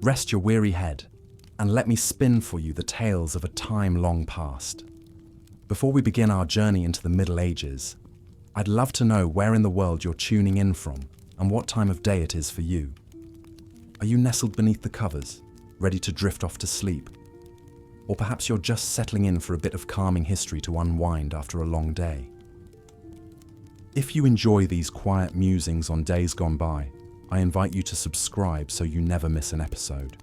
Rest your weary head, and let me spin for you the tales of a time long past. Before we begin our journey into the Middle Ages, I'd love to know where in the world you're tuning in from and what time of day it is for you. Are you nestled beneath the covers, ready to drift off to sleep? Or perhaps you're just settling in for a bit of calming history to unwind after a long day. If you enjoy these quiet musings on days gone by, I invite you to subscribe so you never miss an episode.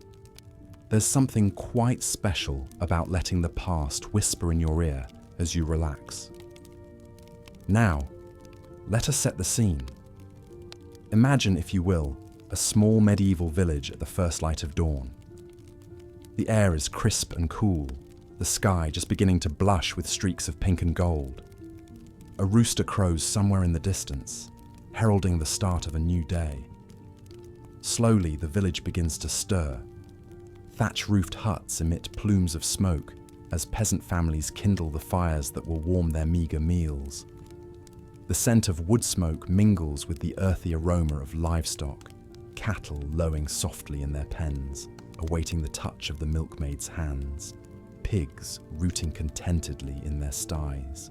There's something quite special about letting the past whisper in your ear as you relax. Now, let us set the scene. Imagine, if you will, a small medieval village at the first light of dawn. The air is crisp and cool, the sky just beginning to blush with streaks of pink and gold. A rooster crows somewhere in the distance, heralding the start of a new day. Slowly, the village begins to stir. Thatch-roofed huts emit plumes of smoke as peasant families kindle the fires that will warm their meagre meals. The scent of wood smoke mingles with the earthy aroma of livestock, cattle lowing softly in their pens, awaiting the touch of the milkmaid's hands, pigs rooting contentedly in their sties.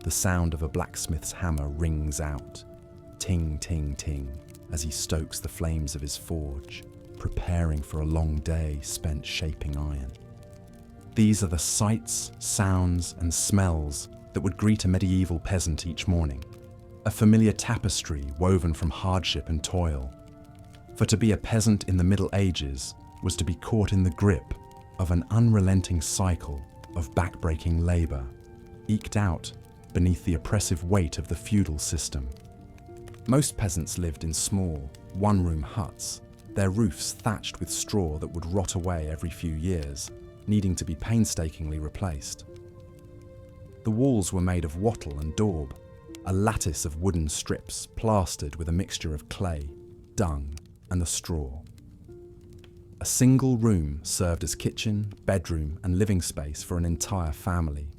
The sound of a blacksmith's hammer rings out, ting, ting, ting, as he stokes the flames of his forge, preparing for a long day spent shaping iron. These are the sights, sounds, and smells that would greet a medieval peasant each morning, a familiar tapestry woven from hardship and toil. For to be a peasant in the Middle Ages was to be caught in the grip of an unrelenting cycle of backbreaking labour, eked out beneath the oppressive weight of the feudal system. Most peasants lived in small, one-room huts, their roofs thatched with straw that would rot away every few years, needing to be painstakingly replaced. The walls were made of wattle and daub, a lattice of wooden strips plastered with a mixture of clay, dung, and the straw. A single room served as kitchen, bedroom, and living space for an entire family,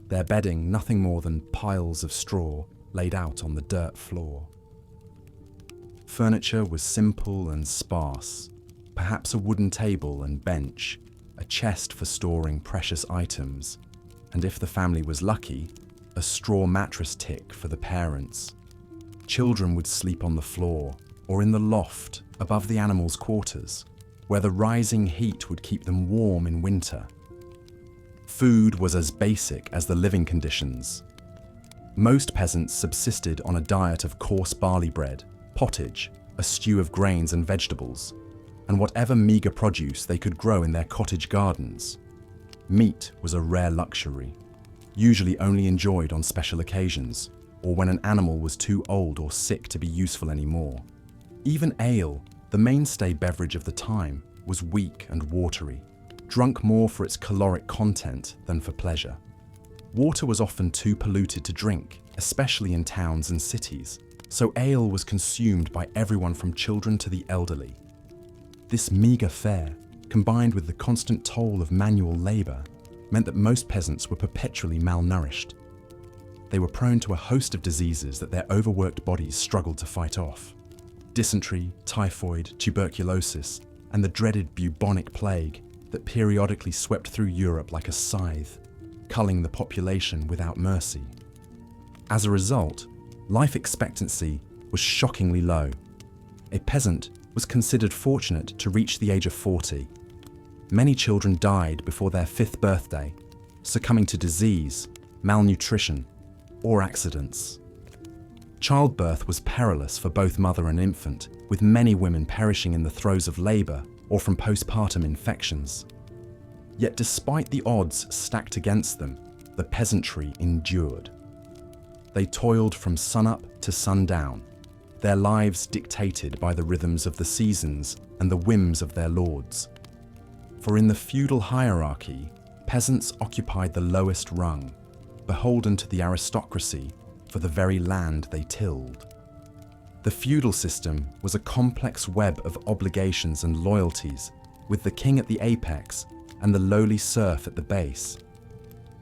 their bedding nothing more than piles of straw laid out on the dirt floor. Furniture was simple and sparse, perhaps a wooden table and bench, a chest for storing precious items, and if the family was lucky, a straw mattress tick for the parents. Children would sleep on the floor or in the loft above the animals' quarters, where the rising heat would keep them warm in winter. Food was as basic as the living conditions. Most peasants subsisted on a diet of coarse barley bread, pottage, a stew of grains and vegetables, and whatever meagre produce they could grow in their cottage gardens. Meat was a rare luxury, usually only enjoyed on special occasions, or when an animal was too old or sick to be useful anymore. Even ale, the mainstay beverage of the time, was weak and watery, drunk more for its caloric content than for pleasure. Water was often too polluted to drink, especially in towns and cities, so ale was consumed by everyone from children to the elderly. This meagre fare, combined with the constant toll of manual labour, meant that most peasants were perpetually malnourished. They were prone to a host of diseases that their overworked bodies struggled to fight off. Dysentery, typhoid, tuberculosis, and the dreaded bubonic plague that periodically swept through Europe like a scythe, culling the population without mercy. As a result, life expectancy was shockingly low. A peasant was considered fortunate to reach the age of 40. Many children died before their 5th birthday, succumbing to disease, malnutrition, or accidents. Childbirth was perilous for both mother and infant, with many women perishing in the throes of labour or from postpartum infections. Yet despite the odds stacked against them, the peasantry endured. They toiled from sunup to sundown, their lives dictated by the rhythms of the seasons and the whims of their lords. For in the feudal hierarchy, peasants occupied the lowest rung, beholden to the aristocracy for the very land they tilled. The feudal system was a complex web of obligations and loyalties, with the king at the apex and the lowly serf at the base.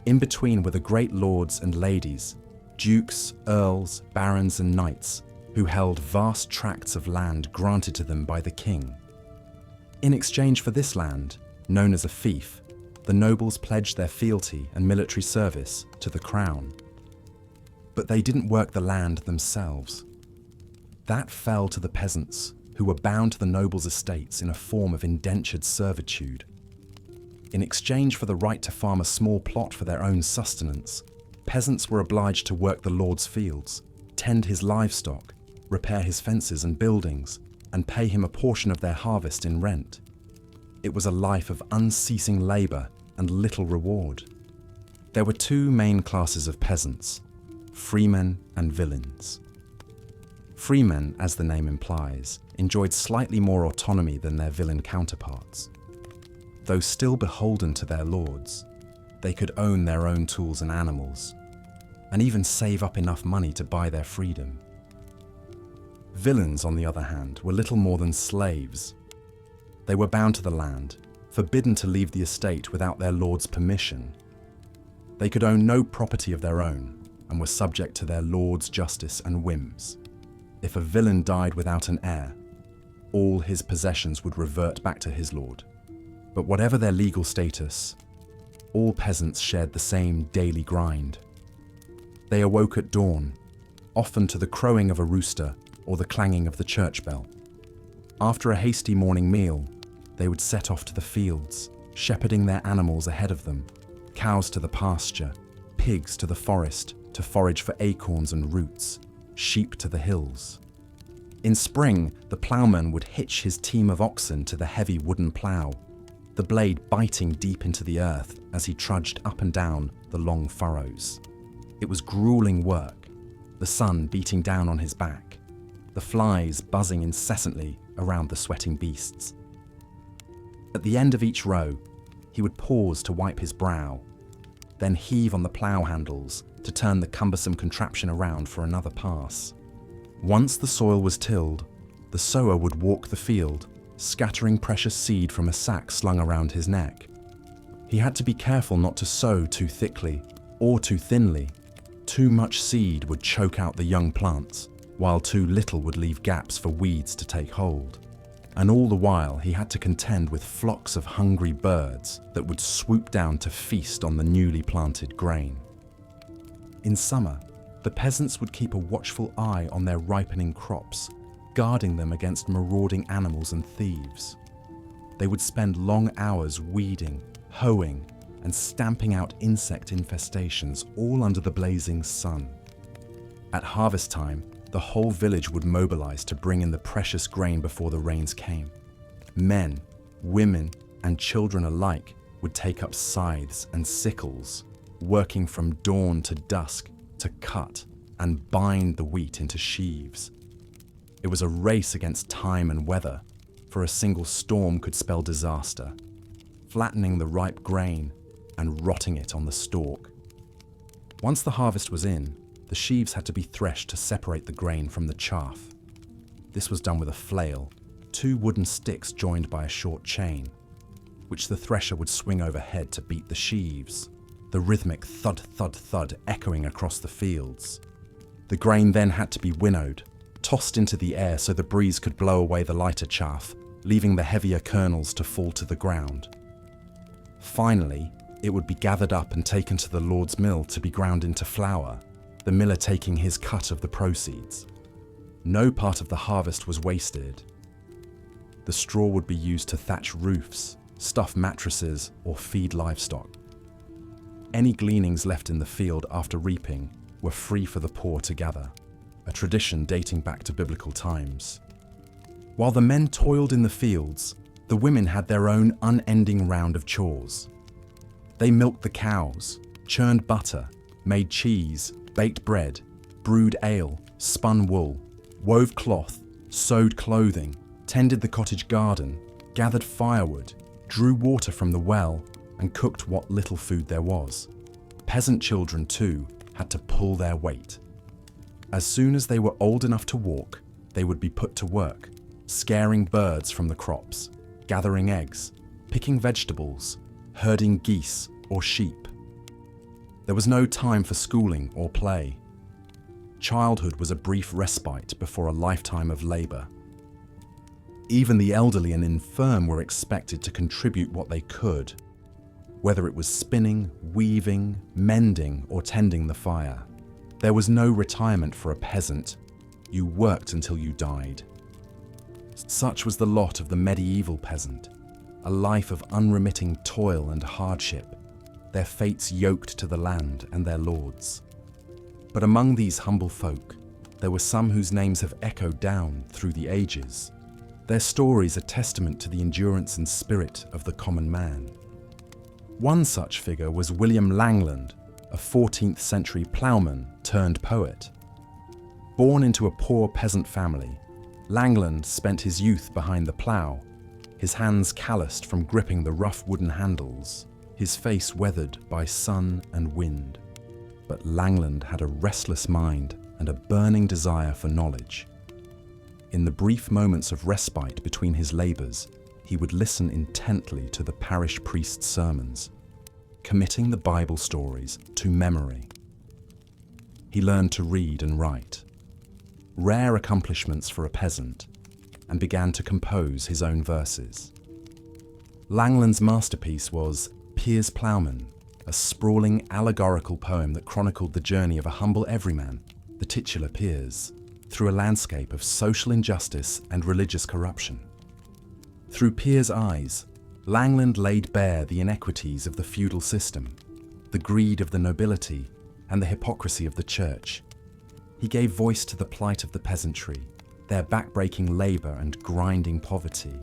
In between were the great lords and ladies, dukes, earls, barons and knights, who held vast tracts of land granted to them by the king. In exchange for this land, known as a fief, the nobles pledged their fealty and military service to the crown. But they didn't work the land themselves. That fell to the peasants, who were bound to the nobles' estates in a form of indentured servitude. In exchange for the right to farm a small plot for their own sustenance, peasants were obliged to work the lord's fields, tend his livestock, repair his fences and buildings, and pay him a portion of their harvest in rent. It was a life of unceasing labour and little reward. There were two main classes of peasants: freemen and villeins. Freemen, as the name implies, enjoyed slightly more autonomy than their villein counterparts. Though still beholden to their lords, they could own their own tools and animals, and even save up enough money to buy their freedom. Villeins, on the other hand, were little more than slaves. They were bound to the land, forbidden to leave the estate without their lord's permission. They could own no property of their own, and were subject to their lord's justice and whims. If a villein died without an heir, all his possessions would revert back to his lord. But whatever their legal status, all peasants shared the same daily grind. They awoke at dawn, often to the crowing of a rooster or the clanging of the church bell. After a hasty morning meal, they would set off to the fields, shepherding their animals ahead of them, cows to the pasture, pigs to the forest to forage for acorns and roots, sheep to the hills. In spring, the ploughman would hitch his team of oxen to the heavy wooden plough, the blade biting deep into the earth as he trudged up and down the long furrows. It was grueling work, the sun beating down on his back, the flies buzzing incessantly around the sweating beasts. At the end of each row, he would pause to wipe his brow, then heave on the plough handles to turn the cumbersome contraption around for another pass. Once the soil was tilled, the sower would walk the field, scattering precious seed from a sack slung around his neck. He had to be careful not to sow too thickly or too thinly. Too much seed would choke out the young plants, while too little would leave gaps for weeds to take hold. And all the while he had to contend with flocks of hungry birds that would swoop down to feast on the newly planted grain. In summer, the peasants would keep a watchful eye on their ripening crops, guarding them against marauding animals and thieves. They would spend long hours weeding, hoeing, and stamping out insect infestations all under the blazing sun. At harvest time, the whole village would mobilize to bring in the precious grain before the rains came. Men, women, and children alike would take up scythes and sickles, working from dawn to dusk to cut and bind the wheat into sheaves. It was a race against time and weather, for a single storm could spell disaster, flattening the ripe grain and rotting it on the stalk. Once the harvest was in, the sheaves had to be threshed to separate the grain from the chaff. This was done with a flail, two wooden sticks joined by a short chain, which the thresher would swing overhead to beat the sheaves, the rhythmic thud, thud, thud echoing across the fields. The grain then had to be winnowed, tossed into the air so the breeze could blow away the lighter chaff, leaving the heavier kernels to fall to the ground. Finally, it would be gathered up and taken to the Lord's mill to be ground into flour, the miller taking his cut of the proceeds. No part of the harvest was wasted. The straw would be used to thatch roofs, stuff mattresses, or feed livestock. Any gleanings left in the field after reaping were free for the poor to gather, a tradition dating back to biblical times. While the men toiled in the fields, the women had their own unending round of chores. They milked the cows, churned butter, made cheese, baked bread, brewed ale, spun wool, wove cloth, sewed clothing, tended the cottage garden, gathered firewood, drew water from the well, and cooked what little food there was. Peasant children, too, had to pull their weight. As soon as they were old enough to walk, they would be put to work, scaring birds from the crops, gathering eggs, picking vegetables, herding geese or sheep. There was no time for schooling or play. Childhood was a brief respite before a lifetime of labour. Even the elderly and infirm were expected to contribute what they could, whether it was spinning, weaving, mending, or tending the fire. There was no retirement for a peasant. You worked until you died. Such was the lot of the medieval peasant, a life of unremitting toil and hardship, their fates yoked to the land and their lords. But among these humble folk, there were some whose names have echoed down through the ages. Their stories are testament to the endurance and spirit of the common man. One such figure was William Langland, a 14th century ploughman turned poet. Born into a poor peasant family, Langland spent his youth behind the plough, his hands calloused from gripping the rough wooden handles, his face weathered by sun and wind. But Langland had a restless mind and a burning desire for knowledge. In the brief moments of respite between his labours, he would listen intently to the parish priest's sermons, committing the Bible stories to memory. He learned to read and write, rare accomplishments for a peasant, and began to compose his own verses. Langland's masterpiece was Piers Plowman, a sprawling allegorical poem that chronicled the journey of a humble everyman, the titular Piers, through a landscape of social injustice and religious corruption. Through Piers' eyes, Langland laid bare the inequities of the feudal system, the greed of the nobility, and the hypocrisy of the church. He gave voice to the plight of the peasantry, their backbreaking labour and grinding poverty,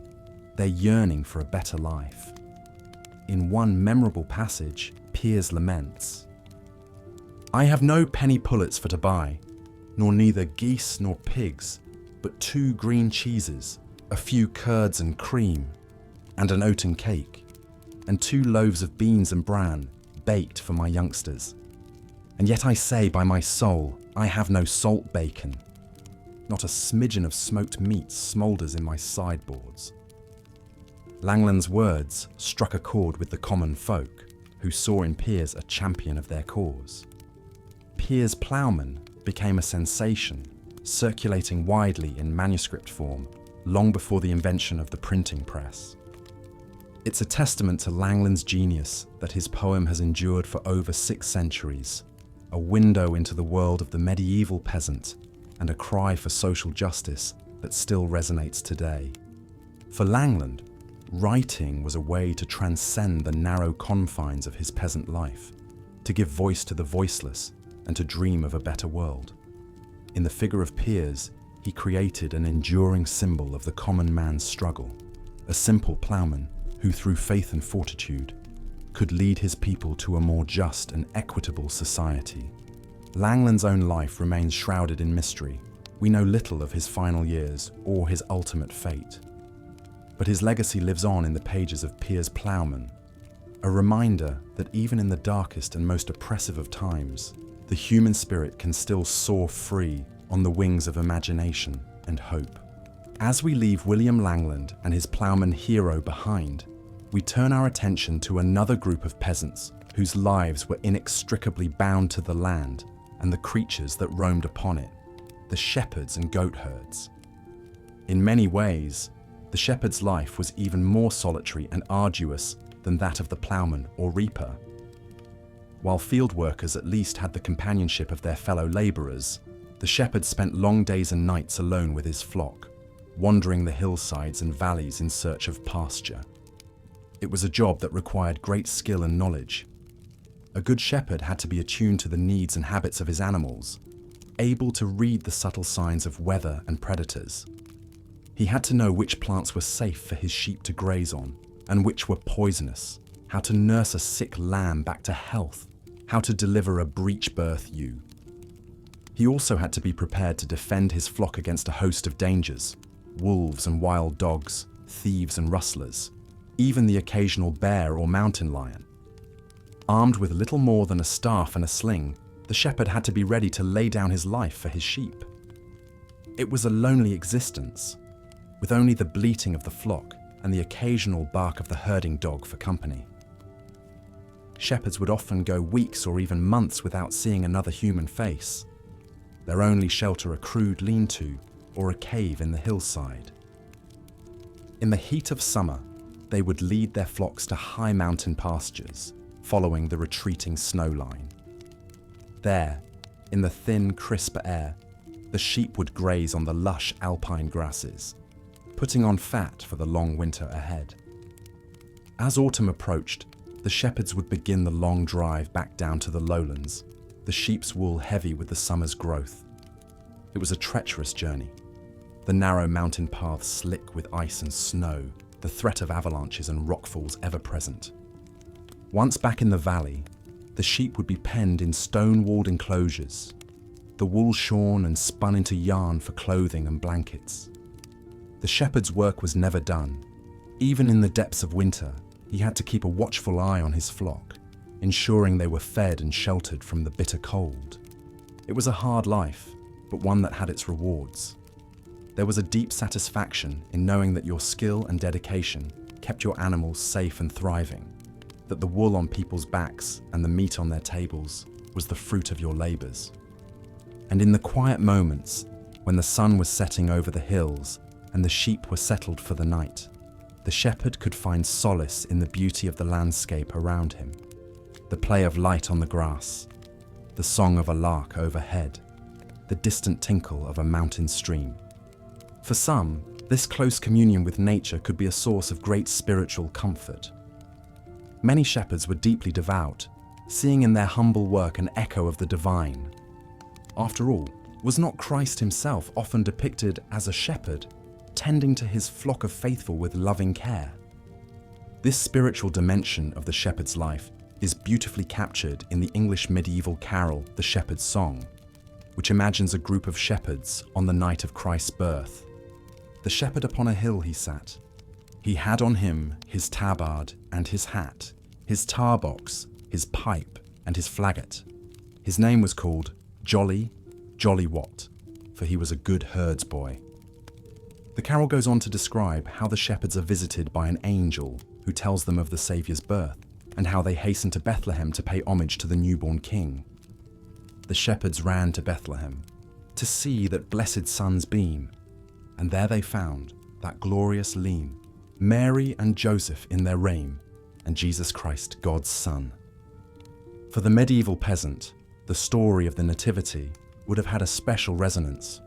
their yearning for a better life. In one memorable passage, Piers laments, "I have no penny pullets for to buy, nor neither geese nor pigs, but 2 green cheeses, a few curds and cream, and an oaten cake, and 2 loaves of beans and bran, baked for my youngsters. And yet I say by my soul, I have no salt bacon. Not a smidgen of smoked meat smoulders in my sideboards." Langland's words struck a chord with the common folk, who saw in Piers a champion of their cause. Piers Plowman became a sensation, circulating widely in manuscript form long before the invention of the printing press. It's a testament to Langland's genius that his poem has endured for over 6 centuries, a window into the world of the medieval peasant and a cry for social justice that still resonates today. For Langland, writing was a way to transcend the narrow confines of his peasant life, to give voice to the voiceless and to dream of a better world. In the figure of Piers, he created an enduring symbol of the common man's struggle, a simple ploughman who, through faith and fortitude, could lead his people to a more just and equitable society. Langland's own life remains shrouded in mystery. We know little of his final years or his ultimate fate. But his legacy lives on in the pages of Piers Plowman, a reminder that even in the darkest and most oppressive of times, the human spirit can still soar free on the wings of imagination and hope. As we leave William Langland and his ploughman hero behind, we turn our attention to another group of peasants whose lives were inextricably bound to the land and the creatures that roamed upon it, the shepherds and goat herds. In many ways, the shepherd's life was even more solitary and arduous than that of the ploughman or reaper. While field workers at least had the companionship of their fellow labourers, the shepherd spent long days and nights alone with his flock, wandering the hillsides and valleys in search of pasture. It was a job that required great skill and knowledge. A good shepherd had to be attuned to the needs and habits of his animals, able to read the subtle signs of weather and predators. He had to know which plants were safe for his sheep to graze on and which were poisonous, how to nurse a sick lamb back to health, how to deliver a breech birth ewe. He also had to be prepared to defend his flock against a host of dangers, wolves and wild dogs, thieves and rustlers, even the occasional bear or mountain lion. Armed with little more than a staff and a sling, the shepherd had to be ready to lay down his life for his sheep. It was a lonely existence, with only the bleating of the flock and the occasional bark of the herding dog for company. Shepherds would often go weeks or even months without seeing another human face, their only shelter a crude lean-to or a cave in the hillside. In the heat of summer, they would lead their flocks to high mountain pastures, following the retreating snow line. There, in the thin, crisp air, the sheep would graze on the lush alpine grasses, putting on fat for the long winter ahead. As autumn approached, the shepherds would begin the long drive back down to the lowlands, the sheep's wool heavy with the summer's growth. It was a treacherous journey. The narrow mountain paths slick with ice and snow, the threat of avalanches and rockfalls ever present. Once back in the valley, the sheep would be penned in stone-walled enclosures, the wool shorn and spun into yarn for clothing and blankets. The shepherd's work was never done. Even in the depths of winter, he had to keep a watchful eye on his flock, ensuring they were fed and sheltered from the bitter cold. It was a hard life, but one that had its rewards. There was a deep satisfaction in knowing that your skill and dedication kept your animals safe and thriving, that the wool on people's backs and the meat on their tables was the fruit of your labours. And in the quiet moments, when the sun was setting over the hills and the sheep were settled for the night, the shepherd could find solace in the beauty of the landscape around him, the play of light on the grass, the song of a lark overhead, the distant tinkle of a mountain stream. For some, this close communion with nature could be a source of great spiritual comfort. Many shepherds were deeply devout, seeing in their humble work an echo of the divine. After all, was not Christ himself often depicted as a shepherd, tending to his flock of faithful with loving care? This spiritual dimension of the shepherd's life is beautifully captured in the English medieval carol, The Shepherd's Song, which imagines a group of shepherds on the night of Christ's birth. The shepherd upon a hill he sat. He had on him his tabard and his hat, his tar box, his pipe, and his flaget. His name was called Jolly Wat, for he was a good herds boy. The carol goes on to describe how the shepherds are visited by an angel who tells them of the Saviour's birth, and how they hasten to Bethlehem to pay homage to the newborn king. The shepherds ran to Bethlehem to see that blessed sun's beam, and there they found that glorious lean, Mary and Joseph in their reign, and Jesus Christ, God's Son. For the medieval peasant, the story of the Nativity would have had a special resonance.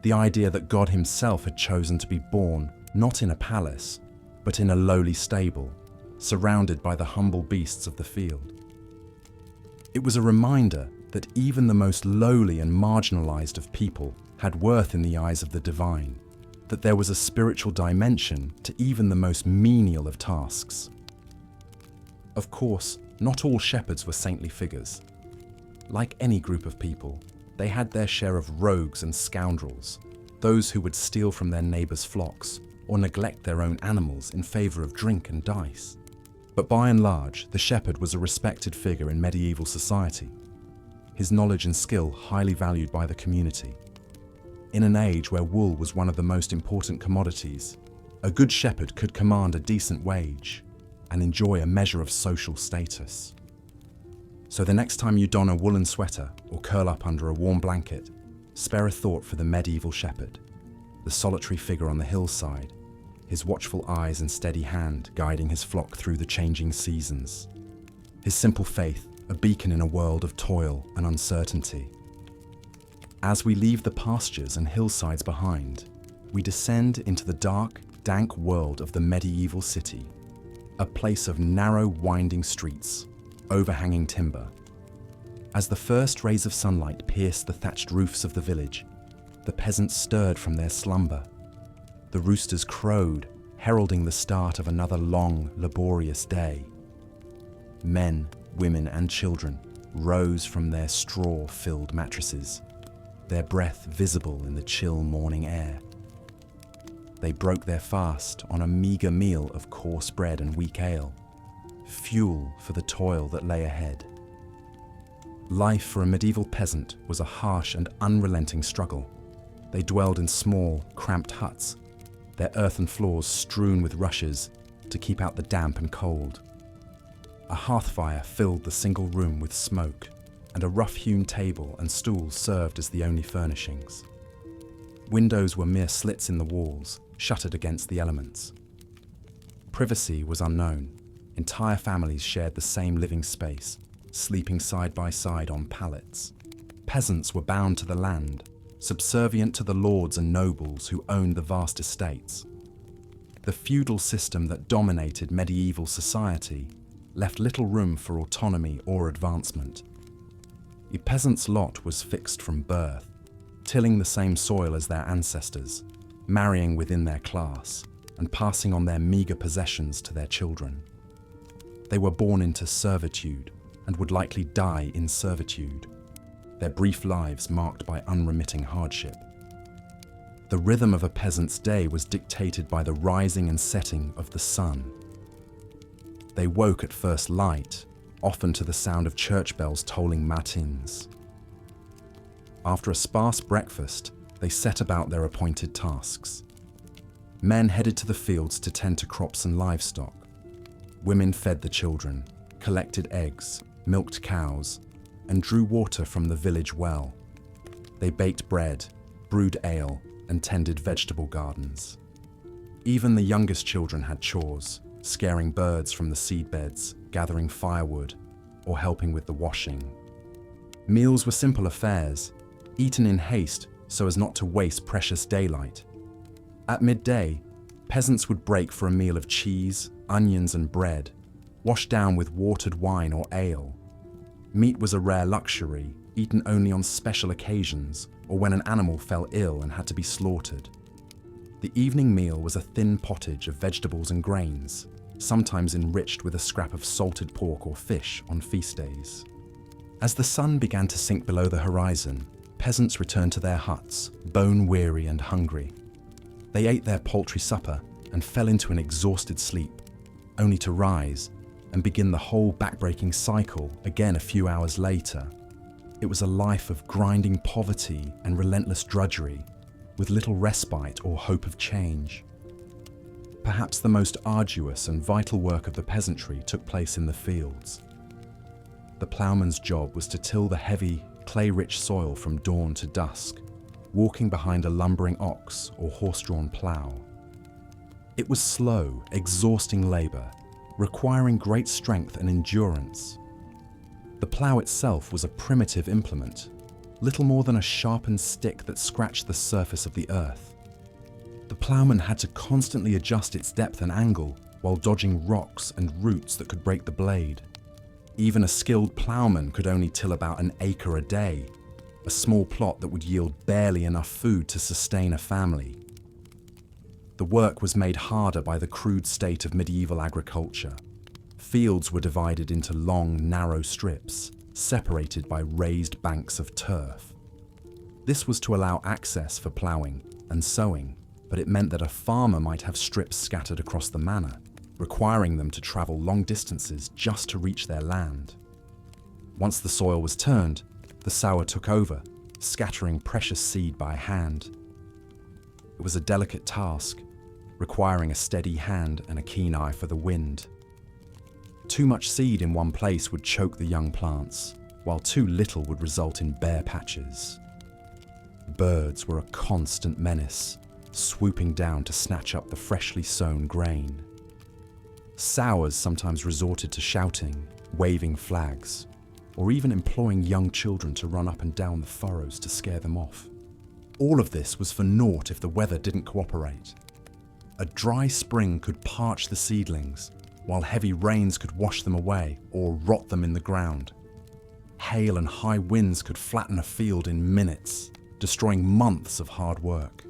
The idea that God himself had chosen to be born not in a palace, but in a lowly stable, surrounded by the humble beasts of the field. It was a reminder that even the most lowly and marginalized of people had worth in the eyes of the divine, that there was a spiritual dimension to even the most menial of tasks. Of course, not all shepherds were saintly figures. Like any group of people, they had their share of rogues and scoundrels, those who would steal from their neighbours' flocks or neglect their own animals in favour of drink and dice. But by and large, the shepherd was a respected figure in medieval society, his knowledge and skill highly valued by the community. In an age where wool was one of the most important commodities, a good shepherd could command a decent wage and enjoy a measure of social status. So the next time you don a woolen sweater or curl up under a warm blanket, spare a thought for the medieval shepherd, the solitary figure on the hillside, his watchful eyes and steady hand guiding his flock through the changing seasons. His simple faith, a beacon in a world of toil and uncertainty. As we leave the pastures and hillsides behind, we descend into the dark, dank world of the medieval city, a place of narrow, winding streets, overhanging timber. As the first rays of sunlight pierced the thatched roofs of the village, the peasants stirred from their slumber. The roosters crowed, heralding the start of another long, laborious day. Men, women, and children rose from their straw-filled mattresses, their breath visible in the chill morning air. They broke their fast on a meagre meal of coarse bread and weak ale, fuel for the toil that lay ahead. Life for a medieval peasant was a harsh and unrelenting struggle. They dwelled in small, cramped huts, their earthen floors strewn with rushes to keep out the damp and cold. A hearth fire filled the single room with smoke, and a rough-hewn table and stools served as the only furnishings. Windows were mere slits in the walls, shuttered against the elements. Privacy was unknown. Entire families shared the same living space, sleeping side by side on pallets. Peasants were bound to the land, subservient to the lords and nobles who owned the vast estates. The feudal system that dominated medieval society left little room for autonomy or advancement. A peasant's lot was fixed from birth, tilling the same soil as their ancestors, marrying within their class, and passing on their meagre possessions to their children. They were born into servitude and would likely die in servitude, their brief lives marked by unremitting hardship. The rhythm of a peasant's day was dictated by the rising and setting of the sun. They woke at first light, often to the sound of church bells tolling matins. After a sparse breakfast, they set about their appointed tasks. Men headed to the fields to tend to crops and livestock. Women fed the children, collected eggs, milked cows, and drew water from the village well. They baked bread, brewed ale, and tended vegetable gardens. Even the youngest children had chores, scaring birds from the seedbeds, gathering firewood, or helping with the washing. Meals were simple affairs, eaten in haste so as not to waste precious daylight. At midday, peasants would break for a meal of cheese, onions, and bread, washed down with watered wine or ale. Meat was a rare luxury, eaten only on special occasions or when an animal fell ill and had to be slaughtered. The evening meal was a thin pottage of vegetables and grains, sometimes enriched with a scrap of salted pork or fish on feast days. As the sun began to sink below the horizon, peasants returned to their huts, bone-weary and hungry. They ate their paltry supper and fell into an exhausted sleep, only to rise and begin the whole back-breaking cycle again a few hours later. It was a life of grinding poverty and relentless drudgery, with little respite or hope of change. Perhaps the most arduous and vital work of the peasantry took place in the fields. The ploughman's job was to till the heavy, clay-rich soil from dawn to dusk, walking behind a lumbering ox or horse-drawn plough. It was slow, exhausting labour, requiring great strength and endurance. The plough itself was a primitive implement, little more than a sharpened stick that scratched the surface of the earth. The ploughman had to constantly adjust its depth and angle while dodging rocks and roots that could break the blade. Even a skilled ploughman could only till about an acre a day, a small plot that would yield barely enough food to sustain a family. The work was made harder by the crude state of medieval agriculture. Fields were divided into long, narrow strips, separated by raised banks of turf. This was to allow access for ploughing and sowing, but it meant that a farmer might have strips scattered across the manor, requiring them to travel long distances just to reach their land. Once the soil was turned, the sower took over, scattering precious seed by hand. It was a delicate task, requiring a steady hand and a keen eye for the wind. Too much seed in one place would choke the young plants, while too little would result in bare patches. Birds were a constant menace, swooping down to snatch up the freshly sown grain. Sowers sometimes resorted to shouting, waving flags, or even employing young children to run up and down the furrows to scare them off. All of this was for naught if the weather didn't cooperate. A dry spring could parch the seedlings, while heavy rains could wash them away or rot them in the ground. Hail and high winds could flatten a field in minutes, destroying months of hard work.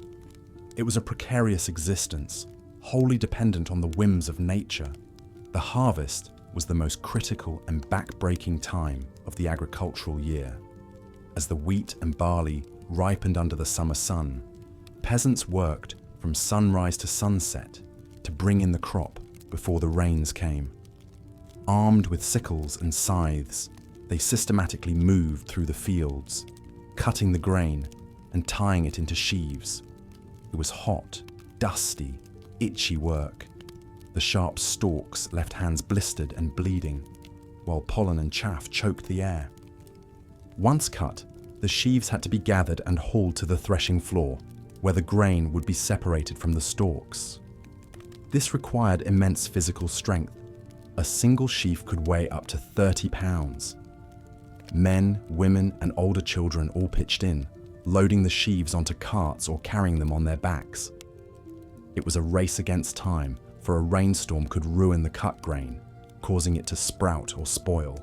It was a precarious existence, wholly dependent on the whims of nature. The harvest was the most critical and back-breaking time of the agricultural year. As the wheat and barley ripened under the summer sun, peasants worked from sunrise to sunset to bring in the crop before the rains came. Armed with sickles and scythes, they systematically moved through the fields, cutting the grain and tying it into sheaves. It was hot, dusty, itchy work. The sharp stalks left hands blistered and bleeding, while pollen and chaff choked the air. Once cut, the sheaves had to be gathered and hauled to the threshing floor, where the grain would be separated from the stalks. This required immense physical strength. A single sheaf could weigh up to 30 pounds. Men, women, and older children all pitched in, loading the sheaves onto carts or carrying them on their backs. It was a race against time, for a rainstorm could ruin the cut grain, causing it to sprout or spoil.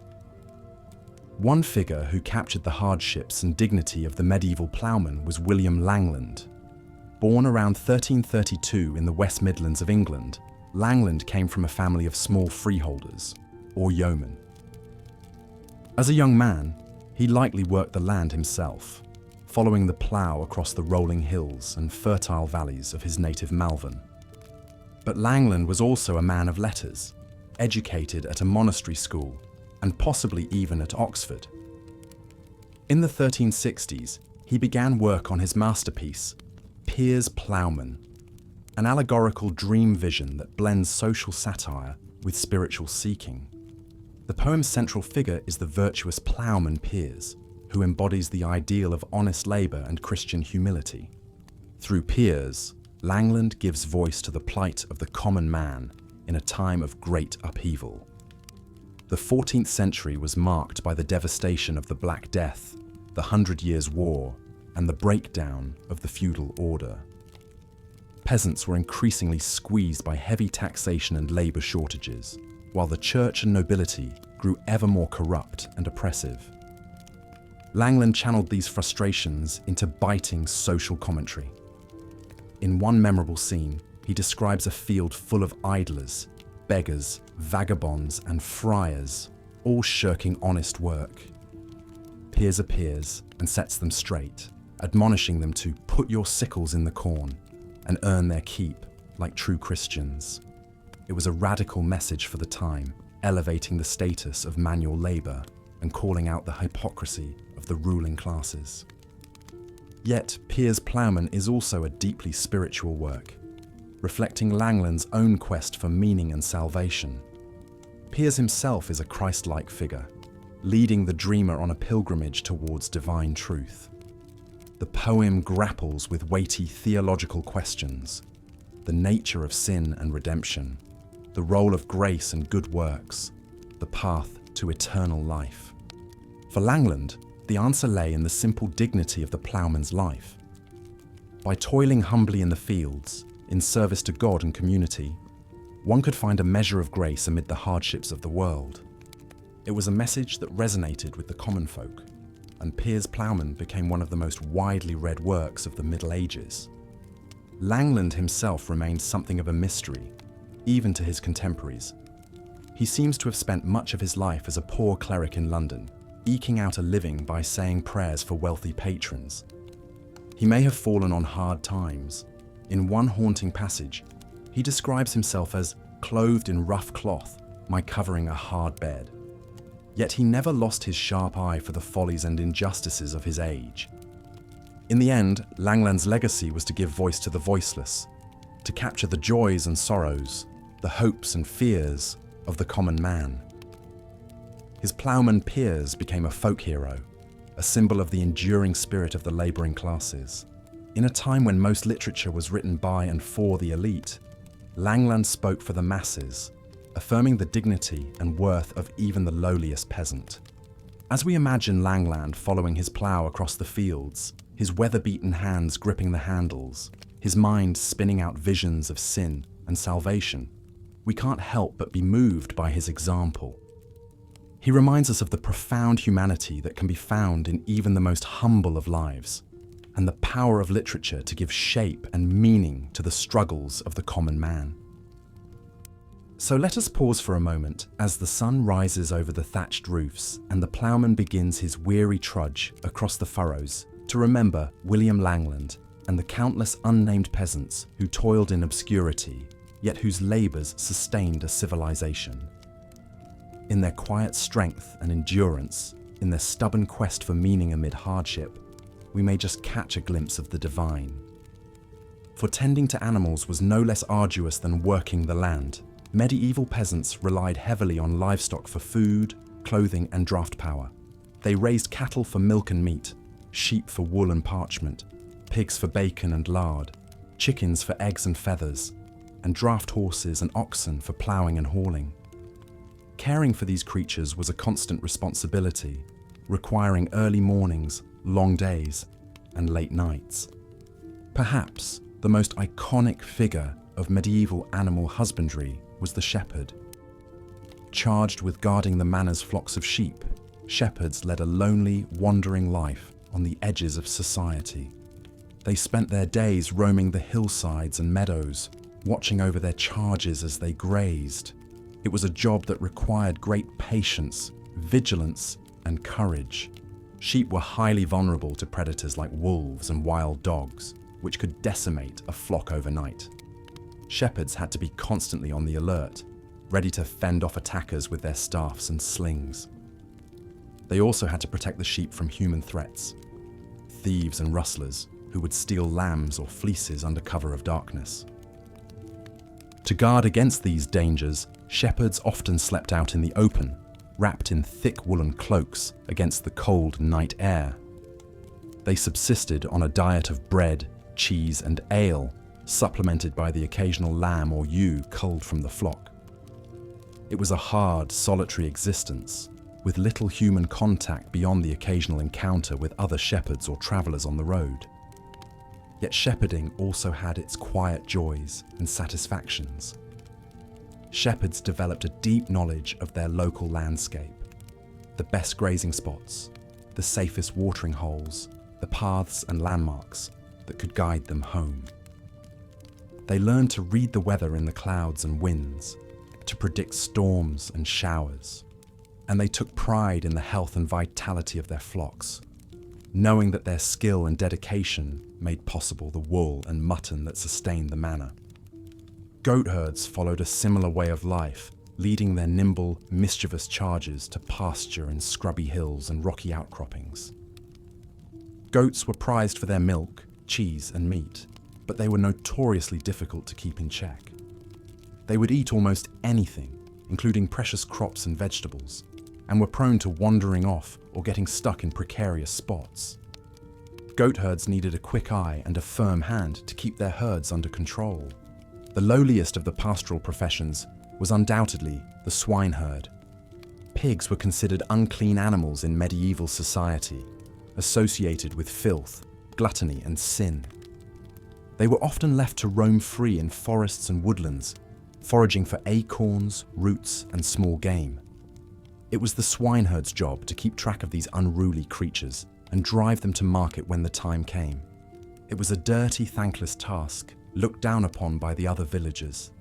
One figure who captured the hardships and dignity of the medieval ploughman was William Langland. Born around 1332 in the West Midlands of England, Langland came from a family of small freeholders, or yeomen. As a young man, he likely worked the land himself, following the plough across the rolling hills and fertile valleys of his native Malvern. But Langland was also a man of letters, educated at a monastery school and possibly even at Oxford. In the 1360s, he began work on his masterpiece, Piers Plowman, an allegorical dream vision that blends social satire with spiritual seeking. The poem's central figure is the virtuous ploughman Piers, who embodies the ideal of honest labour and Christian humility. Through Piers, Langland gives voice to the plight of the common man in a time of great upheaval. The 14th century was marked by the devastation of the Black Death, the 100 Years' War, and the breakdown of the feudal order. Peasants were increasingly squeezed by heavy taxation and labour shortages, while the church and nobility grew ever more corrupt and oppressive. Langland channeled these frustrations into biting social commentary. In one memorable scene, he describes a field full of idlers, beggars, vagabonds, and friars, all shirking honest work. Piers appears and sets them straight, admonishing them to put your sickles in the corn and earn their keep like true Christians. It was a radical message for the time, elevating the status of manual labour and calling out the hypocrisy of the ruling classes. Yet, Piers Plowman is also a deeply spiritual work, reflecting Langland's own quest for meaning and salvation. Piers himself is a Christ-like figure, leading the dreamer on a pilgrimage towards divine truth. The poem grapples with weighty theological questions, the nature of sin and redemption, the role of grace and good works, the path to eternal life. For Langland, the answer lay in the simple dignity of the ploughman's life. By toiling humbly in the fields, in service to God and community, one could find a measure of grace amid the hardships of the world. It was a message that resonated with the common folk, and Piers Plowman became one of the most widely read works of the Middle Ages. Langland himself remained something of a mystery, even to his contemporaries. He seems to have spent much of his life as a poor cleric in London, eking out a living by saying prayers for wealthy patrons. He may have fallen on hard times. In one haunting passage, he describes himself as clothed in rough cloth, my covering a hard bed. Yet he never lost his sharp eye for the follies and injustices of his age. In the end, Langland's legacy was to give voice to the voiceless, to capture the joys and sorrows, the hopes and fears of the common man. His ploughman Piers became a folk hero, a symbol of the enduring spirit of the labouring classes. In a time when most literature was written by and for the elite, Langland spoke for the masses, affirming the dignity and worth of even the lowliest peasant. As we imagine Langland following his plough across the fields, his weather-beaten hands gripping the handles, his mind spinning out visions of sin and salvation, we can't help but be moved by his example. He reminds us of the profound humanity that can be found in even the most humble of lives, and the power of literature to give shape and meaning to the struggles of the common man. So let us pause for a moment as the sun rises over the thatched roofs and the ploughman begins his weary trudge across the furrows to remember William Langland and the countless unnamed peasants who toiled in obscurity, yet whose labours sustained a civilization. In their quiet strength and endurance, in their stubborn quest for meaning amid hardship, we may just catch a glimpse of the divine. For tending to animals was no less arduous than working the land. Medieval peasants relied heavily on livestock for food, clothing, and draft power. They raised cattle for milk and meat, sheep for wool and parchment, pigs for bacon and lard, chickens for eggs and feathers, and draft horses and oxen for ploughing and hauling. Caring for these creatures was a constant responsibility, requiring early mornings, long days, and late nights. Perhaps the most iconic figure of medieval animal husbandry was the shepherd. Charged with guarding the manor's flocks of sheep, shepherds led a lonely, wandering life on the edges of society. They spent their days roaming the hillsides and meadows, watching over their charges as they grazed. It was a job that required great patience, vigilance, and courage. Sheep were highly vulnerable to predators like wolves and wild dogs, which could decimate a flock overnight. Shepherds had to be constantly on the alert, ready to fend off attackers with their staffs and slings. They also had to protect the sheep from human threats, thieves and rustlers who would steal lambs or fleeces under cover of darkness. To guard against these dangers, shepherds often slept out in the open, wrapped in thick woolen cloaks against the cold night air. They subsisted on a diet of bread, cheese, and ale, supplemented by the occasional lamb or ewe culled from the flock. It was a hard, solitary existence, with little human contact beyond the occasional encounter with other shepherds or travellers on the road. Yet shepherding also had its quiet joys and satisfactions. Shepherds developed a deep knowledge of their local landscape, the best grazing spots, the safest watering holes, the paths and landmarks that could guide them home. They learned to read the weather in the clouds and winds, to predict storms and showers, and they took pride in the health and vitality of their flocks, knowing that their skill and dedication made possible the wool and mutton that sustained the manor. Goat herds followed a similar way of life, leading their nimble, mischievous charges to pasture in scrubby hills and rocky outcroppings. Goats were prized for their milk, cheese, and meat, but they were notoriously difficult to keep in check. They would eat almost anything, including precious crops and vegetables, and were prone to wandering off or getting stuck in precarious spots. Goat herds needed a quick eye and a firm hand to keep their herds under control. The lowliest of the pastoral professions was undoubtedly the swineherd. Pigs were considered unclean animals in medieval society, associated with filth, gluttony, and sin. They were often left to roam free in forests and woodlands, foraging for acorns, roots, and small game. It was the swineherd's job to keep track of these unruly creatures and drive them to market when the time came. It was a dirty, thankless task, looked down upon by the other villagers.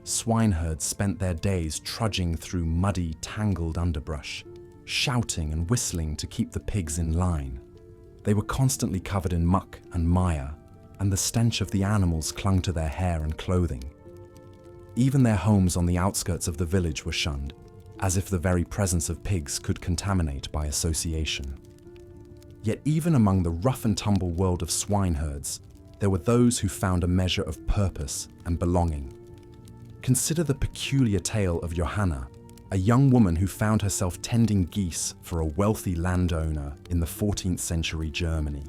Swineherds spent their days trudging through muddy, tangled underbrush, shouting and whistling to keep the pigs in line. They were constantly covered in muck and mire, and the stench of the animals clung to their hair and clothing. Even their homes on the outskirts of the village were shunned, as if the very presence of pigs could contaminate by association. Yet even among the rough and tumble world of swineherds, there were those who found a measure of purpose and belonging. Consider the peculiar tale of Johanna, a young woman who found herself tending geese for a wealthy landowner in the 14th century Germany.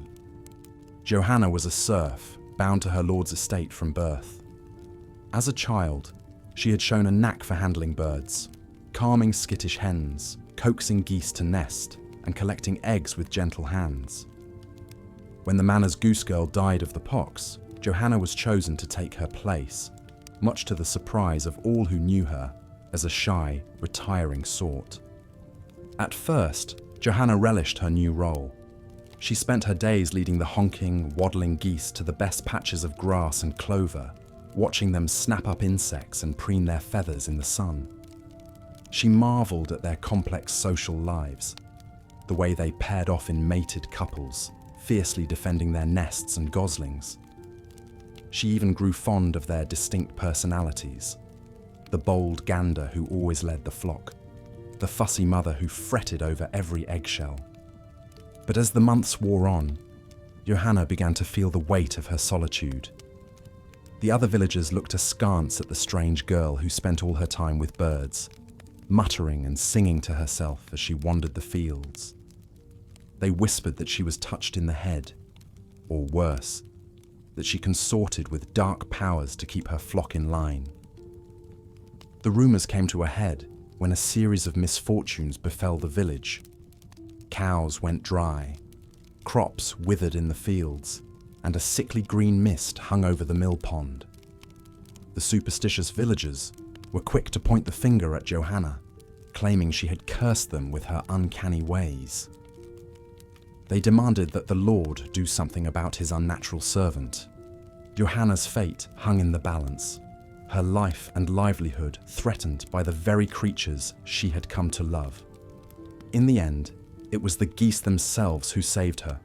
Johanna was a serf, bound to her lord's estate from birth. As a child, she had shown a knack for handling birds, calming skittish hens, coaxing geese to nest, and collecting eggs with gentle hands. When the manor's goose girl died of the pox, Johanna was chosen to take her place, much to the surprise of all who knew her as a shy, retiring sort. At first, Johanna relished her new role. She spent her days leading the honking, waddling geese to the best patches of grass and clover, watching them snap up insects and preen their feathers in the sun. She marveled at their complex social lives, the way they paired off in mated couples, fiercely defending their nests and goslings. She even grew fond of their distinct personalities, the bold gander who always led the flock, the fussy mother who fretted over every eggshell. But as the months wore on, Johanna began to feel the weight of her solitude. The other villagers looked askance at the strange girl who spent all her time with birds, muttering and singing to herself as she wandered the fields. They whispered that she was touched in the head, or worse, that she consorted with dark powers to keep her flock in line. The rumors came to a head when a series of misfortunes befell the village. Cows went dry, crops withered in the fields, and a sickly green mist hung over the mill pond. The superstitious villagers were quick to point the finger at Johanna, claiming she had cursed them with her uncanny ways. They demanded that the Lord do something about his unnatural servant. Johanna's fate hung in the balance, her life and livelihood threatened by the very creatures she had come to love. In the end, it was the geese themselves who saved her,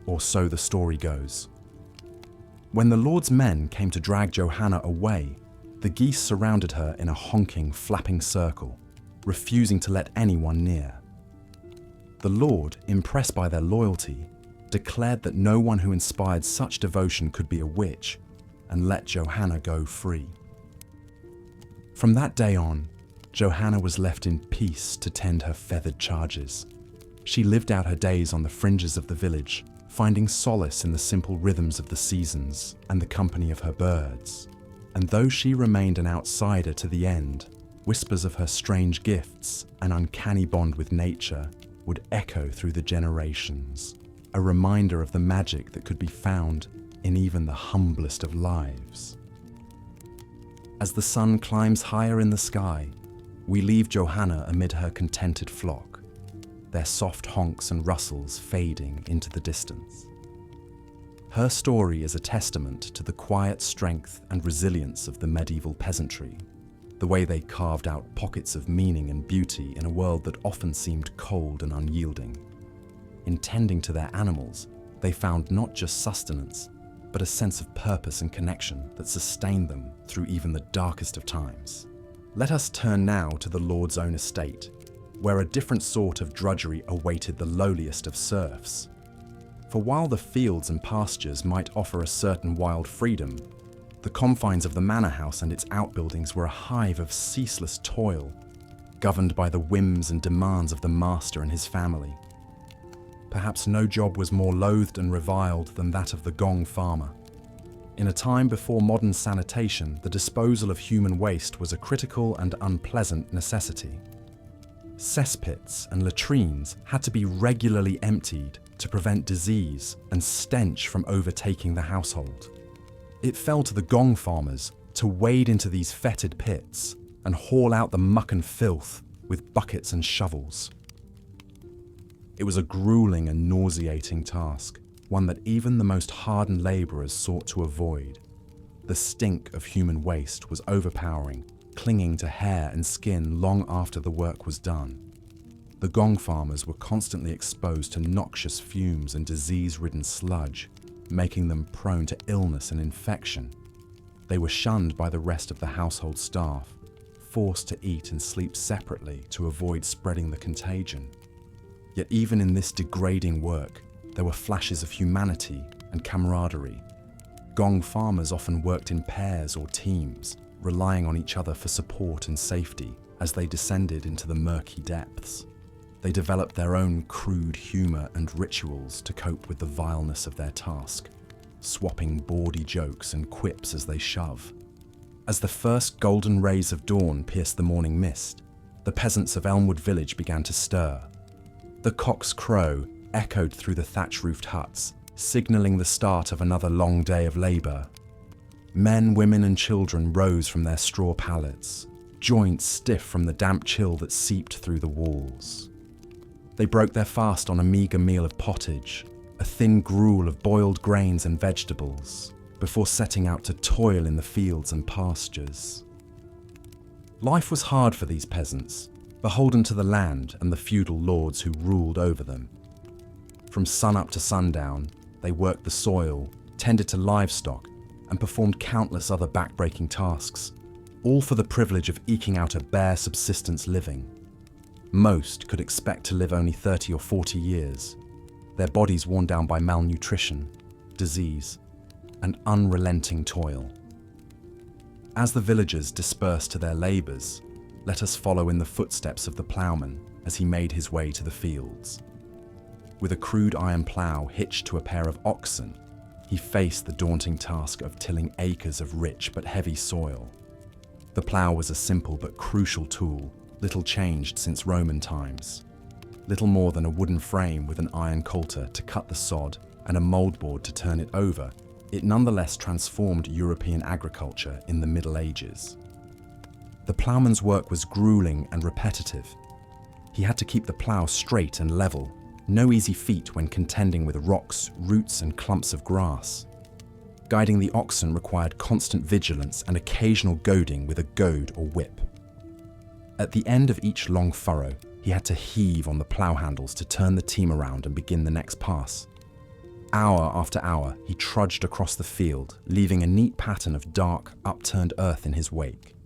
or so the story goes. When the Lord's men came to drag Johanna away, the geese surrounded her in a honking, flapping circle, refusing to let anyone near. The Lord, impressed by their loyalty, declared that no one who inspired such devotion could be a witch, and let Johanna go free. From that day on, Johanna was left in peace to tend her feathered charges. She lived out her days on the fringes of the village, finding solace in the simple rhythms of the seasons and the company of her birds. And though she remained an outsider to the end, whispers of her strange gifts and uncanny bond with nature would echo through the generations, a reminder of the magic that could be found in even the humblest of lives. As the sun climbs higher in the sky, we leave Johanna amid her contented flock, their soft honks and rustles fading into the distance. Her story is a testament to the quiet strength and resilience of the medieval peasantry, the way they carved out pockets of meaning and beauty in a world that often seemed cold and unyielding. In tending to their animals, they found not just sustenance, but a sense of purpose and connection that sustained them through even the darkest of times. Let us turn now to the Lord's own estate, where a different sort of drudgery awaited the lowliest of serfs. For while the fields and pastures might offer a certain wild freedom, the confines of the manor house and its outbuildings were a hive of ceaseless toil, governed by the whims and demands of the master and his family. Perhaps no job was more loathed and reviled than that of the gong farmer. In a time before modern sanitation, the disposal of human waste was a critical and unpleasant necessity. Cesspits and latrines had to be regularly emptied to prevent disease and stench from overtaking the household. It fell to the gong farmers to wade into these fetid pits and haul out the muck and filth with buckets and shovels. It was a grueling and nauseating task, one that even the most hardened labourers sought to avoid. The stink of human waste was overpowering, clinging to hair and skin long after the work was done. The gong farmers were constantly exposed to noxious fumes and disease-ridden sludge, making them prone to illness and infection. They were shunned by the rest of the household staff, forced to eat and sleep separately to avoid spreading the contagion. Yet even in this degrading work, there were flashes of humanity and camaraderie. Gong farmers often worked in pairs or teams, relying on each other for support and safety as they descended into the murky depths. They developed their own crude humour and rituals to cope with the vileness of their task, swapping bawdy jokes and quips as they shove. As the first golden rays of dawn pierced the morning mist, the peasants of Elmwood village began to stir. The cock's crow echoed through the thatch-roofed huts, signalling the start of another long day of labour. Men, women and children rose from their straw pallets, joints stiff from the damp chill that seeped through the walls. They broke their fast on a meagre meal of pottage, a thin gruel of boiled grains and vegetables, before setting out to toil in the fields and pastures. Life was hard for these peasants, beholden to the land and the feudal lords who ruled over them. From sunup to sundown, they worked the soil, tended to livestock, and performed countless other backbreaking tasks, all for the privilege of eking out a bare subsistence living. Most could expect to live only 30 or 40 years, their bodies worn down by malnutrition, disease, and unrelenting toil. As the villagers dispersed to their labours, let us follow in the footsteps of the ploughman as he made his way to the fields. With a crude iron plough hitched to a pair of oxen, he faced the daunting task of tilling acres of rich but heavy soil. The plough was a simple but crucial tool, little changed since Roman times. Little more than a wooden frame with an iron coulter to cut the sod and a mouldboard to turn it over, it nonetheless transformed European agriculture in the Middle Ages. The ploughman's work was grueling and repetitive. He had to keep the plough straight and level, no easy feat when contending with rocks, roots, and clumps of grass. Guiding the oxen required constant vigilance and occasional goading with a goad or whip. At the end of each long furrow, he had to heave on the plough handles to turn the team around and begin the next pass. Hour after hour, he trudged across the field, leaving a neat pattern of dark, upturned earth in his wake.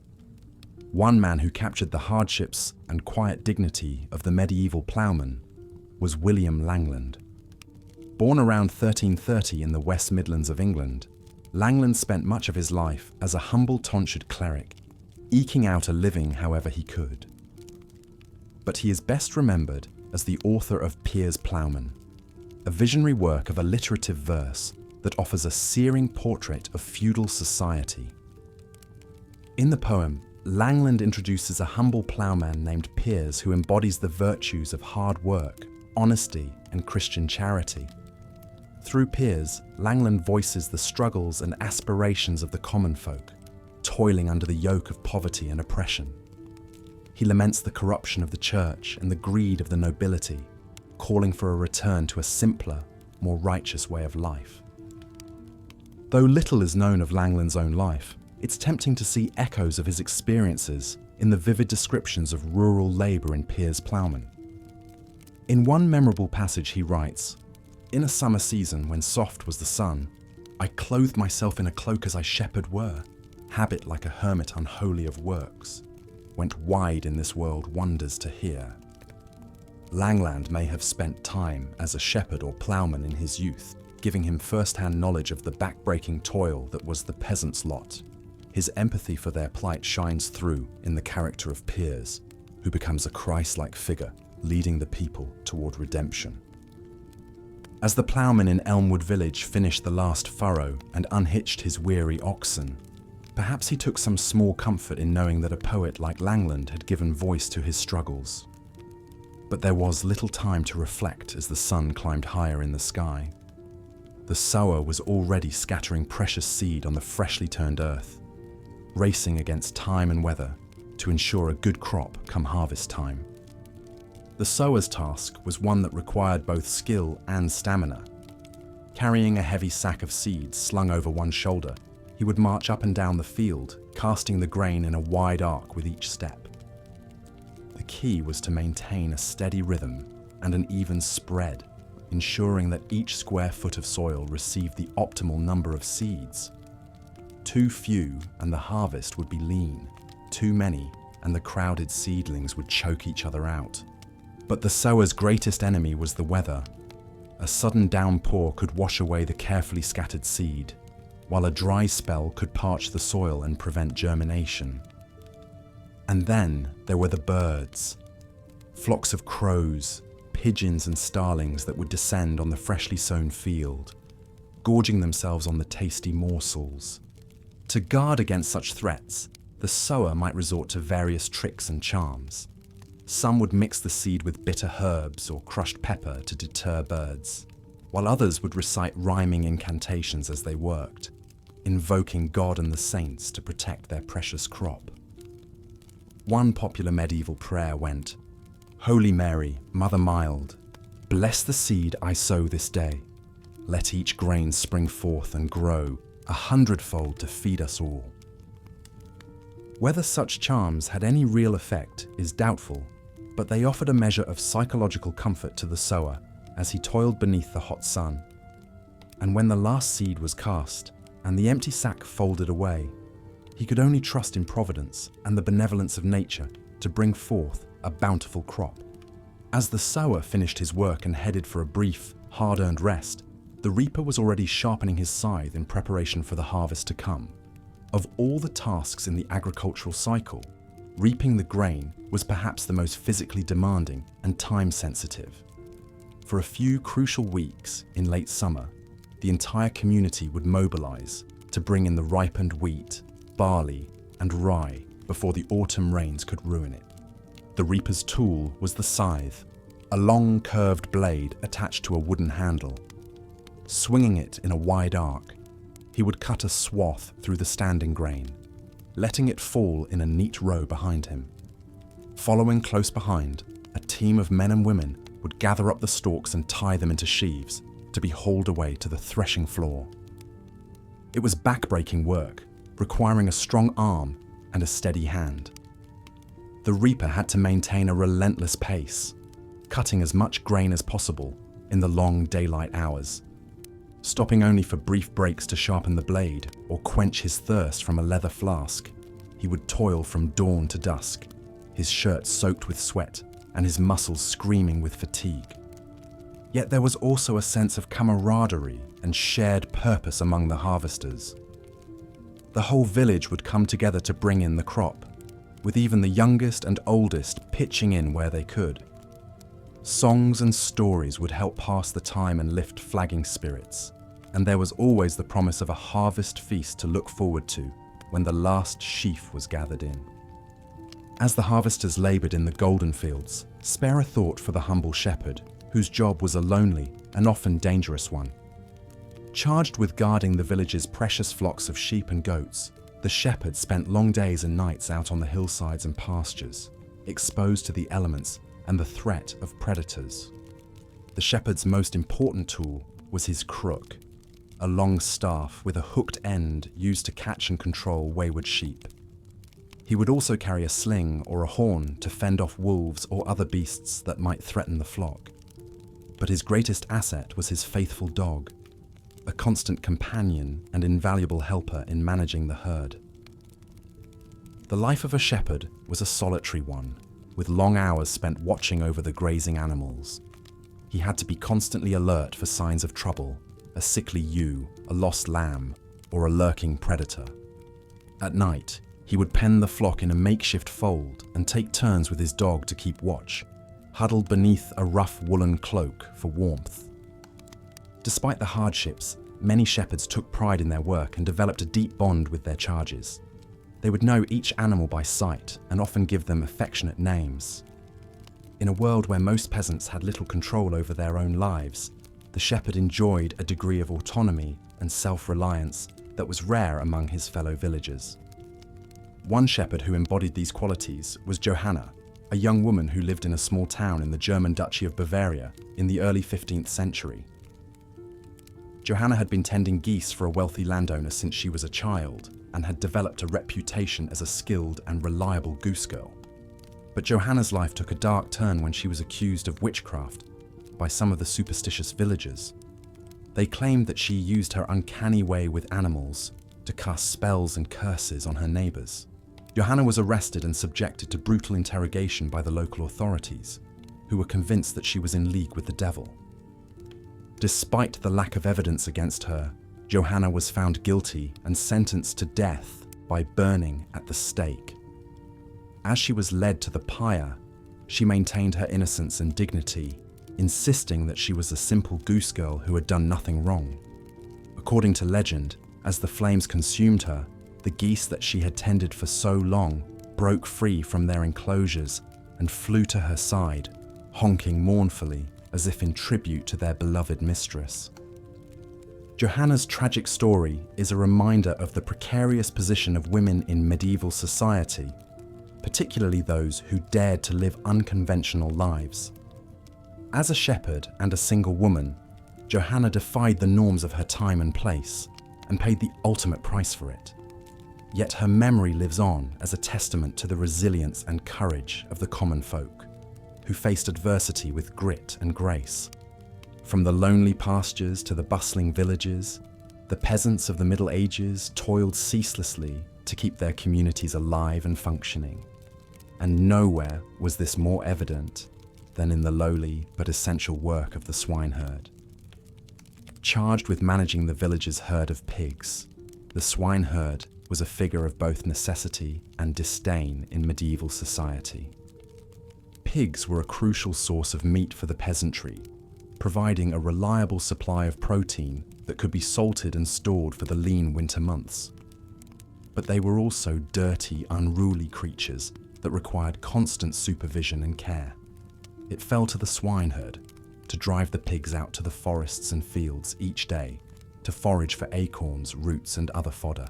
One man who captured the hardships and quiet dignity of the medieval ploughman was William Langland. Born around 1330 in the West Midlands of England, Langland spent much of his life as a humble tonsured cleric, eking out a living however he could. But he is best remembered as the author of Piers Plowman, a visionary work of alliterative verse that offers a searing portrait of feudal society. In the poem, Langland introduces a humble ploughman named Piers who embodies the virtues of hard work, honesty, and Christian charity. Through Piers, Langland voices the struggles and aspirations of the common folk, toiling under the yoke of poverty and oppression. He laments the corruption of the church and the greed of the nobility, calling for a return to a simpler, more righteous way of life. Though little is known of Langland's own life, it's tempting to see echoes of his experiences in the vivid descriptions of rural labour in Piers Plowman. In one memorable passage he writes, "In a summer season when soft was the sun, I clothed myself in a cloak as I shepherd were, habit like a hermit unholy of works, went wide in this world wonders to hear." Langland may have spent time as a shepherd or ploughman in his youth, giving him first-hand knowledge of the back-breaking toil that was the peasant's lot. His empathy for their plight shines through in the character of Piers, who becomes a Christ-like figure, leading the people toward redemption. As the ploughman in Elmwood village finished the last furrow and unhitched his weary oxen, perhaps he took some small comfort in knowing that a poet like Langland had given voice to his struggles. But there was little time to reflect as the sun climbed higher in the sky. The sower was already scattering precious seed on the freshly turned earth, racing against time and weather to ensure a good crop come harvest time. The sower's task was one that required both skill and stamina. Carrying a heavy sack of seeds slung over one shoulder, he would march up and down the field, casting the grain in a wide arc with each step. The key was to maintain a steady rhythm and an even spread, ensuring that each square foot of soil received the optimal number of seeds. Too few and the harvest would be lean, too many and the crowded seedlings would choke each other out. But the sower's greatest enemy was the weather. A sudden downpour could wash away the carefully scattered seed, while a dry spell could parch the soil and prevent germination. And then there were the birds, flocks of crows, pigeons and starlings that would descend on the freshly sown field, gorging themselves on the tasty morsels. To guard against such threats, the sower might resort to various tricks and charms. Some would mix the seed with bitter herbs or crushed pepper to deter birds, while others would recite rhyming incantations as they worked, invoking God and the saints to protect their precious crop. One popular medieval prayer went, "Holy Mary, Mother mild, bless the seed I sow this day. Let each grain spring forth and grow 100-fold to feed us all." Whether such charms had any real effect is doubtful, but they offered a measure of psychological comfort to the sower as he toiled beneath the hot sun. And when the last seed was cast and the empty sack folded away, he could only trust in Providence and the benevolence of nature to bring forth a bountiful crop. As the sower finished his work and headed for a brief, hard-earned rest, the reaper was already sharpening his scythe in preparation for the harvest to come. Of all the tasks in the agricultural cycle, reaping the grain was perhaps the most physically demanding and time-sensitive. For a few crucial weeks in late summer, the entire community would mobilize to bring in the ripened wheat, barley, and rye before the autumn rains could ruin it. The reaper's tool was the scythe, a long curved blade attached to a wooden handle. Swinging it in a wide arc, he would cut a swath through the standing grain, letting it fall in a neat row behind him. Following close behind, a team of men and women would gather up the stalks and tie them into sheaves to be hauled away to the threshing floor. It was back-breaking work, requiring a strong arm and a steady hand. The reaper had to maintain a relentless pace, cutting as much grain as possible in the long daylight hours, stopping only for brief breaks to sharpen the blade or quench his thirst from a leather flask. He would toil from dawn to dusk, his shirt soaked with sweat and his muscles screaming with fatigue. Yet there was also a sense of camaraderie and shared purpose among the harvesters. The whole village would come together to bring in the crop, with even the youngest and oldest pitching in where they could. Songs and stories would help pass the time and lift flagging spirits, and there was always the promise of a harvest feast to look forward to when the last sheaf was gathered in. As the harvesters laboured in the golden fields, spare a thought for the humble shepherd, whose job was a lonely and often dangerous one. Charged with guarding the village's precious flocks of sheep and goats, the shepherd spent long days and nights out on the hillsides and pastures, exposed to the elements and the threat of predators. The shepherd's most important tool was his crook, a long staff with a hooked end used to catch and control wayward sheep. He would also carry a sling or a horn to fend off wolves or other beasts that might threaten the flock. But his greatest asset was his faithful dog, a constant companion and invaluable helper in managing the herd. The life of a shepherd was a solitary one, with long hours spent watching over the grazing animals. He had to be constantly alert for signs of trouble, a sickly ewe, a lost lamb, or a lurking predator. At night, he would pen the flock in a makeshift fold and take turns with his dog to keep watch, huddled beneath a rough woolen cloak for warmth. Despite the hardships, many shepherds took pride in their work and developed a deep bond with their charges. They would know each animal by sight and often give them affectionate names. In a world where most peasants had little control over their own lives, the shepherd enjoyed a degree of autonomy and self-reliance that was rare among his fellow villagers. One shepherd who embodied these qualities was Johanna, a young woman who lived in a small town in the German Duchy of Bavaria in the early 15th century. Johanna had been tending geese for a wealthy landowner since she was a child and had developed a reputation as a skilled and reliable goose girl. But Johanna's life took a dark turn when she was accused of witchcraft by some of the superstitious villagers. They claimed that she used her uncanny way with animals to cast spells and curses on her neighbours. Johanna was arrested and subjected to brutal interrogation by the local authorities, who were convinced that she was in league with the devil. Despite the lack of evidence against her, Johanna was found guilty and sentenced to death by burning at the stake. As she was led to the pyre, she maintained her innocence and dignity, insisting that she was a simple goose girl who had done nothing wrong. According to legend, as the flames consumed her, the geese that she had tended for so long broke free from their enclosures and flew to her side, honking mournfully as if in tribute to their beloved mistress. Johanna's tragic story is a reminder of the precarious position of women in medieval society, particularly those who dared to live unconventional lives. As a shepherd and a single woman, Johanna defied the norms of her time and place and paid the ultimate price for it. Yet her memory lives on as a testament to the resilience and courage of the common folk, who faced adversity with grit and grace. From the lonely pastures to the bustling villages, the peasants of the Middle Ages toiled ceaselessly to keep their communities alive and functioning. And nowhere was this more evident than in the lowly but essential work of the swineherd. Charged with managing the village's herd of pigs, the swineherd was a figure of both necessity and disdain in medieval society. Pigs were a crucial source of meat for the peasantry, providing a reliable supply of protein that could be salted and stored for the lean winter months. But they were also dirty, unruly creatures that required constant supervision and care. It fell to the swineherd to drive the pigs out to the forests and fields each day to forage for acorns, roots, and other fodder.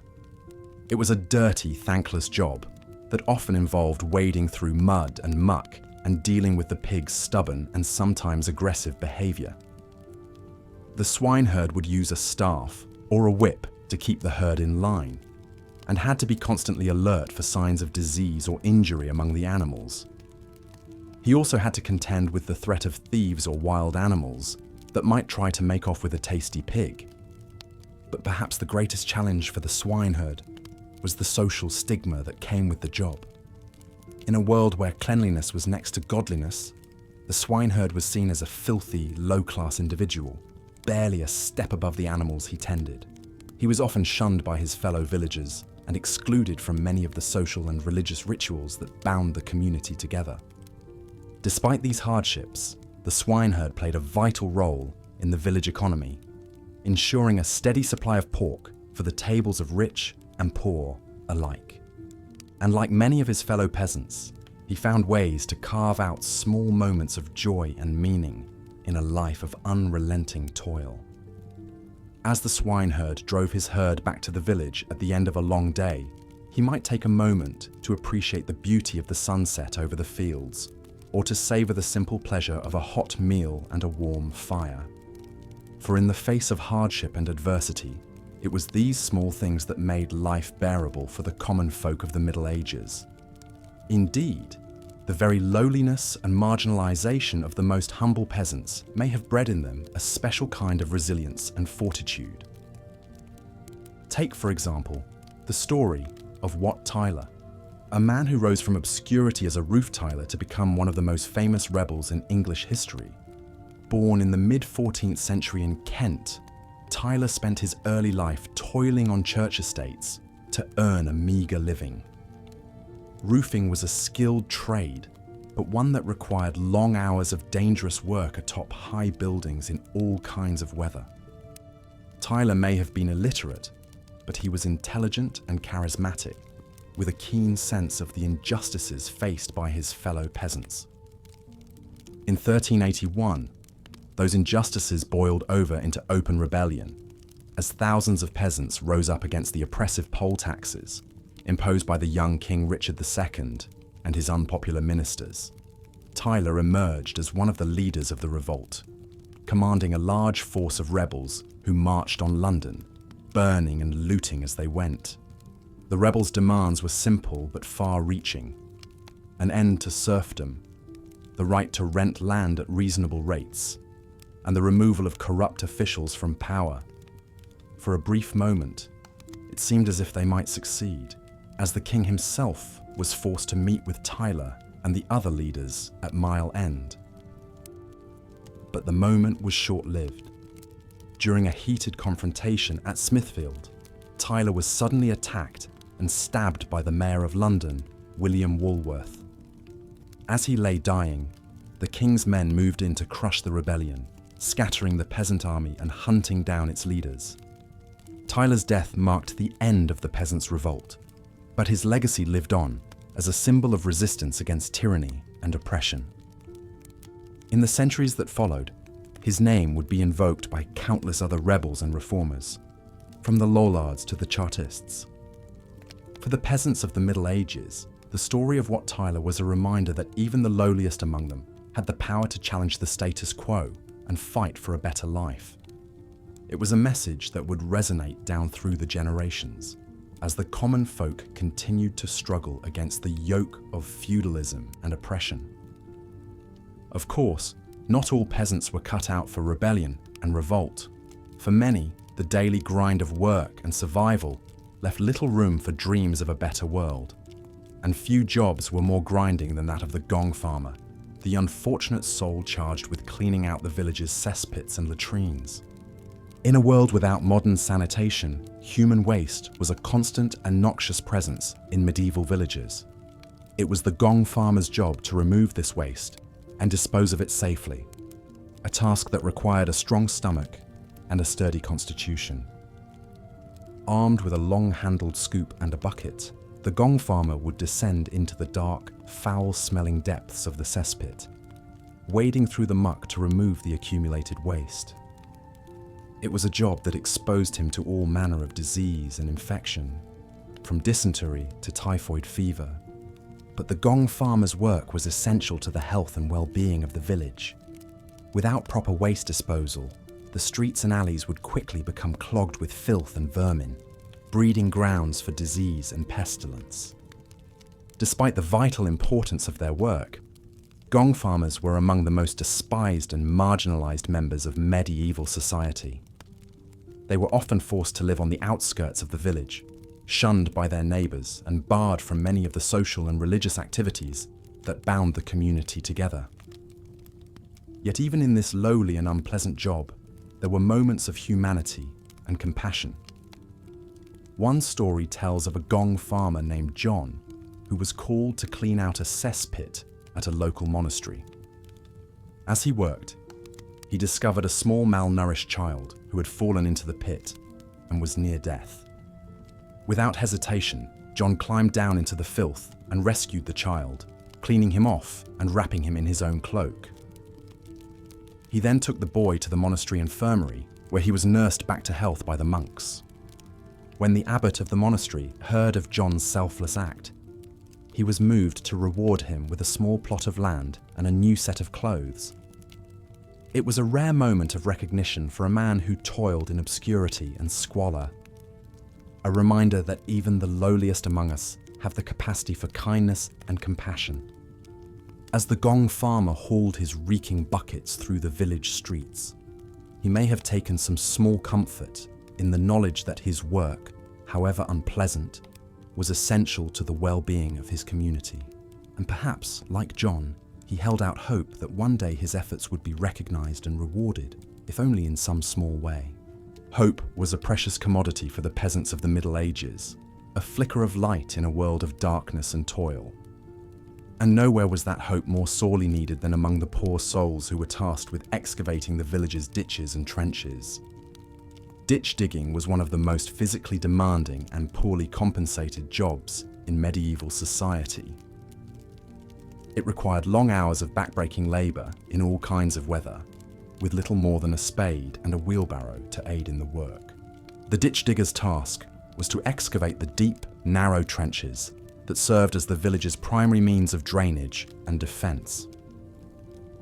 It was a dirty, thankless job that often involved wading through mud and muck and dealing with the pigs' stubborn and sometimes aggressive behavior. The swineherd would use a staff or a whip to keep the herd in line, and had to be constantly alert for signs of disease or injury among the animals. He also had to contend with the threat of thieves or wild animals that might try to make off with a tasty pig. But perhaps the greatest challenge for the swineherd was the social stigma that came with the job. In a world where cleanliness was next to godliness, the swineherd was seen as a filthy, low-class individual, barely a step above the animals he tended. He was often shunned by his fellow villagers and excluded from many of the social and religious rituals that bound the community together. Despite these hardships, the swineherd played a vital role in the village economy, ensuring a steady supply of pork for the tables of rich and poor alike. And like many of his fellow peasants, he found ways to carve out small moments of joy and meaning in a life of unrelenting toil. As the swineherd drove his herd back to the village at the end of a long day, he might take a moment to appreciate the beauty of the sunset over the fields, or to savor the simple pleasure of a hot meal and a warm fire. For in the face of hardship and adversity, it was these small things that made life bearable for the common folk of the Middle Ages. Indeed, the very lowliness and marginalization of the most humble peasants may have bred in them a special kind of resilience and fortitude. Take, for example, the story of Wat Tyler, a man who rose from obscurity as a roof tiler to become one of the most famous rebels in English history. Born in the mid-14th century in Kent, Tyler spent his early life toiling on church estates to earn a meagre living. Roofing was a skilled trade, but one that required long hours of dangerous work atop high buildings in all kinds of weather. Tyler may have been illiterate, but he was intelligent and charismatic, with a keen sense of the injustices faced by his fellow peasants. In 1381, those injustices boiled over into open rebellion, as thousands of peasants rose up against the oppressive poll taxes imposed by the young King Richard II and his unpopular ministers. Tyler emerged as one of the leaders of the revolt, commanding a large force of rebels who marched on London, burning and looting as they went. The rebels' demands were simple but far-reaching: an end to serfdom, the right to rent land at reasonable rates, and the removal of corrupt officials from power. For a brief moment, it seemed as if they might succeed, as the king himself was forced to meet with Tyler and the other leaders at Mile End. But the moment was short-lived. During a heated confrontation at Smithfield, Tyler was suddenly attacked and stabbed by the Mayor of London, William Walworth. As he lay dying, the king's men moved in to crush the rebellion, scattering the peasant army and hunting down its leaders. Tyler's death marked the end of the peasants' revolt, but his legacy lived on as a symbol of resistance against tyranny and oppression. In the centuries that followed, his name would be invoked by countless other rebels and reformers, from the Lollards to the Chartists. For the peasants of the Middle Ages, the story of Wat Tyler was a reminder that even the lowliest among them had the power to challenge the status quo and fight for a better life. It was a message that would resonate down through the generations, as the common folk continued to struggle against the yoke of feudalism and oppression. Of course, not all peasants were cut out for rebellion and revolt. For many, the daily grind of work and survival left little room for dreams of a better world. And few jobs were more grinding than that of the gong farmer, the unfortunate soul charged with cleaning out the village's cesspits and latrines. In a world without modern sanitation, human waste was a constant and noxious presence in medieval villages. It was the gong farmer's job to remove this waste and dispose of it safely, a task that required a strong stomach, and a sturdy constitution. Armed with a long-handled scoop and a bucket, the gong farmer would descend into the dark, foul-smelling depths of the cesspit, wading through the muck to remove the accumulated waste. It was a job that exposed him to all manner of disease and infection, from dysentery to typhoid fever. But the gong farmer's work was essential to the health and well-being of the village. Without proper waste disposal, the streets and alleys would quickly become clogged with filth and vermin, breeding grounds for disease and pestilence. Despite the vital importance of their work, gong farmers were among the most despised and marginalized members of medieval society. They were often forced to live on the outskirts of the village, shunned by their neighbors and barred from many of the social and religious activities that bound the community together. Yet even in this lowly and unpleasant job, there were moments of humanity and compassion. One story tells of a gong farmer named John, who was called to clean out a cesspit at a local monastery. As he worked, he discovered a small malnourished child who had fallen into the pit and was near death. Without hesitation, John climbed down into the filth and rescued the child, cleaning him off and wrapping him in his own cloak. He then took the boy to the monastery infirmary, where he was nursed back to health by the monks. When the abbot of the monastery heard of John's selfless act, he was moved to reward him with a small plot of land and a new set of clothes. It was a rare moment of recognition for a man who toiled in obscurity and squalor, a reminder that even the lowliest among us have the capacity for kindness and compassion. As the gong farmer hauled his reeking buckets through the village streets, he may have taken some small comfort in the knowledge that his work, however unpleasant, was essential to the well-being of his community. And perhaps, like John, he held out hope that one day his efforts would be recognized and rewarded, if only in some small way. Hope was a precious commodity for the peasants of the Middle Ages, a flicker of light in a world of darkness and toil. And nowhere was that hope more sorely needed than among the poor souls who were tasked with excavating the village's ditches and trenches. Ditch digging was one of the most physically demanding and poorly compensated jobs in medieval society. It required long hours of backbreaking labour in all kinds of weather, with little more than a spade and a wheelbarrow to aid in the work. The ditch digger's task was to excavate the deep, narrow trenches that served as the village's primary means of drainage and defence.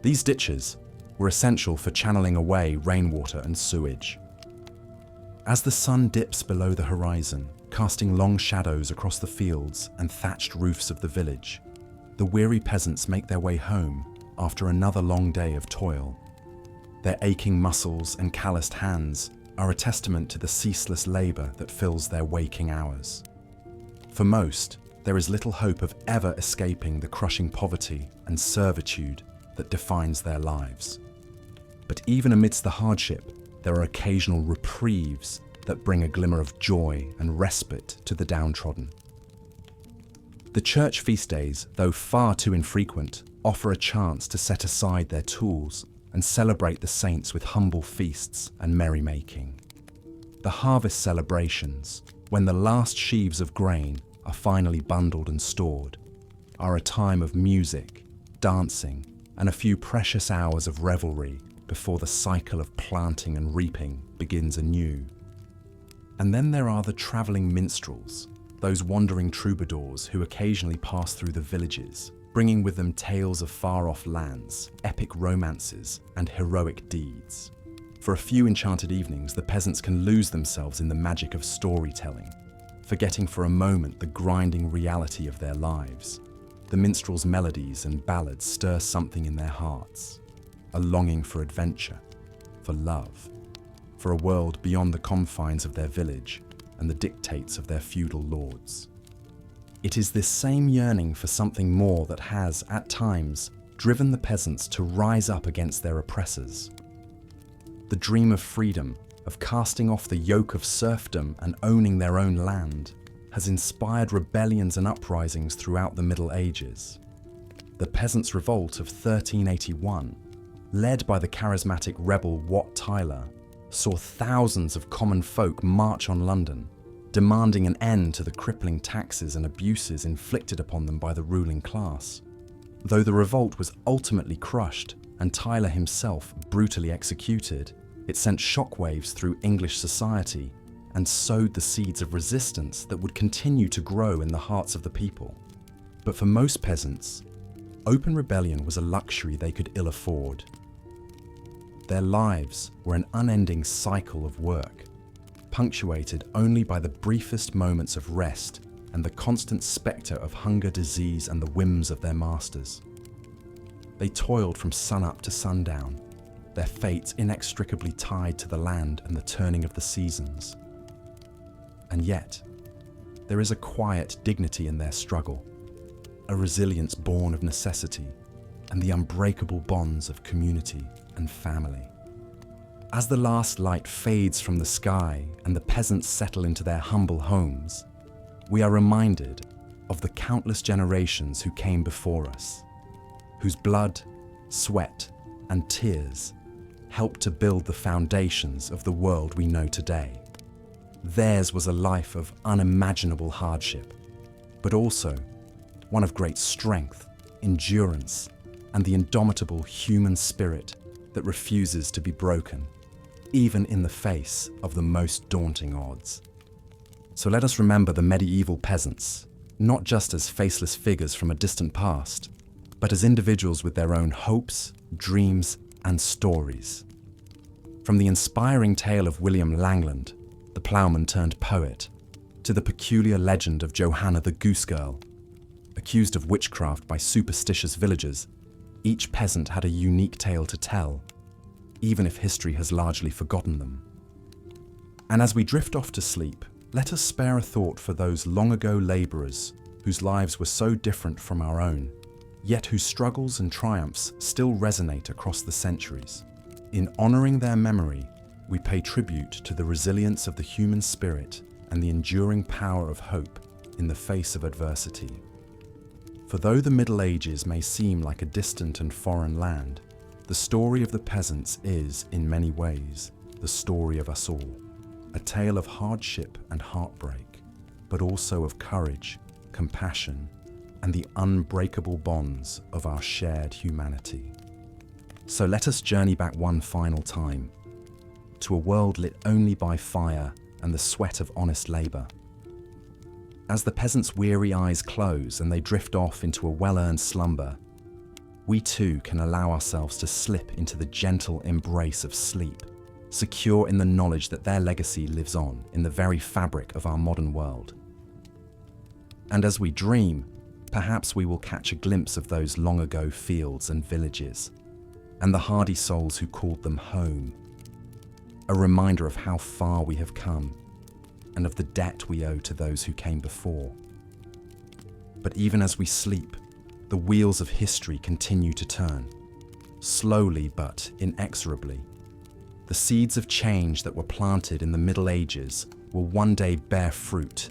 These ditches were essential for channeling away rainwater and sewage. As the sun dips below the horizon, casting long shadows across the fields and thatched roofs of the village, the weary peasants make their way home after another long day of toil. Their aching muscles and calloused hands are a testament to the ceaseless labour that fills their waking hours. For most, there is little hope of ever escaping the crushing poverty and servitude that defines their lives. But even amidst the hardship, there are occasional reprieves that bring a glimmer of joy and respite to the downtrodden. The church feast days, though far too infrequent, offer a chance to set aside their tools and celebrate the saints with humble feasts and merrymaking. The harvest celebrations, when the last sheaves of grain are finally bundled and stored, are a time of music, dancing, and a few precious hours of revelry before the cycle of planting and reaping begins anew. And then there are the travelling minstrels, those wandering troubadours who occasionally pass through the villages, bringing with them tales of far-off lands, epic romances, and heroic deeds. For a few enchanted evenings, the peasants can lose themselves in the magic of storytelling, forgetting for a moment the grinding reality of their lives. The minstrels' melodies and ballads stir something in their hearts, a longing for adventure, for love, for a world beyond the confines of their village and the dictates of their feudal lords. It is this same yearning for something more that has, at times, driven the peasants to rise up against their oppressors. The dream of freedom, of casting off the yoke of serfdom and owning their own land, has inspired rebellions and uprisings throughout the Middle Ages. The Peasants' Revolt of 1381, led by the charismatic rebel Wat Tyler, saw thousands of common folk march on London, demanding an end to the crippling taxes and abuses inflicted upon them by the ruling class. Though the revolt was ultimately crushed and Tyler himself brutally executed, it sent shockwaves through English society and sowed the seeds of resistance that would continue to grow in the hearts of the people. But for most peasants, open rebellion was a luxury they could ill afford. Their lives were an unending cycle of work, punctuated only by the briefest moments of rest and the constant spectre of hunger, disease, and the whims of their masters. They toiled from sunup to sundown, their fates inextricably tied to the land and the turning of the seasons. And yet, there is a quiet dignity in their struggle, a resilience born of necessity, and the unbreakable bonds of community and family. As the last light fades from the sky and the peasants settle into their humble homes, we are reminded of the countless generations who came before us, whose blood, sweat, and tears helped to build the foundations of the world we know today. Theirs was a life of unimaginable hardship, but also one of great strength, endurance, and the indomitable human spirit that refuses to be broken, even in the face of the most daunting odds. So let us remember the medieval peasants, not just as faceless figures from a distant past, but as individuals with their own hopes, dreams, and stories. From the inspiring tale of William Langland, the ploughman turned poet, to the peculiar legend of Johanna the Goose Girl, accused of witchcraft by superstitious villagers, each peasant had a unique tale to tell, even if history has largely forgotten them. And as we drift off to sleep, let us spare a thought for those long-ago labourers whose lives were so different from our own, yet whose struggles and triumphs still resonate across the centuries. In honouring their memory, we pay tribute to the resilience of the human spirit and the enduring power of hope in the face of adversity. For though the Middle Ages may seem like a distant and foreign land, the story of the peasants is, in many ways, the story of us all. A tale of hardship and heartbreak, but also of courage, compassion, and the unbreakable bonds of our shared humanity. So let us journey back one final time, to a world lit only by fire and the sweat of honest labour. As the peasants' weary eyes close and they drift off into a well-earned slumber, we too can allow ourselves to slip into the gentle embrace of sleep, secure in the knowledge that their legacy lives on in the very fabric of our modern world. And as we dream, perhaps we will catch a glimpse of those long-ago fields and villages, and the hardy souls who called them home, a reminder of how far we have come, and of the debt we owe to those who came before. But even as we sleep, the wheels of history continue to turn, slowly but inexorably. The seeds of change that were planted in the Middle Ages will one day bear fruit,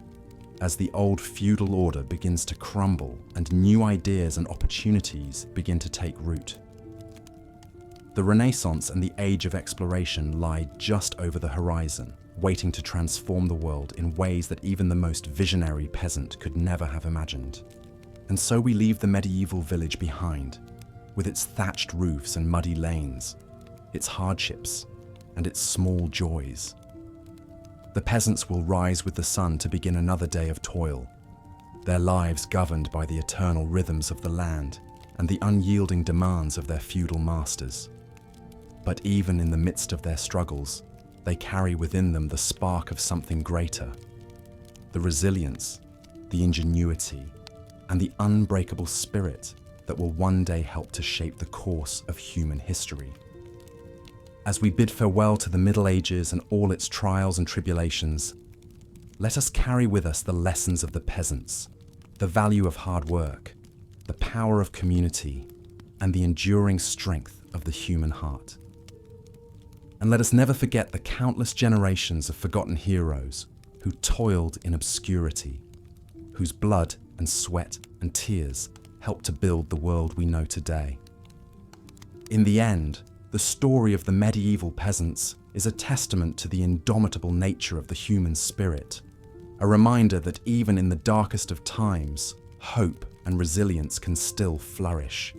as the old feudal order begins to crumble and new ideas and opportunities begin to take root. The Renaissance and the Age of Exploration lie just over the horizon, waiting to transform the world in ways that even the most visionary peasant could never have imagined. And so we leave the medieval village behind, with its thatched roofs and muddy lanes, its hardships, and its small joys. The peasants will rise with the sun to begin another day of toil, their lives governed by the eternal rhythms of the land and the unyielding demands of their feudal masters. But even in the midst of their struggles, they carry within them the spark of something greater, the resilience, the ingenuity, and the unbreakable spirit that will one day help to shape the course of human history. As we bid farewell to the Middle Ages and all its trials and tribulations, let us carry with us the lessons of the peasants, the value of hard work, the power of community, and the enduring strength of the human heart. And let us never forget the countless generations of forgotten heroes who toiled in obscurity, whose blood and sweat and tears helped to build the world we know today. In the end, the story of the medieval peasants is a testament to the indomitable nature of the human spirit, a reminder that even in the darkest of times, hope and resilience can still flourish.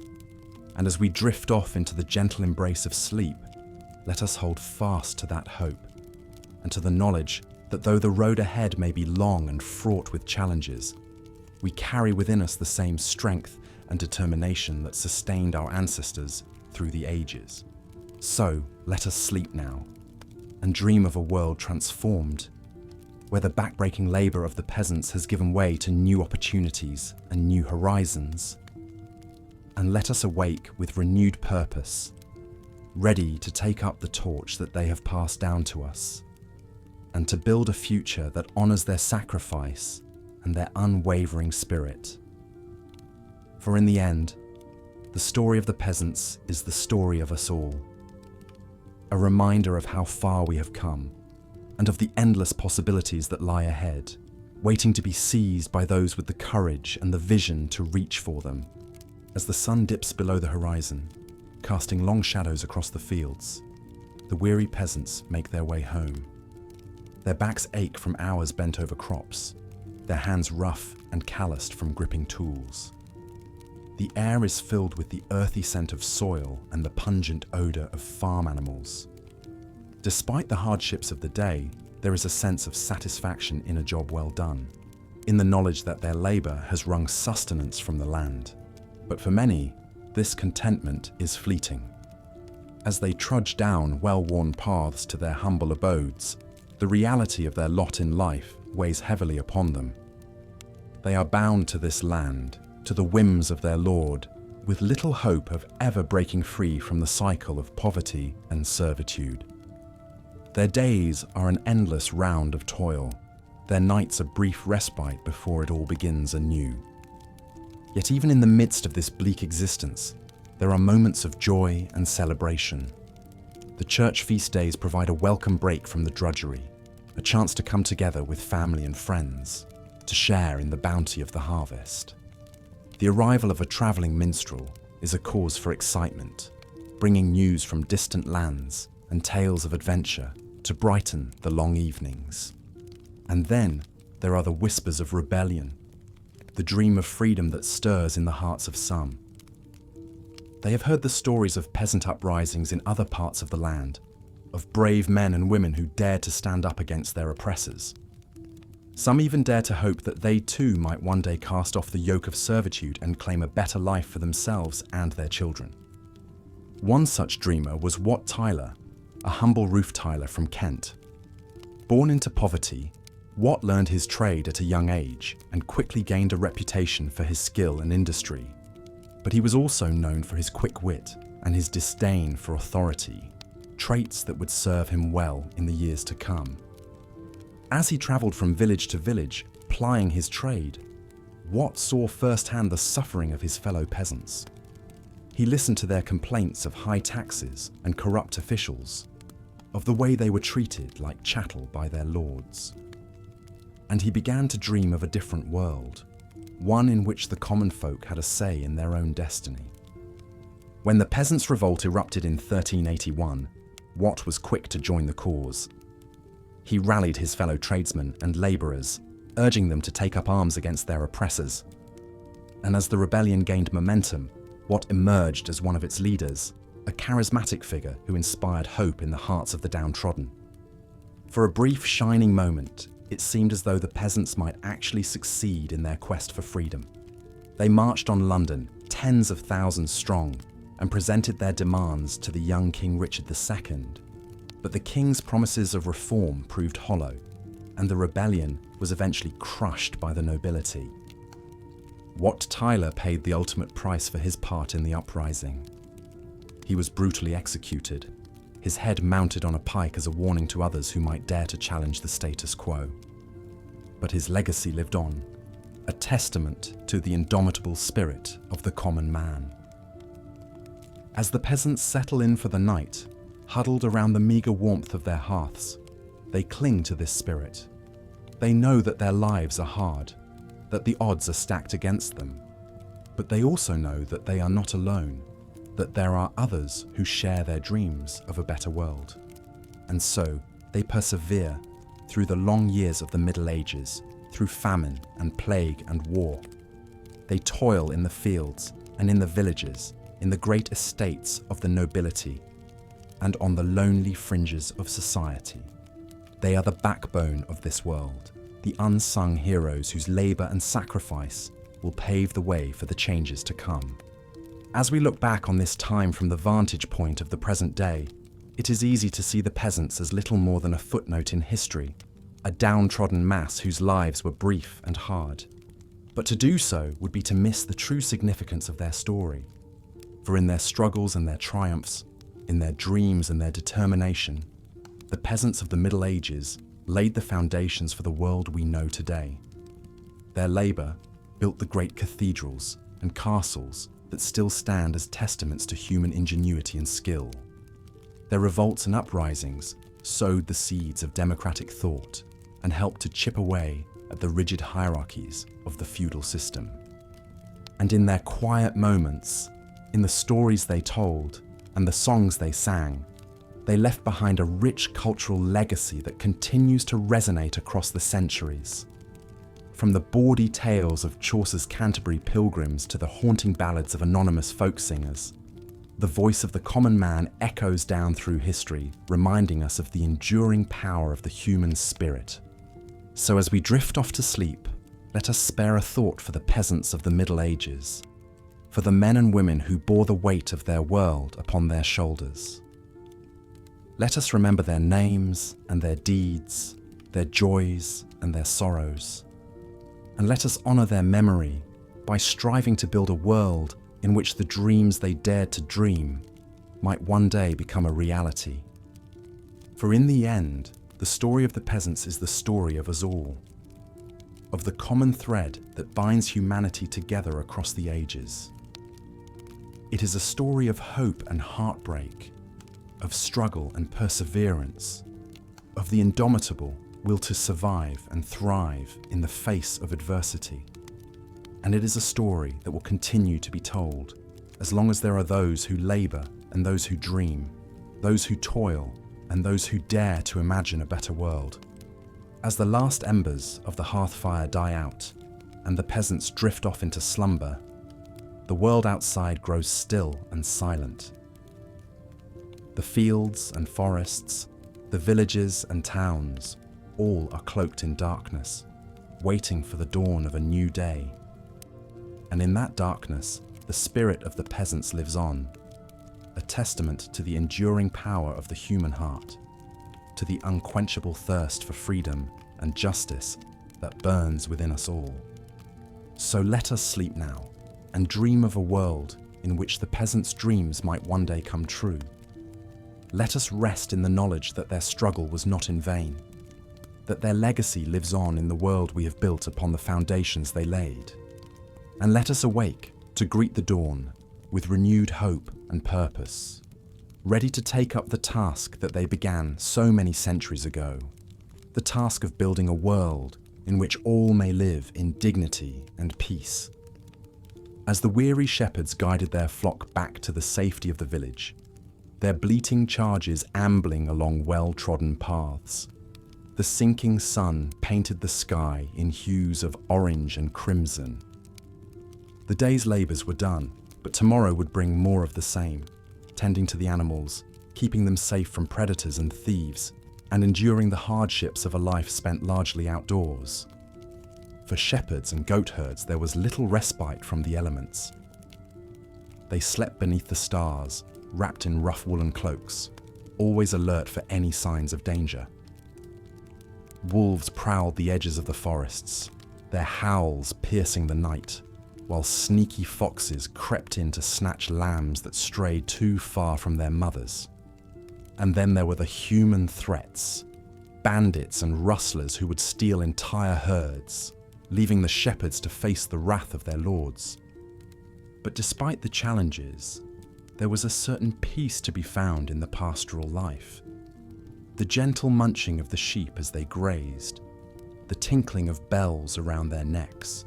And as we drift off into the gentle embrace of sleep, let us hold fast to that hope and to the knowledge that though the road ahead may be long and fraught with challenges, we carry within us the same strength and determination that sustained our ancestors through the ages. So let us sleep now and dream of a world transformed, where the backbreaking labour of the peasants has given way to new opportunities and new horizons. And let us awake with renewed purpose, ready to take up the torch that they have passed down to us, and to build a future that honours their sacrifice and their unwavering spirit. For in the end, the story of the peasants is the story of us all, a reminder of how far we have come and of the endless possibilities that lie ahead, waiting to be seized by those with the courage and the vision to reach for them. As the sun dips below the horizon, casting long shadows across the fields, the weary peasants make their way home. Their backs ache from hours bent over crops, their hands rough and calloused from gripping tools. The air is filled with the earthy scent of soil and the pungent odour of farm animals. Despite the hardships of the day, there is a sense of satisfaction in a job well done, in the knowledge that their labour has wrung sustenance from the land. But for many, this contentment is fleeting. As they trudge down well-worn paths to their humble abodes, the reality of their lot in life weighs heavily upon them. They are bound to this land, to the whims of their lord, with little hope of ever breaking free from the cycle of poverty and servitude. Their days are an endless round of toil, their nights a brief respite before it all begins anew. Yet even in the midst of this bleak existence, there are moments of joy and celebration. The church feast days provide a welcome break from the drudgery, a chance to come together with family and friends, to share in the bounty of the harvest. The arrival of a travelling minstrel is a cause for excitement, bringing news from distant lands and tales of adventure to brighten the long evenings. And then there are the whispers of rebellion, the dream of freedom that stirs in the hearts of some. They have heard the stories of peasant uprisings in other parts of the land, of brave men and women who dared to stand up against their oppressors. Some even dare to hope that they too might one day cast off the yoke of servitude and claim a better life for themselves and their children. One such dreamer was Wat Tyler, a humble roof tiler from Kent. Born into poverty, Wat learned his trade at a young age and quickly gained a reputation for his skill and industry. But he was also known for his quick wit and his disdain for authority, traits that would serve him well in the years to come. As he travelled from village to village, plying his trade, Wat saw firsthand the suffering of his fellow peasants. He listened to their complaints of high taxes and corrupt officials, of the way they were treated like chattel by their lords. And he began to dream of a different world, one in which the common folk had a say in their own destiny. When the Peasants' Revolt erupted in 1381, Wat was quick to join the cause. He rallied his fellow tradesmen and labourers, urging them to take up arms against their oppressors. And as the rebellion gained momentum, Wat emerged as one of its leaders, a charismatic figure who inspired hope in the hearts of the downtrodden. For a brief, shining moment, it seemed as though the peasants might actually succeed in their quest for freedom. They marched on London, tens of thousands strong, and presented their demands to the young King Richard II. But the king's promises of reform proved hollow, and the rebellion was eventually crushed by the nobility. Wat Tyler paid the ultimate price for his part in the uprising. He was brutally executed, his head mounted on a pike as a warning to others who might dare to challenge the status quo. But his legacy lived on, a testament to the indomitable spirit of the common man. As the peasants settle in for the night, huddled around the meagre warmth of their hearths, they cling to this spirit. They know that their lives are hard, that the odds are stacked against them, but they also know that they are not alone. that there are others who share their dreams of a better world. And so they persevere through the long years of the Middle Ages, through famine and plague and war. They toil in the fields and in the villages, in the great estates of the nobility, and on the lonely fringes of society. They are the backbone of this world, the unsung heroes whose labor and sacrifice will pave the way for the changes to come. As we look back on this time from the vantage point of the present day, it is easy to see the peasants as little more than a footnote in history, a downtrodden mass whose lives were brief and hard. But to do so would be to miss the true significance of their story. For in their struggles and their triumphs, in their dreams and their determination, the peasants of the Middle Ages laid the foundations for the world we know today. Their labor built the great cathedrals and castles that still stand as testaments to human ingenuity and skill. Their revolts and uprisings sowed the seeds of democratic thought and helped to chip away at the rigid hierarchies of the feudal system. And in their quiet moments, in the stories they told and the songs they sang, they left behind a rich cultural legacy that continues to resonate across the centuries. From the bawdy tales of Chaucer's Canterbury Pilgrims to the haunting ballads of anonymous folk singers, the voice of the common man echoes down through history, reminding us of the enduring power of the human spirit. So as we drift off to sleep, let us spare a thought for the peasants of the Middle Ages, for the men and women who bore the weight of their world upon their shoulders. Let us remember their names and their deeds, their joys and their sorrows. And let us honor their memory by striving to build a world in which the dreams they dared to dream might one day become a reality. For in the end, the story of the peasants is the story of us all, of the common thread that binds humanity together across the ages. It is a story of hope and heartbreak, of struggle and perseverance, of the indomitable will to survive and thrive in the face of adversity. And it is a story that will continue to be told as long as there are those who labor and those who dream, those who toil and those who dare to imagine a better world. As the last embers of the hearth fire die out and the peasants drift off into slumber, the world outside grows still and silent. The fields and forests, the villages and towns, all are cloaked in darkness, waiting for the dawn of a new day. And in that darkness, the spirit of the peasants lives on, a testament to the enduring power of the human heart, to the unquenchable thirst for freedom and justice that burns within us all. So let us sleep now and dream of a world in which the peasants' dreams might one day come true. Let us rest in the knowledge that their struggle was not in vain, that their legacy lives on in the world we have built upon the foundations they laid. And let us awake to greet the dawn with renewed hope and purpose, ready to take up the task that they began so many centuries ago, the task of building a world in which all may live in dignity and peace. As the weary shepherds guided their flock back to the safety of the village, their bleating charges ambling along well-trodden paths, the sinking sun painted the sky in hues of orange and crimson. The day's labours were done, but tomorrow would bring more of the same, tending to the animals, keeping them safe from predators and thieves, and enduring the hardships of a life spent largely outdoors. For shepherds and goat herds, there was little respite from the elements. They slept beneath the stars, wrapped in rough woolen cloaks, always alert for any signs of danger. Wolves prowled the edges of the forests, their howls piercing the night, while sneaky foxes crept in to snatch lambs that strayed too far from their mothers. And then there were the human threats, bandits and rustlers who would steal entire herds, leaving the shepherds to face the wrath of their lords. But despite the challenges, there was a certain peace to be found in the pastoral life. The gentle munching of the sheep as they grazed, the tinkling of bells around their necks,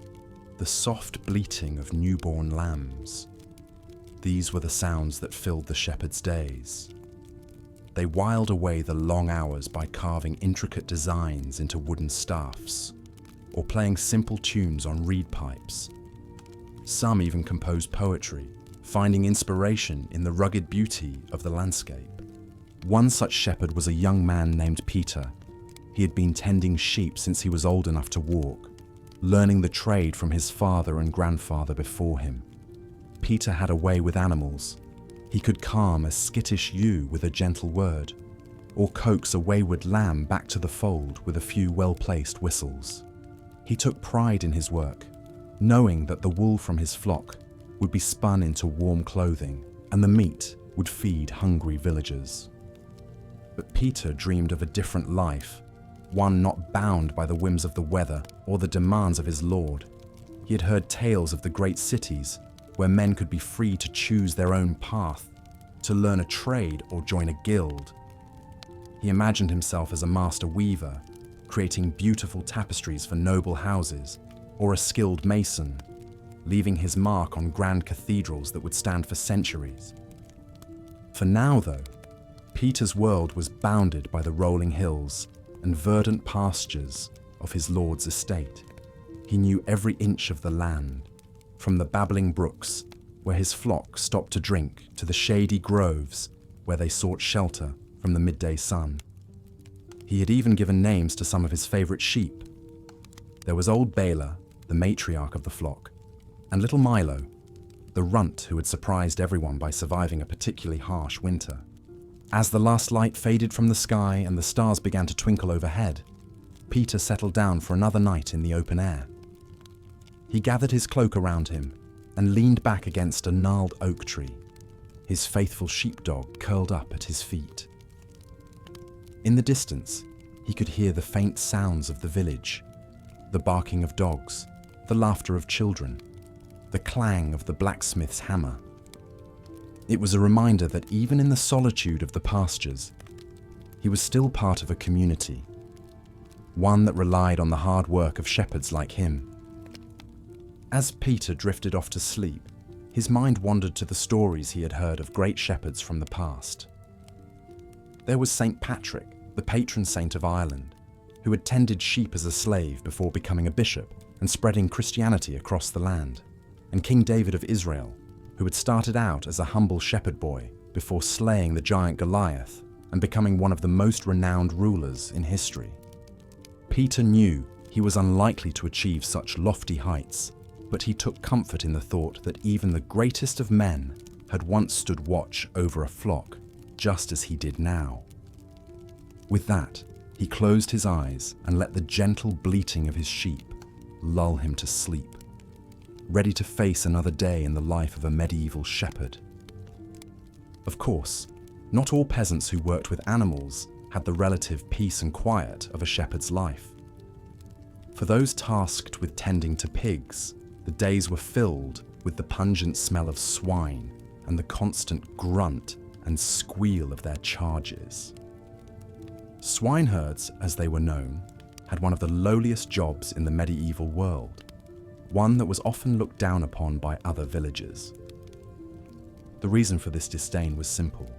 the soft bleating of newborn lambs. These were the sounds that filled the shepherd's days. They whiled away the long hours by carving intricate designs into wooden staffs, or playing simple tunes on reed pipes. Some even composed poetry, finding inspiration in the rugged beauty of the landscape. One such shepherd was a young man named Peter. He had been tending sheep since he was old enough to walk, learning the trade from his father and grandfather before him. Peter had a way with animals. He could calm a skittish ewe with a gentle word, or coax a wayward lamb back to the fold with a few well-placed whistles. He took pride in his work, knowing that the wool from his flock would be spun into warm clothing and the meat would feed hungry villagers. But Peter dreamed of a different life, one not bound by the whims of the weather or the demands of his lord. He had heard tales of the great cities where men could be free to choose their own path, to learn a trade or join a guild. He imagined himself as a master weaver, creating beautiful tapestries for noble houses, or a skilled mason, leaving his mark on grand cathedrals that would stand for centuries. For now, though, Peter's world was bounded by the rolling hills and verdant pastures of his lord's estate. He knew every inch of the land, from the babbling brooks where his flock stopped to drink to the shady groves where they sought shelter from the midday sun. He had even given names to some of his favorite sheep. There was old Bela, the matriarch of the flock, and little Milo, the runt who had surprised everyone by surviving a particularly harsh winter. As the last light faded from the sky and the stars began to twinkle overhead, Peter settled down for another night in the open air. He gathered his cloak around him and leaned back against a gnarled oak tree, his faithful sheepdog curled up at his feet. In the distance, he could hear the faint sounds of the village, the barking of dogs, the laughter of children, the clang of the blacksmith's hammer. It was a reminder that even in the solitude of the pastures, he was still part of a community, one that relied on the hard work of shepherds like him. As Peter drifted off to sleep, his mind wandered to the stories he had heard of great shepherds from the past. There was St. Patrick, the patron saint of Ireland, who had tended sheep as a slave before becoming a bishop and spreading Christianity across the land, and King David of Israel, who had started out as a humble shepherd boy before slaying the giant Goliath and becoming one of the most renowned rulers in history. Peter knew he was unlikely to achieve such lofty heights, but he took comfort in the thought that even the greatest of men had once stood watch over a flock, just as he did now. With that, he closed his eyes and let the gentle bleating of his sheep lull him to sleep, ready to face another day in the life of a medieval shepherd. Of course, not all peasants who worked with animals had the relative peace and quiet of a shepherd's life. For those tasked with tending to pigs, the days were filled with the pungent smell of swine and the constant grunt and squeal of their charges. Swineherds, as they were known, had one of the lowliest jobs in the medieval world, one that was often looked down upon by other villagers. The reason for this disdain was simple.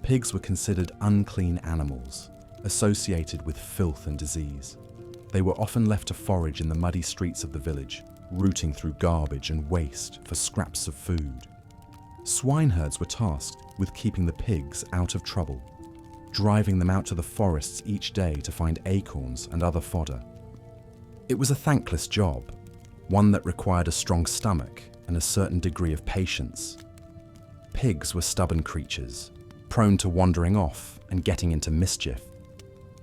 Pigs were considered unclean animals, associated with filth and disease. They were often left to forage in the muddy streets of the village, rooting through garbage and waste for scraps of food. Swineherds were tasked with keeping the pigs out of trouble, driving them out to the forests each day to find acorns and other fodder. It was a thankless job, one that required a strong stomach and a certain degree of patience. Pigs were stubborn creatures, prone to wandering off and getting into mischief.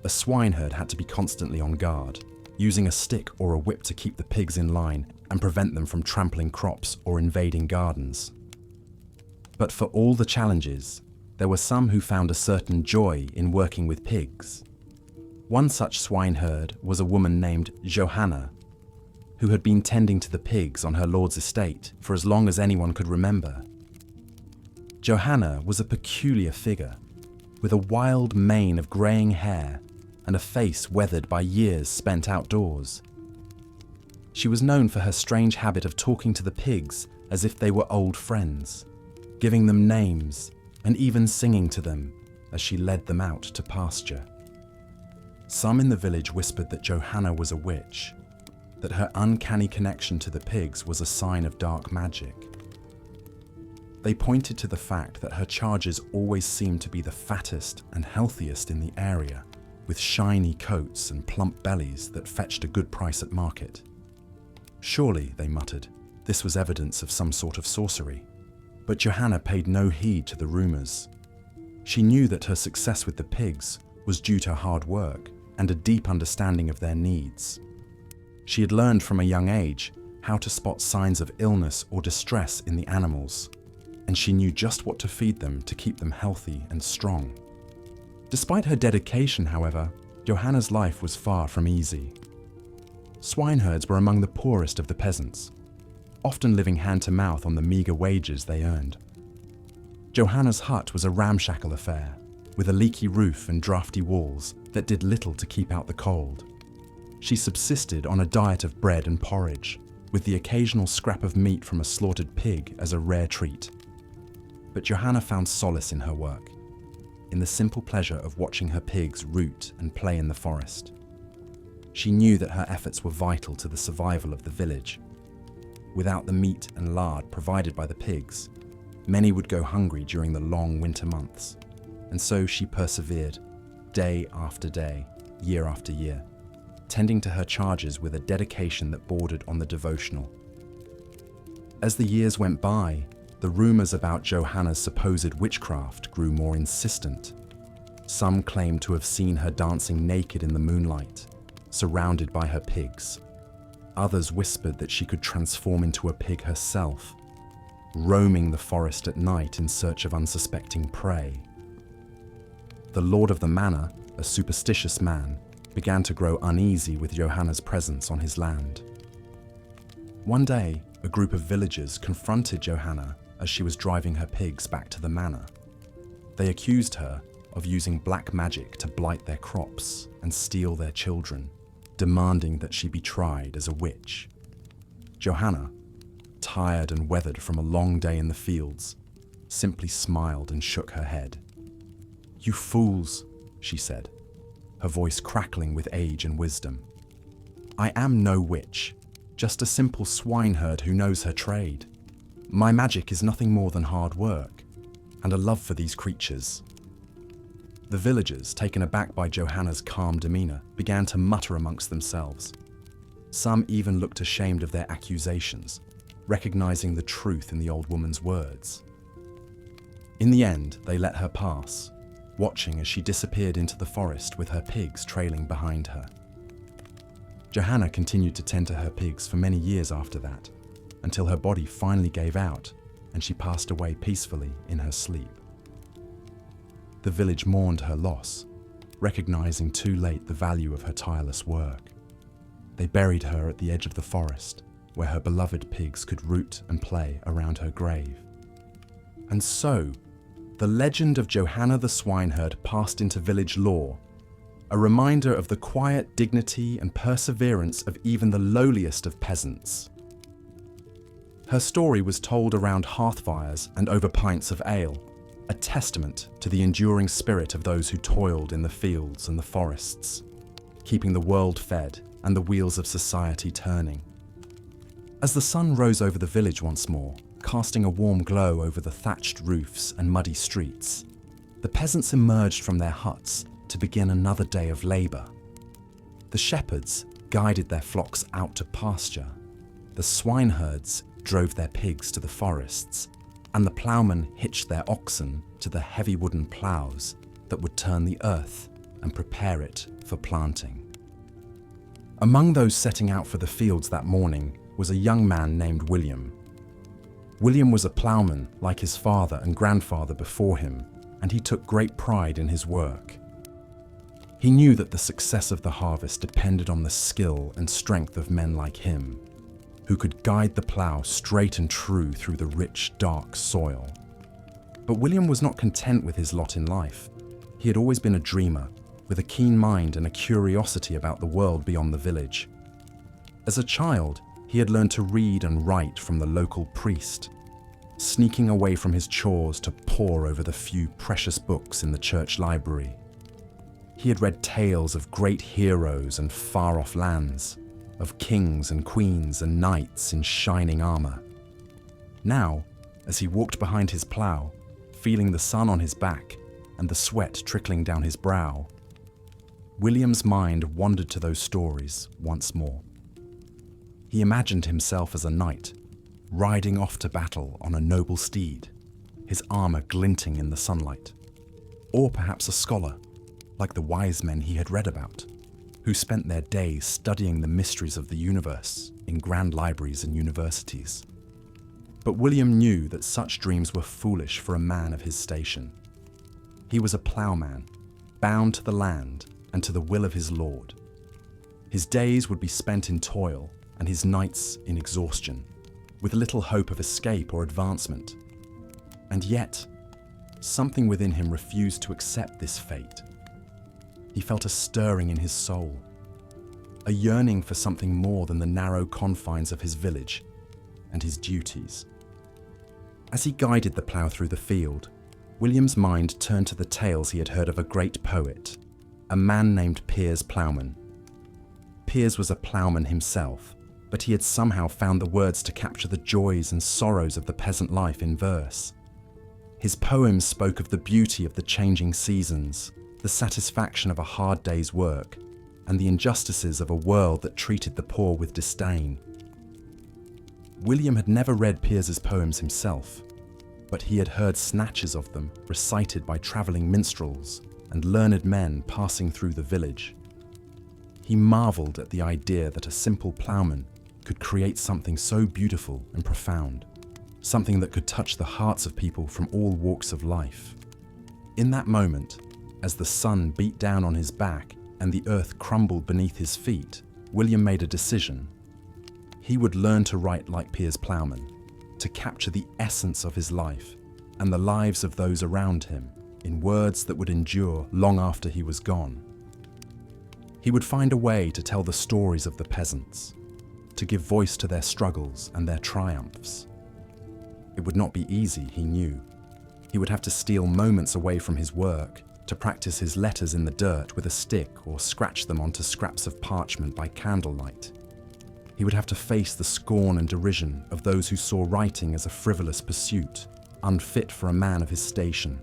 A swineherd had to be constantly on guard, using a stick or a whip to keep the pigs in line and prevent them from trampling crops or invading gardens. But for all the challenges, there were some who found a certain joy in working with pigs. One such swineherd was a woman named Johanna, who had been tending to the pigs on her lord's estate for as long as anyone could remember. Johanna was a peculiar figure, with a wild mane of greying hair and a face weathered by years spent outdoors. She was known for her strange habit of talking to the pigs as if they were old friends. giving them names and even singing to them as she led them out to pasture. Some in the village whispered that Johanna was a witch, that her uncanny connection to the pigs was a sign of dark magic. They pointed to the fact that her charges always seemed to be the fattest and healthiest in the area, with shiny coats and plump bellies that fetched a good price at market. Surely, they muttered, this was evidence of some sort of sorcery. But Johanna paid no heed to the rumours. She knew that her success with the pigs was due to hard work and a deep understanding of their needs. She had learned from a young age how to spot signs of illness or distress in the animals, and she knew just what to feed them to keep them healthy and strong. Despite her dedication, however, Johanna's life was far from easy. Swineherds were among the poorest of the peasants, often living hand-to-mouth on the meagre wages they earned. Johanna's hut was a ramshackle affair, with a leaky roof and drafty walls that did little to keep out the cold. She subsisted on a diet of bread and porridge, with the occasional scrap of meat from a slaughtered pig as a rare treat. But Johanna found solace in her work, in the simple pleasure of watching her pigs root and play in the forest. She knew that her efforts were vital to the survival of the village. Without the meat and lard provided by the pigs, many would go hungry during the long winter months, and so she persevered, day after day, year after year, tending to her charges with a dedication that bordered on the devotional. As the years went by, the rumours about Johanna's supposed witchcraft grew more insistent. Some claimed to have seen her dancing naked in the moonlight, surrounded by her pigs. Others whispered that she could transform into a pig herself, roaming the forest at night in search of unsuspecting prey. The lord of the manor, a superstitious man, began to grow uneasy with Johanna's presence on his land. One day, a group of villagers confronted Johanna as she was driving her pigs back to the manor. They accused her of using black magic to blight their crops and steal their children, demanding that she be tried as a witch. Johanna, tired and weathered from a long day in the fields, simply smiled and shook her head. "You fools," she said, her voice crackling with age and wisdom. "I am no witch, just a simple swineherd who knows her trade. My magic is nothing more than hard work and a love for these creatures." The villagers, taken aback by Johanna's calm demeanour, began to mutter amongst themselves. Some even looked ashamed of their accusations, recognising the truth in the old woman's words. In the end, they let her pass, watching as she disappeared into the forest with her pigs trailing behind her. Johanna continued to tend to her pigs for many years after that, until her body finally gave out and she passed away peacefully in her sleep. The village mourned her loss, recognising too late the value of her tireless work. They buried her at the edge of the forest, where her beloved pigs could root and play around her grave. And so, the legend of Johanna the swineherd passed into village lore, a reminder of the quiet dignity and perseverance of even the lowliest of peasants. Her story was told around hearth fires and over pints of ale, a testament to the enduring spirit of those who toiled in the fields and the forests, keeping the world fed and the wheels of society turning. As the sun rose over the village once more, casting a warm glow over the thatched roofs and muddy streets, the peasants emerged from their huts to begin another day of labour. The shepherds guided their flocks out to pasture, the swineherds drove their pigs to the forests, and the ploughmen hitched their oxen to the heavy wooden ploughs that would turn the earth and prepare it for planting. Among those setting out for the fields that morning was a young man named William. William was a ploughman like his father and grandfather before him, and he took great pride in his work. He knew that the success of the harvest depended on the skill and strength of men like him, who could guide the plough straight and true through the rich, dark soil. But William was not content with his lot in life. He had always been a dreamer, with a keen mind and a curiosity about the world beyond the village. As a child, he had learned to read and write from the local priest. sneaking away from his chores to pore over the few precious books in the church library. He had read tales of great heroes and far-off lands, of kings and queens and knights in shining armor. Now, as he walked behind his plow, feeling the sun on his back and the sweat trickling down his brow, William's mind wandered to those stories once more. He imagined himself as a knight, riding off to battle on a noble steed, his armor glinting in the sunlight. Or perhaps a scholar, like the wise men he had read about, who spent their days studying the mysteries of the universe in grand libraries and universities. But William knew that such dreams were foolish for a man of his station. He was a ploughman, bound to the land and to the will of his lord. His days would be spent in toil and his nights in exhaustion, with little hope of escape or advancement. And yet, something within him refused to accept this fate. He felt a stirring in his soul, a yearning for something more than the narrow confines of his village and his duties. As he guided the plough through the field, William's mind turned to the tales he had heard of a great poet, a man named Piers Plowman. Piers was a ploughman himself, but he had somehow found the words to capture the joys and sorrows of the peasant life in verse. His poems spoke of the beauty of the changing seasons, the satisfaction of a hard day's work, and the injustices of a world that treated the poor with disdain. William had never read Piers's poems himself, but he had heard snatches of them recited by travelling minstrels and learned men passing through the village. He marvelled at the idea that a simple ploughman could create something so beautiful and profound, something that could touch the hearts of people from all walks of life. In that moment, as the sun beat down on his back and the earth crumbled beneath his feet, William made a decision. He would learn to write like Piers Plowman, to capture the essence of his life and the lives of those around him in words that would endure long after he was gone. He would find a way to tell the stories of the peasants, to give voice to their struggles and their triumphs. It would not be easy, he knew. He would have to steal moments away from his work to practice his letters in the dirt with a stick or scratch them onto scraps of parchment by candlelight. He would have to face the scorn and derision of those who saw writing as a frivolous pursuit, unfit for a man of his station.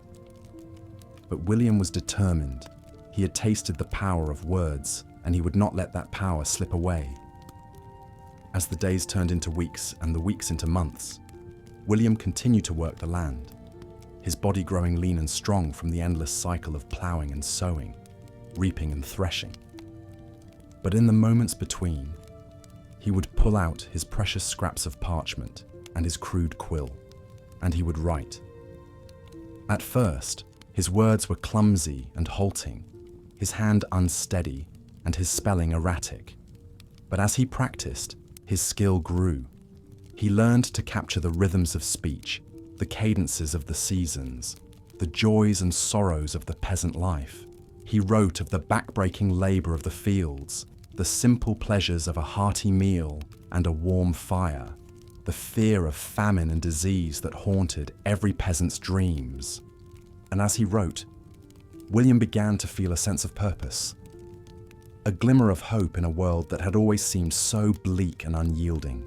But William was determined. He had tasted the power of words, and he would not let that power slip away. As the days turned into weeks and the weeks into months, William continued to work the land, his body growing lean and strong from the endless cycle of ploughing and sowing, reaping and threshing. But in the moments between, he would pull out his precious scraps of parchment and his crude quill, and he would write. At first, his words were clumsy and halting, his hand unsteady, and his spelling erratic. But as he practiced, his skill grew. He learned to capture the rhythms of speech, the cadences of the seasons, the joys and sorrows of the peasant life. He wrote of the back-breaking labor of the fields, the simple pleasures of a hearty meal and a warm fire, the fear of famine and disease that haunted every peasant's dreams. And as he wrote, William began to feel a sense of purpose, a glimmer of hope in a world that had always seemed so bleak and unyielding.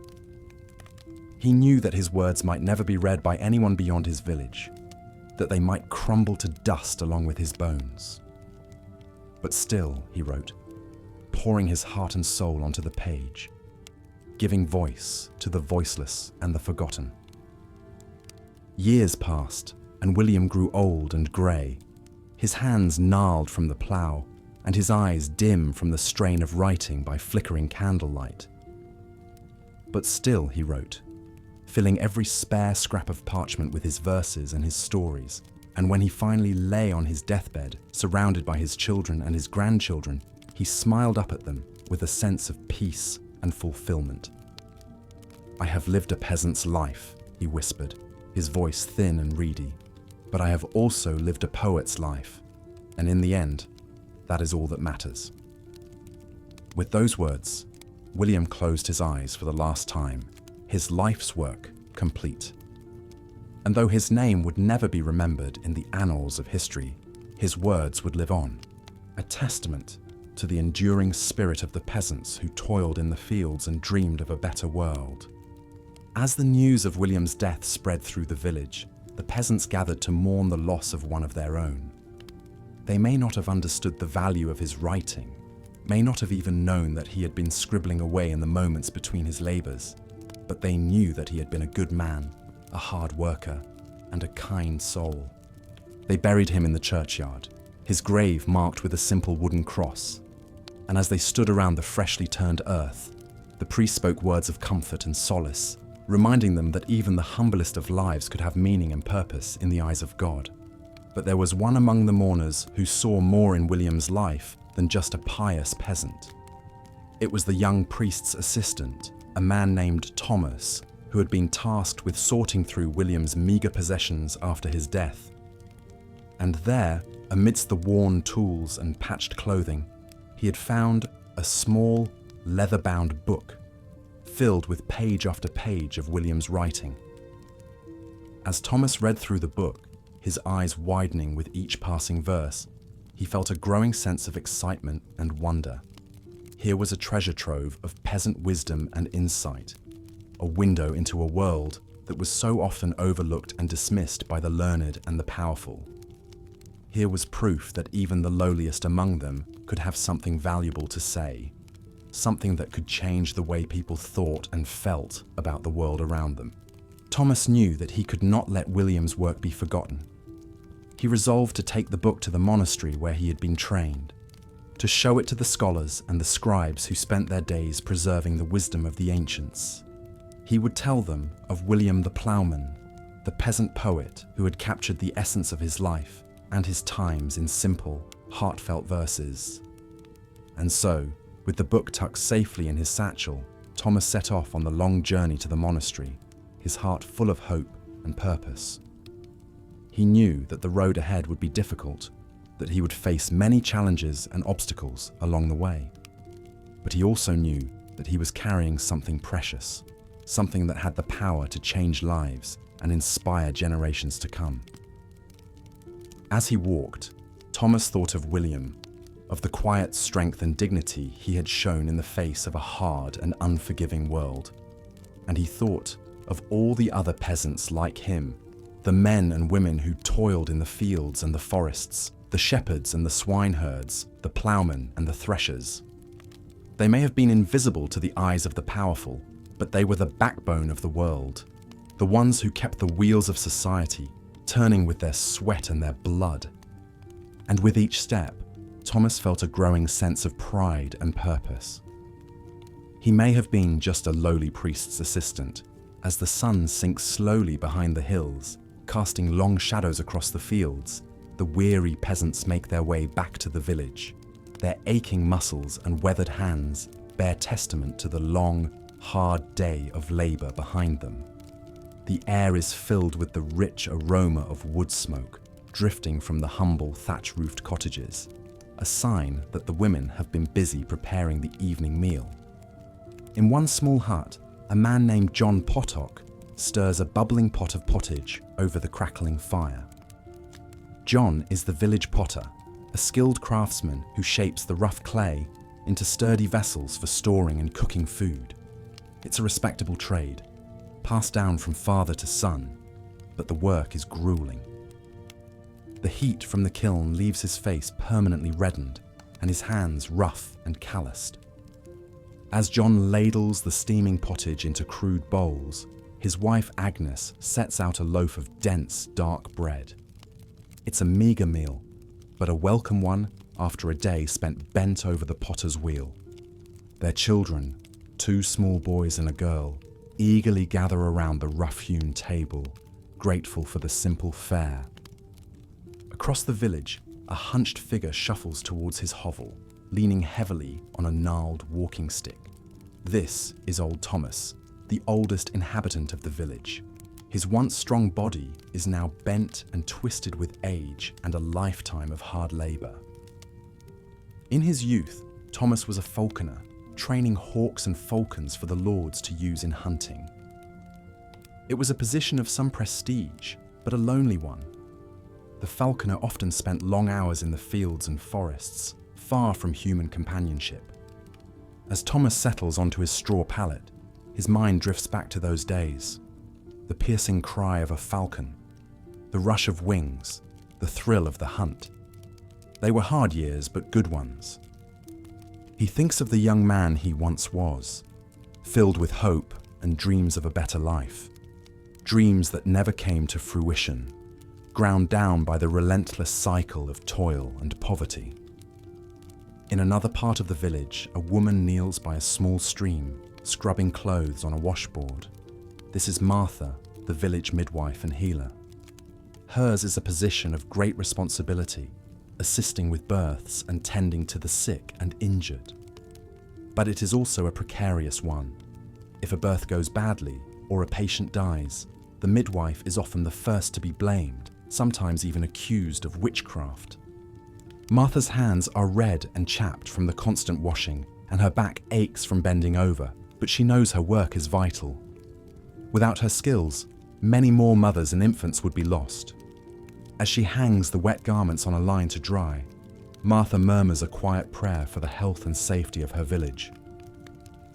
He knew that his words might never be read by anyone beyond his village, that they might crumble to dust along with his bones. But still, he wrote, pouring his heart and soul onto the page, giving voice to the voiceless and the forgotten. Years passed, and William grew old and grey, his hands gnarled from the plough, and his eyes dim from the strain of writing by flickering candlelight. But still he wrote, filling every spare scrap of parchment with his verses and his stories, and when he finally lay on his deathbed, surrounded by his children and his grandchildren, he smiled up at them with a sense of peace and fulfillment. "I have lived a peasant's life," he whispered, his voice thin and reedy, "but I have also lived a poet's life, and in the end, that is all that matters." With those words, William closed his eyes for the last time, his life's work complete. And though his name would never be remembered in the annals of history, his words would live on, a testament to the enduring spirit of the peasants who toiled in the fields and dreamed of a better world. As the news of William's death spread through the village, the peasants gathered to mourn the loss of one of their own. They may not have understood the value of his writing, may not have even known that he had been scribbling away in the moments between his labours, but they knew that he had been a good man, a hard worker, and a kind soul. They buried him in the churchyard, his grave marked with a simple wooden cross, and as they stood around the freshly turned earth, the priest spoke words of comfort and solace, reminding them that even the humblest of lives could have meaning and purpose in the eyes of God. But there was one among the mourners who saw more in William's life than just a pious peasant. It was the young priest's assistant, a man named Thomas, who had been tasked with sorting through William's meagre possessions after his death. And there, amidst the worn tools and patched clothing, he had found a small, leather-bound book filled with page after page of William's writing. As Thomas read through the book, his eyes widening with each passing verse, he felt a growing sense of excitement and wonder. Here was a treasure trove of peasant wisdom and insight, a window into a world that was so often overlooked and dismissed by the learned and the powerful. Here was proof that even the lowliest among them could have something valuable to say, something that could change the way people thought and felt about the world around them. Thomas knew that he could not let William's work be forgotten. He resolved to take the book to the monastery where he had been trained, to show it to the scholars and the scribes who spent their days preserving the wisdom of the ancients. He would tell them of William the ploughman, the peasant poet who had captured the essence of his life and his times in simple, heartfelt verses. And so, with the book tucked safely in his satchel, Thomas set off on the long journey to the monastery, his heart full of hope and purpose. He knew that the road ahead would be difficult, that he would face many challenges and obstacles along the way. But he also knew that he was carrying something precious, something that had the power to change lives and inspire generations to come. As he walked, Thomas thought of William, of the quiet strength and dignity he had shown in the face of a hard and unforgiving world. And he thought of all the other peasants like him, the men and women who toiled in the fields and the forests, the shepherds and the swineherds, the ploughmen and the threshers. They may have been invisible to the eyes of the powerful, but they were the backbone of the world, the ones who kept the wheels of society turning with their sweat and their blood. And with each step, Thomas felt a growing sense of pride and purpose. He may have been just a lowly priest's assistant, as the sun sinks slowly behind the hills, casting long shadows across the fields. The weary peasants make their way back to the village. Their aching muscles and weathered hands bear testament to the long, hard day of labour behind them. The air is filled with the rich aroma of wood smoke drifting from the humble thatch-roofed cottages, a sign that the women have been busy preparing the evening meal. In one small hut, a man named John Potok stirs a bubbling pot of pottage over the crackling fire. John is the village potter, a skilled craftsman who shapes the rough clay into sturdy vessels for storing and cooking food. It's a respectable trade, passed down from father to son, but the work is grueling. The heat from the kiln leaves his face permanently reddened and his hands rough and calloused. As John ladles the steaming pottage into crude bowls, his wife Agnes sets out a loaf of dense, dark bread. It's a meagre meal, but a welcome one after a day spent bent over the potter's wheel. Their children, 2 small boys and a girl, eagerly gather around the rough-hewn table, grateful for the simple fare. Across the village, a hunched figure shuffles towards his hovel, leaning heavily on a gnarled walking stick. This is old Thomas, the oldest inhabitant of the village. His once strong body is now bent and twisted with age and a lifetime of hard labour. In his youth, Thomas was a falconer, training hawks and falcons for the lords to use in hunting. It was a position of some prestige, but a lonely one. The falconer often spent long hours in the fields and forests, far from human companionship. As Thomas settles onto his straw pallet, his mind drifts back to those days. The piercing cry of a falcon, the rush of wings, the thrill of the hunt. They were hard years, but good ones. He thinks of the young man he once was, filled with hope and dreams of a better life. Dreams that never came to fruition, ground down by the relentless cycle of toil and poverty. In another part of the village, a woman kneels by a small stream, scrubbing clothes on a washboard. This is Martha, the village midwife and healer. Hers is a position of great responsibility, assisting with births and tending to the sick and injured. But it is also a precarious one. If a birth goes badly or a patient dies, the midwife is often the first to be blamed, sometimes even accused of witchcraft. Martha's hands are red and chapped from the constant washing, and her back aches from bending over, but she knows her work is vital. Without her skills, many more mothers and infants would be lost. As she hangs the wet garments on a line to dry, Martha murmurs a quiet prayer for the health and safety of her village.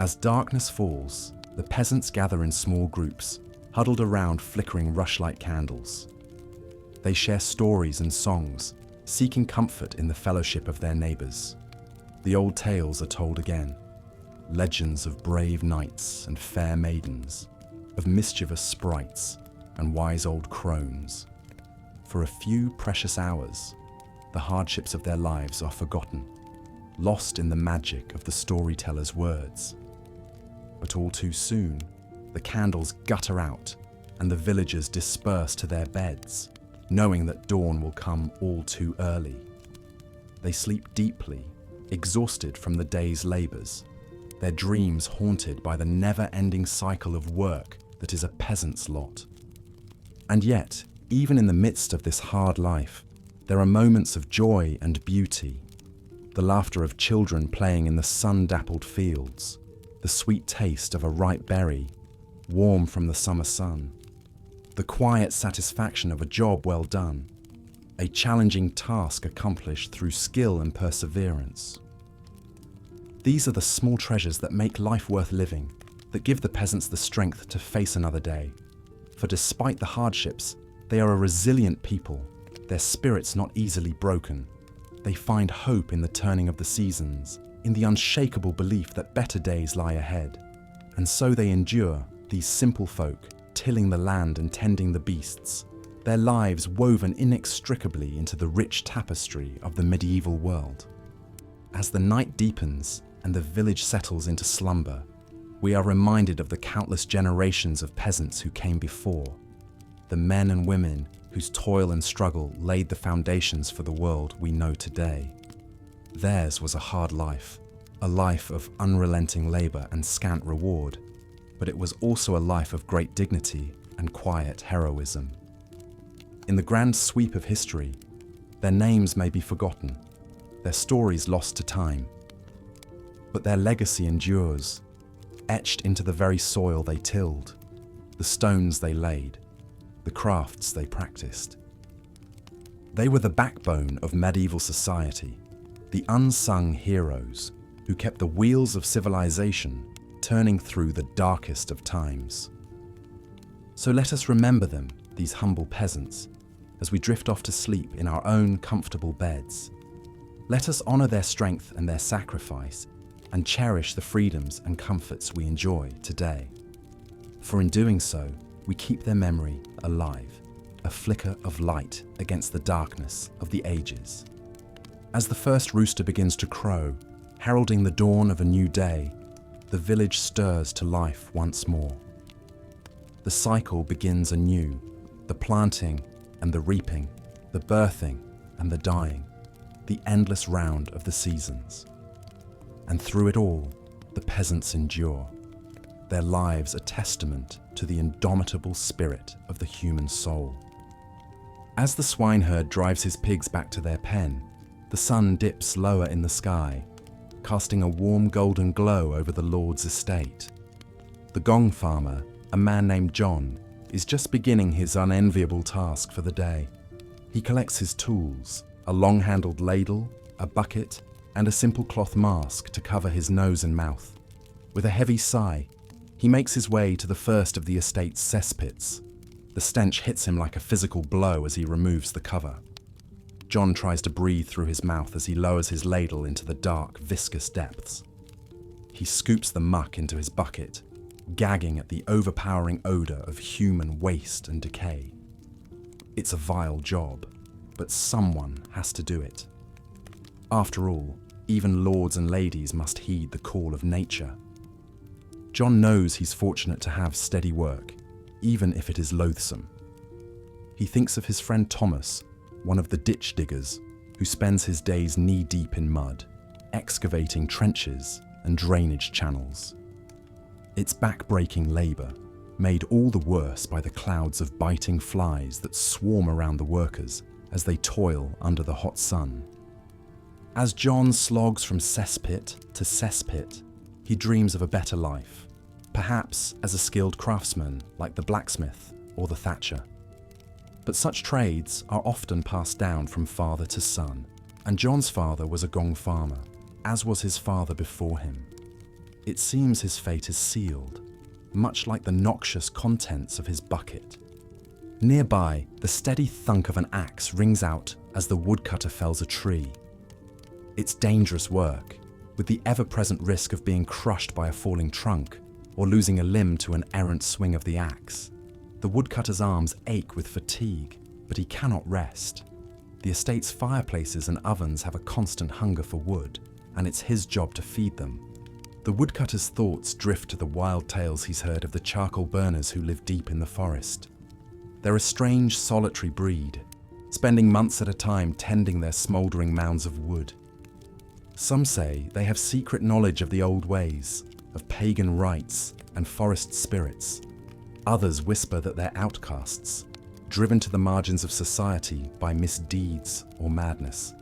As darkness falls, the peasants gather in small groups, huddled around flickering rushlight candles. They share stories and songs, seeking comfort in the fellowship of their neighbors. The old tales are told again, legends of brave knights and fair maidens, of mischievous sprites and wise old crones. For a few precious hours, the hardships of their lives are forgotten, lost in the magic of the storyteller's words. But all too soon, the candles gutter out and the villagers disperse to their beds, knowing that dawn will come all too early. They sleep deeply, exhausted from the day's labours, their dreams haunted by the never-ending cycle of work that is a peasant's lot. And yet, even in the midst of this hard life, there are moments of joy and beauty. The laughter of children playing in the sun-dappled fields, the sweet taste of a ripe berry, warm from the summer sun, the quiet satisfaction of a job well done, a challenging task accomplished through skill and perseverance. These are the small treasures that make life worth living, that give the peasants the strength to face another day. For despite the hardships, they are a resilient people, their spirits not easily broken. They find hope in the turning of the seasons, in the unshakable belief that better days lie ahead. And so they endure, these simple folk, tilling the land and tending the beasts, their lives woven inextricably into the rich tapestry of the medieval world. As the night deepens and the village settles into slumber, we are reminded of the countless generations of peasants who came before, the men and women whose toil and struggle laid the foundations for the world we know today. Theirs was a hard life, a life of unrelenting labor and scant reward, but it was also a life of great dignity and quiet heroism. In the grand sweep of history, their names may be forgotten, their stories lost to time, but their legacy endures, etched into the very soil they tilled, the stones they laid, the crafts they practiced. They were the backbone of medieval society, the unsung heroes who kept the wheels of civilization turning through the darkest of times. So let us remember them, these humble peasants, as we drift off to sleep in our own comfortable beds. Let us honor their strength and their sacrifice, and cherish the freedoms and comforts we enjoy today. For in doing so, we keep their memory alive, a flicker of light against the darkness of the ages. As the first rooster begins to crow, heralding the dawn of a new day, the village stirs to life once more. The cycle begins anew, the planting and the reaping, the birthing and the dying, the endless round of the seasons. And through it all, the peasants endure, their lives a testament to the indomitable spirit of the human soul. As the swineherd drives his pigs back to their pen, the sun dips lower in the sky, casting a warm golden glow over the Lord's estate. The gong farmer, a man named John, is just beginning his unenviable task for the day. He collects his tools, a long-handled ladle, a bucket, and a simple cloth mask to cover his nose and mouth. With a heavy sigh, he makes his way to the first of the estate's cesspits. The stench hits him like a physical blow as he removes the cover. John tries to breathe through his mouth as he lowers his ladle into the dark, viscous depths. He scoops the muck into his bucket, gagging at the overpowering odor of human waste and decay. It's a vile job, but someone has to do it. After all, even lords and ladies must heed the call of nature. John knows he's fortunate to have steady work, even if it is loathsome. He thinks of his friend Thomas, one of the ditch diggers, who spends his days knee-deep in mud, excavating trenches and drainage channels. It's back-breaking labour, made all the worse by the clouds of biting flies that swarm around the workers as they toil under the hot sun. As John slogs from cesspit to cesspit, he dreams of a better life, perhaps as a skilled craftsman like the blacksmith or the thatcher. But such trades are often passed down from father to son, and John's father was a gong farmer, as was his father before him. It seems his fate is sealed, much like the noxious contents of his bucket. Nearby, the steady thunk of an axe rings out as the woodcutter fells a tree. It's dangerous work, with the ever-present risk of being crushed by a falling trunk or losing a limb to an errant swing of the axe. The woodcutter's arms ache with fatigue, but he cannot rest. The estate's fireplaces and ovens have a constant hunger for wood, and it's his job to feed them. The woodcutter's thoughts drift to the wild tales he's heard of the charcoal burners who live deep in the forest. They're a strange, solitary breed, spending months at a time tending their smouldering mounds of wood. Some say they have secret knowledge of the old ways, of pagan rites and forest spirits. Others whisper that they're outcasts, driven to the margins of society by misdeeds or madness.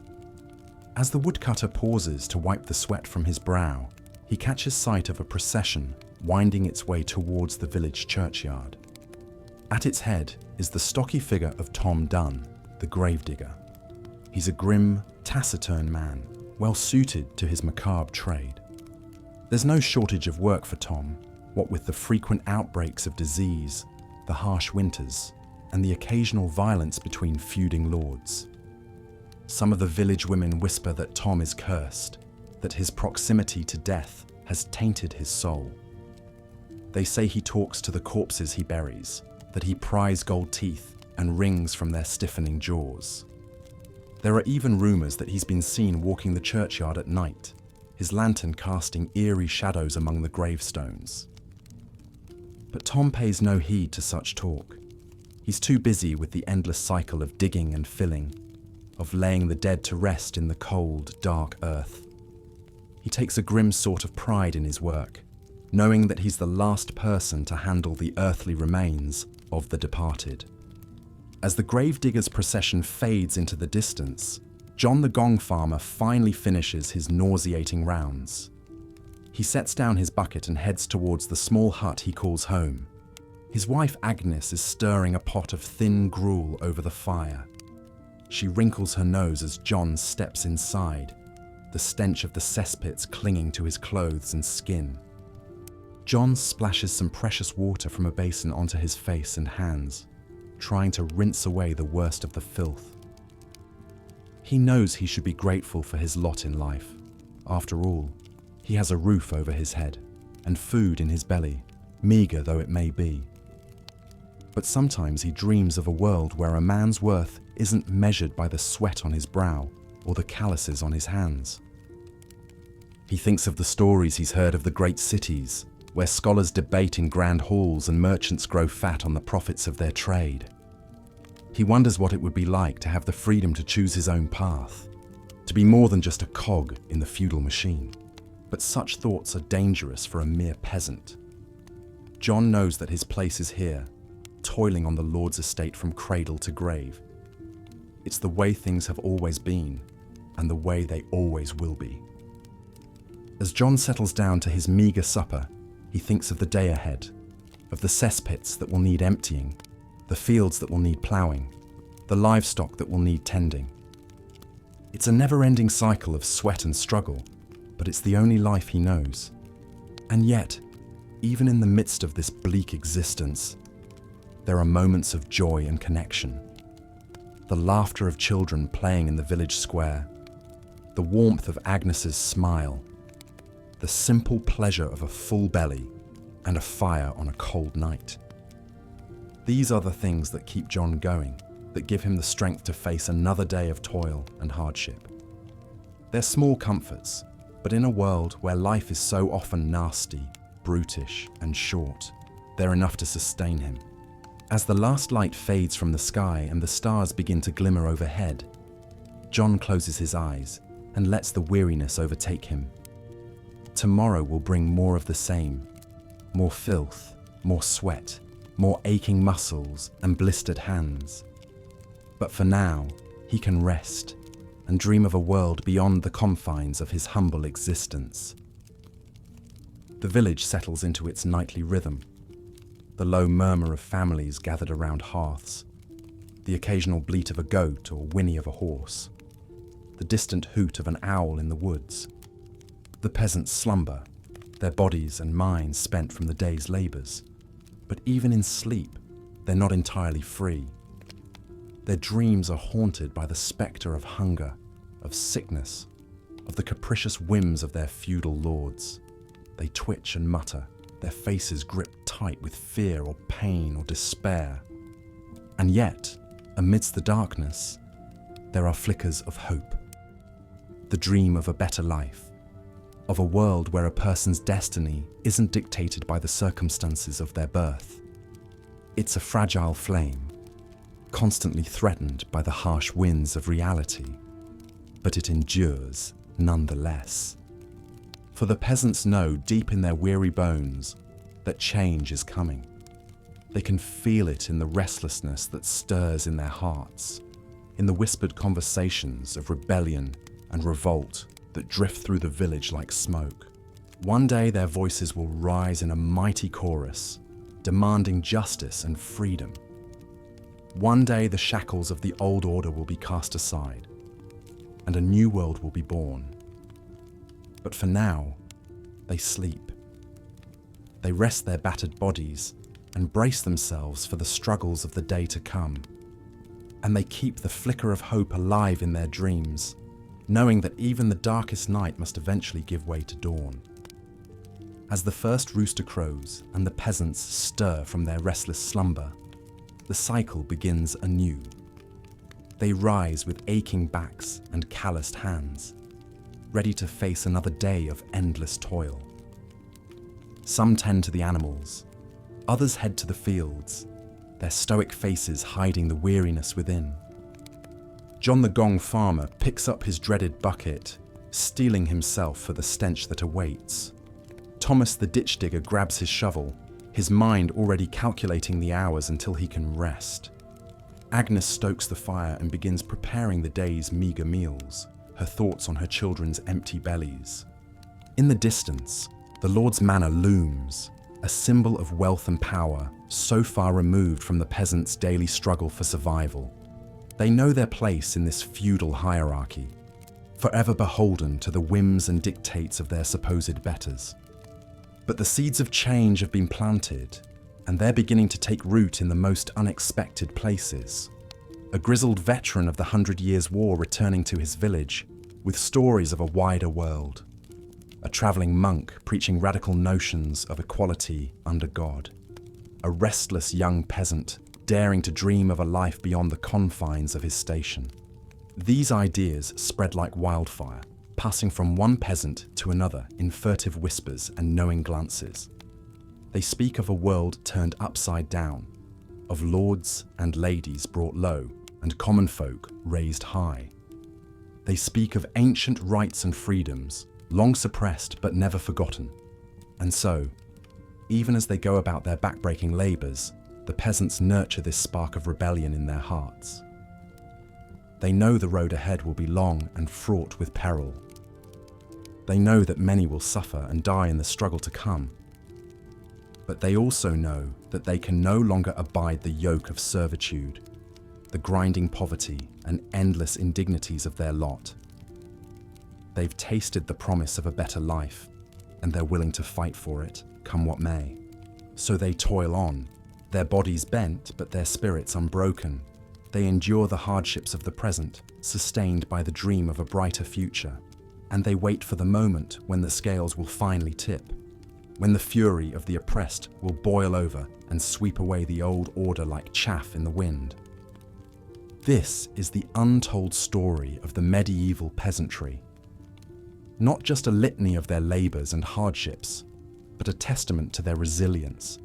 As the woodcutter pauses to wipe the sweat from his brow, he catches sight of a procession winding its way towards the village churchyard. At its head is the stocky figure of Tom Dunn, the gravedigger. He's a grim, taciturn man, well suited to his macabre trade. There's no shortage of work for Tom, what with the frequent outbreaks of disease, the harsh winters, and the occasional violence between feuding lords. Some of the village women whisper that Tom is cursed, that his proximity to death has tainted his soul. They say he talks to the corpses he buries, that he pries gold teeth and rings from their stiffening jaws. There are even rumours that he's been seen walking the churchyard at night, his lantern casting eerie shadows among the gravestones. But Tom pays no heed to such talk. He's too busy with the endless cycle of digging and filling, of laying the dead to rest in the cold, dark earth. He takes a grim sort of pride in his work, knowing that he's the last person to handle the earthly remains of the departed. As the gravedigger's procession fades into the distance, John the gong farmer finally finishes his nauseating rounds. He sets down his bucket and heads towards the small hut he calls home. His wife Agnes is stirring a pot of thin gruel over the fire. She wrinkles her nose as John steps inside, the stench of the cesspits clinging to his clothes and skin. John splashes some precious water from a basin onto his face and hands, trying to rinse away the worst of the filth. He knows he should be grateful for his lot in life. After all, he has a roof over his head and food in his belly, meagre though it may be. But sometimes he dreams of a world where a man's worth isn't measured by the sweat on his brow or the calluses on his hands. He thinks of the stories he's heard of the great cities, where scholars debate in grand halls and merchants grow fat on the profits of their trade. He wonders what it would be like to have the freedom to choose his own path, to be more than just a cog in the feudal machine. But such thoughts are dangerous for a mere peasant. John knows that his place is here, toiling on the Lord's estate from cradle to grave. It's the way things have always been, and the way they always will be. As John settles down to his meagre supper, he thinks of the day ahead. of the cesspits that will need emptying, the fields that will need ploughing, the livestock that will need tending. It's a never-ending cycle of sweat and struggle, but it's the only life he knows. And yet, even in the midst of this bleak existence, there are moments of joy and connection. The laughter of children playing in the village square, the warmth of Agnes's smile, the simple pleasure of a full belly and a fire on a cold night. These are the things that keep John going, that give him the strength to face another day of toil and hardship. They're small comforts, but in a world where life is so often nasty, brutish, and short, they're enough to sustain him. As the last light fades from the sky and the stars begin to glimmer overhead, John closes his eyes and lets the weariness overtake him. Tomorrow will bring more of the same, more filth, more sweat, more aching muscles and blistered hands. But for now, he can rest and dream of a world beyond the confines of his humble existence. The village settles into its nightly rhythm, the low murmur of families gathered around hearths, the occasional bleat of a goat or whinny of a horse, the distant hoot of an owl in the woods. The peasants slumber, their bodies and minds spent from the day's labours. But even in sleep, they're not entirely free. Their dreams are haunted by the spectre of hunger, of sickness, of the capricious whims of their feudal lords. They twitch and mutter, their faces gripped tight with fear or pain or despair. And yet, amidst the darkness, there are flickers of hope. The dream of a better life, of a world where a person's destiny isn't dictated by the circumstances of their birth. It's a fragile flame, constantly threatened by the harsh winds of reality, but it endures nonetheless. For the peasants know deep in their weary bones that change is coming. They can feel it in the restlessness that stirs in their hearts, in the whispered conversations of rebellion and revolt that drift through the village like smoke. One day their voices will rise in a mighty chorus, demanding justice and freedom. One day the shackles of the old order will be cast aside, and a new world will be born. But for now, they sleep. They rest their battered bodies and brace themselves for the struggles of the day to come. And they keep the flicker of hope alive in their dreams, knowing that even the darkest night must eventually give way to dawn. As the first rooster crows and the peasants stir from their restless slumber, the cycle begins anew. They rise with aching backs and calloused hands, ready to face another day of endless toil. Some tend to the animals, others head to the fields, their stoic faces hiding the weariness within. John the Gong farmer picks up his dreaded bucket, steeling himself for the stench that awaits. Thomas the ditch digger grabs his shovel, his mind already calculating the hours until he can rest. Agnes stokes the fire and begins preparing the day's meagre meals, her thoughts on her children's empty bellies. In the distance, the Lord's manor looms, a symbol of wealth and power, so far removed from the peasants' daily struggle for survival. They know their place in this feudal hierarchy, forever beholden to the whims and dictates of their supposed betters. But the seeds of change have been planted, and they're beginning to take root in the most unexpected places. A grizzled veteran of the 100 Years' War returning to his village with stories of a wider world. A traveling monk preaching radical notions of equality under God. A restless young peasant daring to dream of a life beyond the confines of his station. These ideas spread like wildfire, passing from one peasant to another in furtive whispers and knowing glances. They speak of a world turned upside down, of lords and ladies brought low and common folk raised high. They speak of ancient rights and freedoms, long suppressed but never forgotten. And so, even as they go about their backbreaking labours, the peasants nurture this spark of rebellion in their hearts. They know the road ahead will be long and fraught with peril. They know that many will suffer and die in the struggle to come. But they also know that they can no longer abide the yoke of servitude, the grinding poverty and endless indignities of their lot. They've tasted the promise of a better life, and they're willing to fight for it, come what may. So they toil on, their bodies bent but their spirits unbroken. They endure the hardships of the present, sustained by the dream of a brighter future. And they wait for the moment when the scales will finally tip, when the fury of the oppressed will boil over and sweep away the old order like chaff in the wind. This is the untold story of the medieval peasantry. Not just a litany of their labours and hardships, but a testament to their resilience,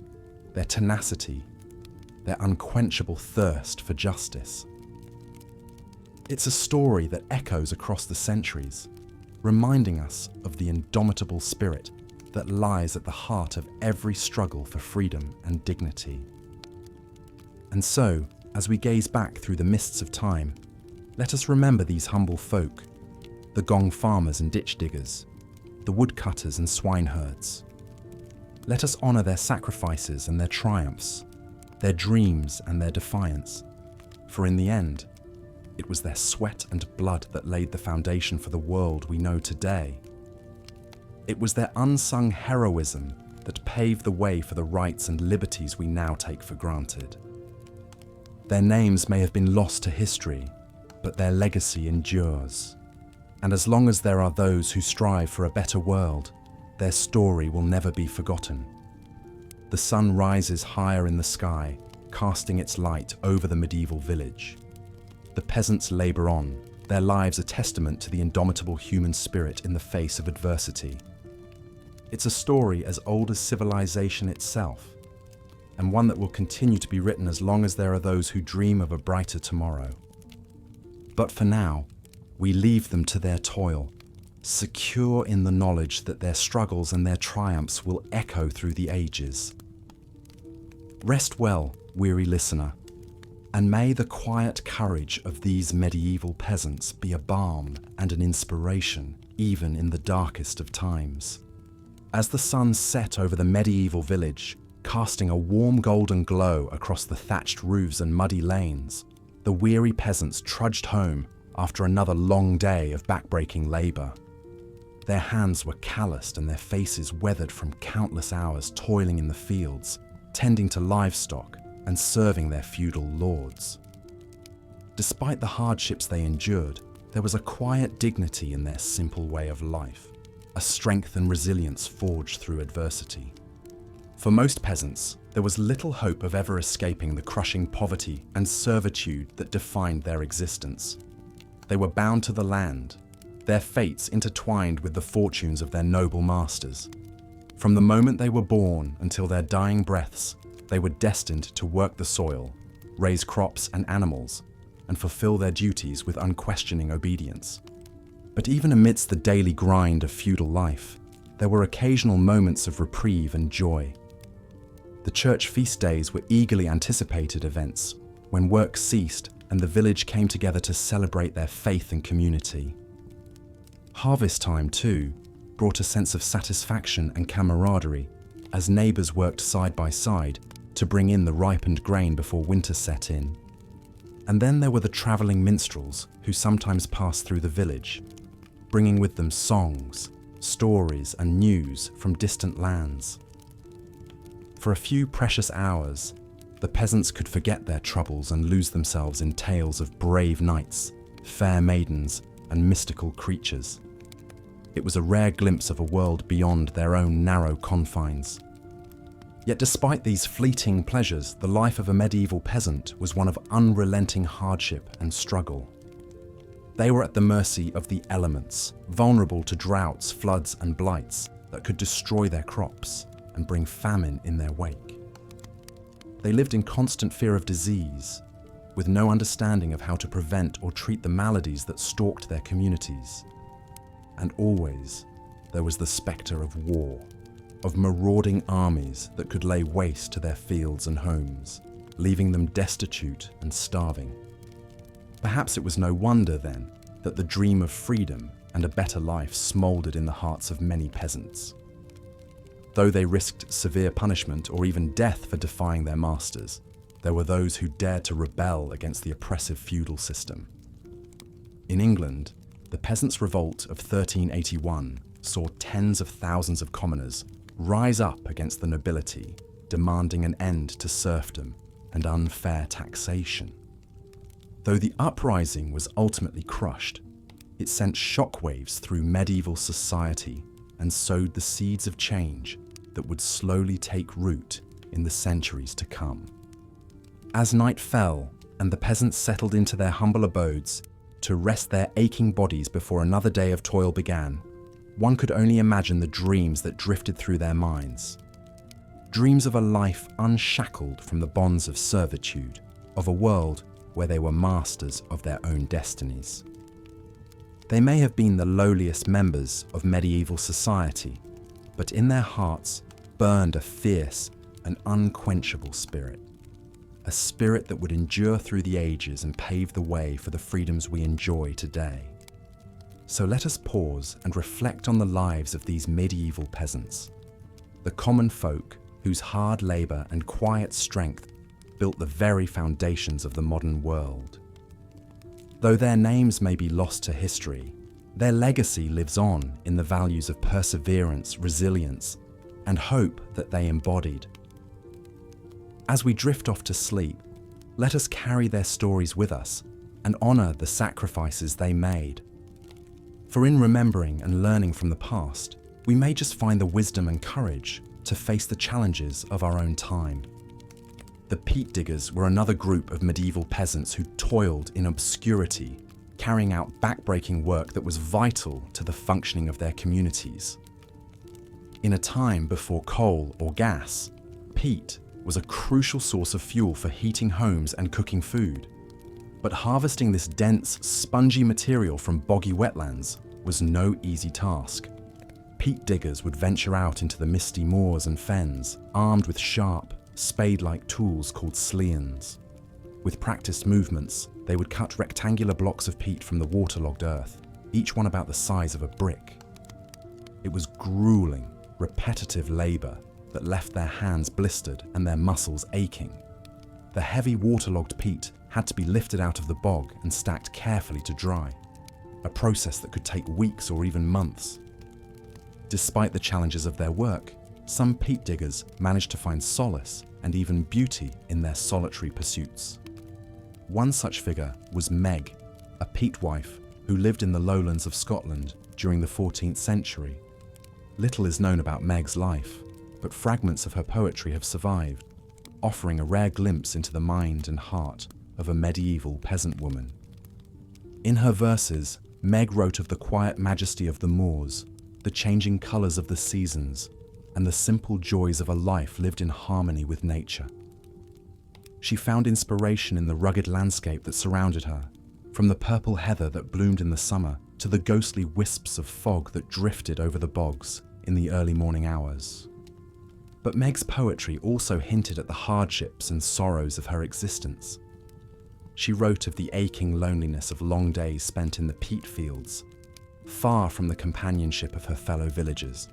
their tenacity, their unquenchable thirst for justice. It's a story that echoes across the centuries, reminding us of the indomitable spirit that lies at the heart of every struggle for freedom and dignity. And so, as we gaze back through the mists of time, let us remember these humble folk, the gong farmers and ditch diggers, the woodcutters and swineherds. Let us honour their sacrifices and their triumphs, their dreams and their defiance, for in the end, it was their sweat and blood that laid the foundation for the world we know today. It was their unsung heroism that paved the way for the rights and liberties we now take for granted. Their names may have been lost to history, but their legacy endures. And as long as there are those who strive for a better world, their story will never be forgotten. The sun rises higher in the sky, casting its light over the medieval village. The peasants labour on, their lives a testament to the indomitable human spirit in the face of adversity. It's a story as old as civilization itself, and one that will continue to be written as long as there are those who dream of a brighter tomorrow. But for now, we leave them to their toil, secure in the knowledge that their struggles and their triumphs will echo through the ages. Rest well, weary listener, and may the quiet courage of these medieval peasants be a balm and an inspiration, even in the darkest of times. As the sun set over the medieval village, casting a warm golden glow across the thatched roofs and muddy lanes, the weary peasants trudged home after another long day of backbreaking labour. Their hands were calloused and their faces weathered from countless hours toiling in the fields, tending to livestock and serving their feudal lords. Despite the hardships they endured, there was a quiet dignity in their simple way of life, a strength and resilience forged through adversity. For most peasants, there was little hope of ever escaping the crushing poverty and servitude that defined their existence. They were bound to the land, their fates intertwined with the fortunes of their noble masters. From the moment they were born until their dying breaths, they were destined to work the soil, raise crops and animals, and fulfill their duties with unquestioning obedience. But even amidst the daily grind of feudal life, there were occasional moments of reprieve and joy. The church feast days were eagerly anticipated events when work ceased and the village came together to celebrate their faith and community. Harvest time, too, brought a sense of satisfaction and camaraderie as neighbours worked side by side to bring in the ripened grain before winter set in. And then there were the travelling minstrels who sometimes passed through the village, bringing with them songs, stories and news from distant lands. For a few precious hours, the peasants could forget their troubles and lose themselves in tales of brave knights, fair maidens, and mystical creatures. It was a rare glimpse of a world beyond their own narrow confines. Yet despite these fleeting pleasures, the life of a medieval peasant was one of unrelenting hardship and struggle. They were at the mercy of the elements, vulnerable to droughts, floods, and blights that could destroy their crops and bring famine in their wake. They lived in constant fear of disease, with no understanding of how to prevent or treat the maladies that stalked their communities. And always, there was the spectre of war, of marauding armies that could lay waste to their fields and homes, leaving them destitute and starving. Perhaps it was no wonder, then, that the dream of freedom and a better life smouldered in the hearts of many peasants. Though they risked severe punishment or even death for defying their masters, there were those who dared to rebel against the oppressive feudal system. In England, the Peasants' Revolt of 1381 saw tens of thousands of commoners rise up against the nobility, demanding an end to serfdom and unfair taxation. Though the uprising was ultimately crushed, it sent shockwaves through medieval society and sowed the seeds of change that would slowly take root in the centuries to come. As night fell and the peasants settled into their humble abodes to rest their aching bodies before another day of toil began, one could only imagine the dreams that drifted through their minds. Dreams of a life unshackled from the bonds of servitude, of a world where they were masters of their own destinies. They may have been the lowliest members of medieval society, but in their hearts burned a fierce and unquenchable spirit. A spirit that would endure through the ages and pave the way for the freedoms we enjoy today. So let us pause and reflect on the lives of these medieval peasants, the common folk whose hard labour and quiet strength built the very foundations of the modern world. Though their names may be lost to history, their legacy lives on in the values of perseverance, resilience, and hope that they embodied. As we drift off to sleep, let us carry their stories with us and honour the sacrifices they made. For in remembering and learning from the past, we may just find the wisdom and courage to face the challenges of our own time. The peat diggers were another group of medieval peasants who toiled in obscurity, carrying out backbreaking work that was vital to the functioning of their communities. In a time before coal or gas, peat was a crucial source of fuel for heating homes and cooking food. But harvesting this dense, spongy material from boggy wetlands was no easy task. Peat diggers would venture out into the misty moors and fens, armed with sharp, spade-like tools called slians. With practiced movements, they would cut rectangular blocks of peat from the waterlogged earth, each one about the size of a brick. It was grueling, repetitive labour that left their hands blistered and their muscles aching. The heavy waterlogged peat had to be lifted out of the bog and stacked carefully to dry, a process that could take weeks or even months. Despite the challenges of their work, some peat diggers managed to find solace and even beauty in their solitary pursuits. One such figure was Meg, a peat wife who lived in the lowlands of Scotland during the 14th century. Little is known about Meg's life, but fragments of her poetry have survived, offering a rare glimpse into the mind and heart of a medieval peasant woman. In her verses, Meg wrote of the quiet majesty of the moors, the changing colours of the seasons, and the simple joys of a life lived in harmony with nature. She found inspiration in the rugged landscape that surrounded her, from the purple heather that bloomed in the summer to the ghostly wisps of fog that drifted over the bogs in the early morning hours. But Meg's poetry also hinted at the hardships and sorrows of her existence. She wrote of the aching loneliness of long days spent in the peat fields, far from the companionship of her fellow villagers.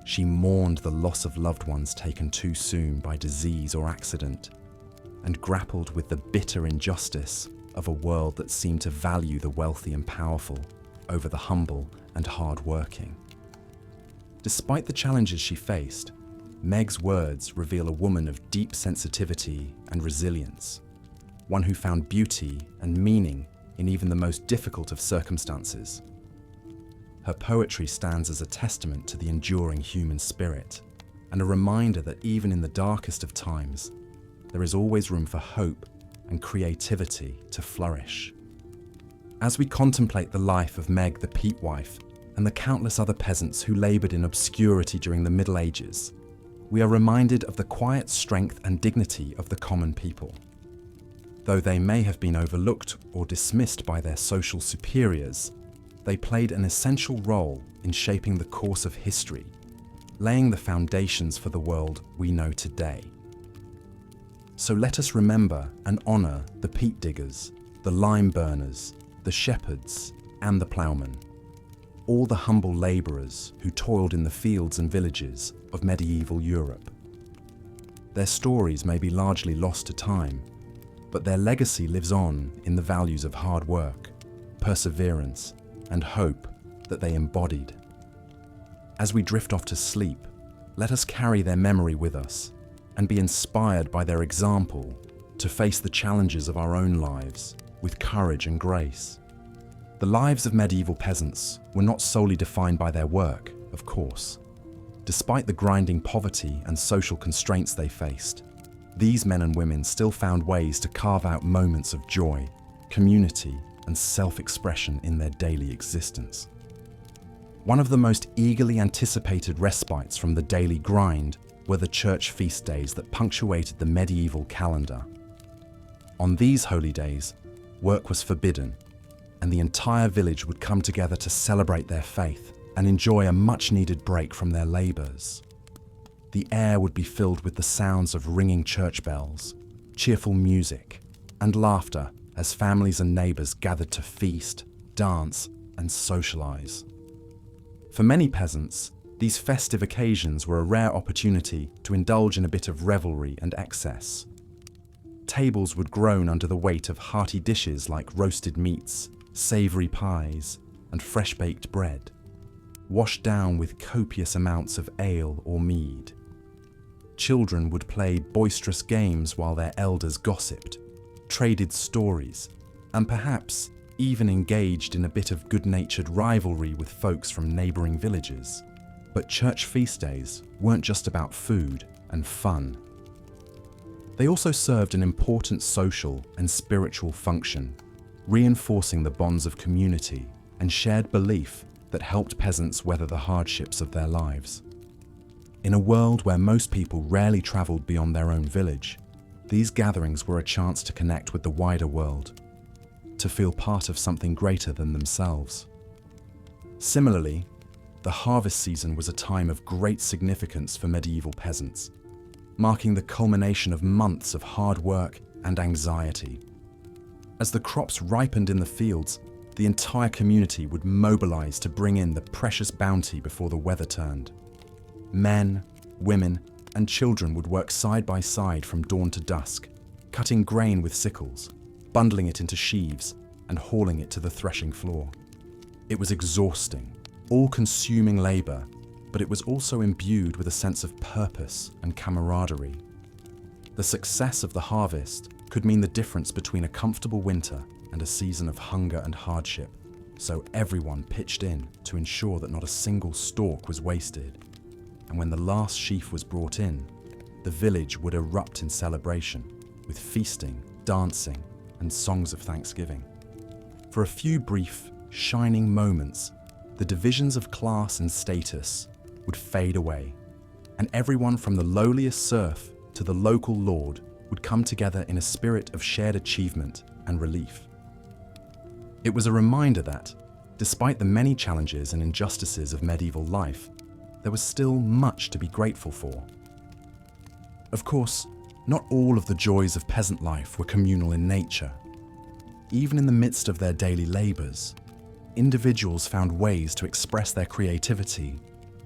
She mourned the loss of loved ones taken too soon by disease or accident, and grappled with the bitter injustice of a world that seemed to value the wealthy and powerful over the humble and hard-working. Despite the challenges she faced, Meg's words reveal a woman of deep sensitivity and resilience, one who found beauty and meaning in even the most difficult of circumstances. Her poetry stands as a testament to the enduring human spirit, and a reminder that even in the darkest of times, there is always room for hope and creativity to flourish. As we contemplate the life of Meg the peat wife and the countless other peasants who laboured in obscurity during the Middle Ages, we are reminded of the quiet strength and dignity of the common people. Though they may have been overlooked or dismissed by their social superiors, they played an essential role in shaping the course of history, laying the foundations for the world we know today. So let us remember and honour the peat diggers, the lime burners, the shepherds, and the ploughmen. all the humble labourers who toiled in the fields and villages of medieval Europe. Their stories may be largely lost to time, but their legacy lives on in the values of hard work, perseverance, and hope that they embodied. As we drift off to sleep, let us carry their memory with us and be inspired by their example to face the challenges of our own lives with courage and grace. The lives of medieval peasants were not solely defined by their work, of course. Despite the grinding poverty and social constraints they faced, these men and women still found ways to carve out moments of joy, community, and self-expression in their daily existence. One of the most eagerly anticipated respites from the daily grind were the church feast days that punctuated the medieval calendar. On these holy days, work was forbidden, and the entire village would come together to celebrate their faith and enjoy a much-needed break from their labours. The air would be filled with the sounds of ringing church bells, cheerful music, and laughter as families and neighbours gathered to feast, dance, and socialise. For many peasants, these festive occasions were a rare opportunity to indulge in a bit of revelry and excess. Tables would groan under the weight of hearty dishes like roasted meats, savoury pies, and fresh-baked bread, washed down with copious amounts of ale or mead. Children would play boisterous games while their elders gossiped, traded stories, and perhaps even engaged in a bit of good-natured rivalry with folks from neighbouring villages. But church feast days weren't just about food and fun. They also served an important social and spiritual function, reinforcing the bonds of community and shared belief that helped peasants weather the hardships of their lives. In a world where most people rarely travelled beyond their own village, these gatherings were a chance to connect with the wider world, to feel part of something greater than themselves. Similarly, the harvest season was a time of great significance for medieval peasants, marking the culmination of months of hard work and anxiety. As the crops ripened in the fields, the entire community would mobilize to bring in the precious bounty before the weather turned. Men, women, and children would work side by side from dawn to dusk, cutting grain with sickles, bundling it into sheaves, and hauling it to the threshing floor. It was exhausting, all-consuming labor, but it was also imbued with a sense of purpose and camaraderie. The success of the harvest could mean the difference between a comfortable winter and a season of hunger and hardship, so everyone pitched in to ensure that not a single stalk was wasted. And when the last sheaf was brought in, the village would erupt in celebration, with feasting, dancing, and songs of thanksgiving. For a few brief, shining moments, the divisions of class and status would fade away, and everyone from the lowliest serf to the local lord would come together in a spirit of shared achievement and relief. It was a reminder that, despite the many challenges and injustices of medieval life, there was still much to be grateful for. Of course, not all of the joys of peasant life were communal in nature. Even in the midst of their daily labours, individuals found ways to express their creativity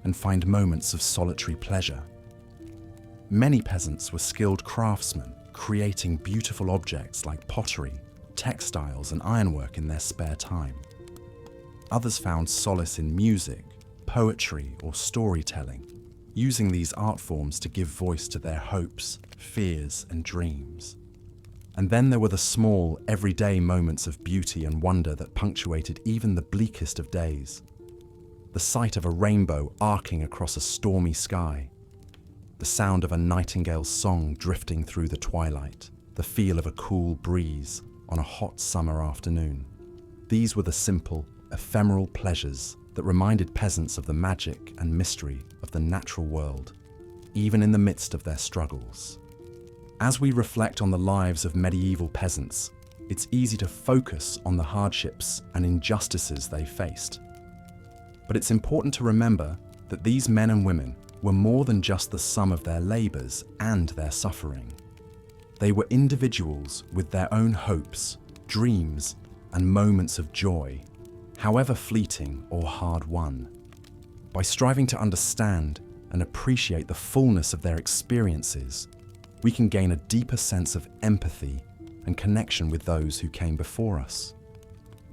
and find moments of solitary pleasure. Many peasants were skilled craftsmen, creating beautiful objects like pottery, textiles, and ironwork in their spare time. Others found solace in music, poetry, or storytelling, using these art forms to give voice to their hopes, fears, and dreams. And then there were the small, everyday moments of beauty and wonder that punctuated even the bleakest of days. The sight of a rainbow arcing across a stormy sky, the sound of a nightingale's song drifting through the twilight, the feel of a cool breeze on a hot summer afternoon. These were the simple, ephemeral pleasures that reminded peasants of the magic and mystery of the natural world, even in the midst of their struggles. As we reflect on the lives of medieval peasants, it's easy to focus on the hardships and injustices they faced. But it's important to remember that these men and women were more than just the sum of their labours and their suffering. They were individuals with their own hopes, dreams, and moments of joy, however fleeting or hard-won. By striving to understand and appreciate the fullness of their experiences, we can gain a deeper sense of empathy and connection with those who came before us.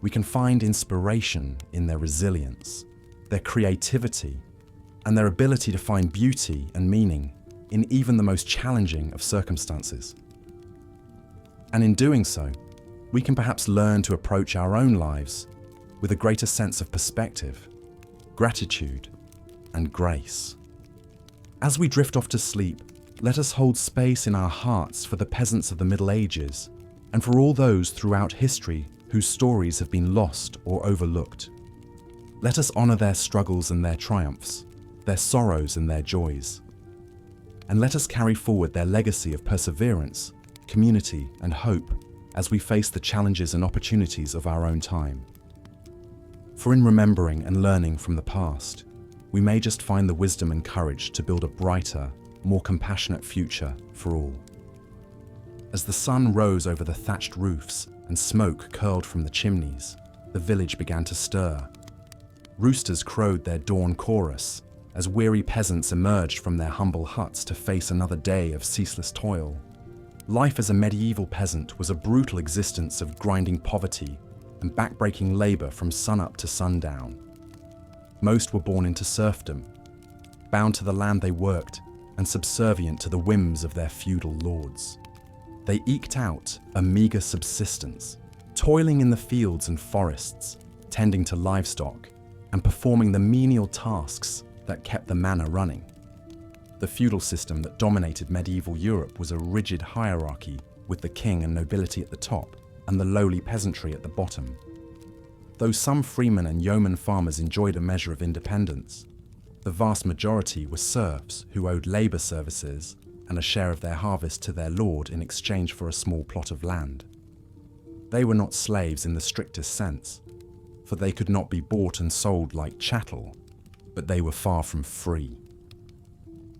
We can find inspiration in their resilience, their creativity, and their ability to find beauty and meaning in even the most challenging of circumstances. And in doing so, we can perhaps learn to approach our own lives with a greater sense of perspective, gratitude, and grace. As we drift off to sleep, let us hold space in our hearts for the peasants of the Middle Ages and for all those throughout history whose stories have been lost or overlooked. Let us honor their struggles and their triumphs, their sorrows and their joys. And let us carry forward their legacy of perseverance, community, and hope as we face the challenges and opportunities of our own time. For in remembering and learning from the past, we may just find the wisdom and courage to build a brighter, more compassionate future for all. As the sun rose over the thatched roofs and smoke curled from the chimneys, the village began to stir. Roosters crowed their dawn chorus as weary peasants emerged from their humble huts to face another day of ceaseless toil. Life as a medieval peasant was a brutal existence of grinding poverty and backbreaking labor from sunup to sundown. Most were born into serfdom, bound to the land they worked and subservient to the whims of their feudal lords. They eked out a meager subsistence, toiling in the fields and forests, tending to livestock, and performing the menial tasks that kept the manor running. The feudal system that dominated medieval Europe was a rigid hierarchy with the king and nobility at the top and the lowly peasantry at the bottom. Though some freemen and yeoman farmers enjoyed a measure of independence, the vast majority were serfs who owed labor services and a share of their harvest to their lord in exchange for a small plot of land. They were not slaves in the strictest sense, for they could not be bought and sold like chattel, but they were far from free.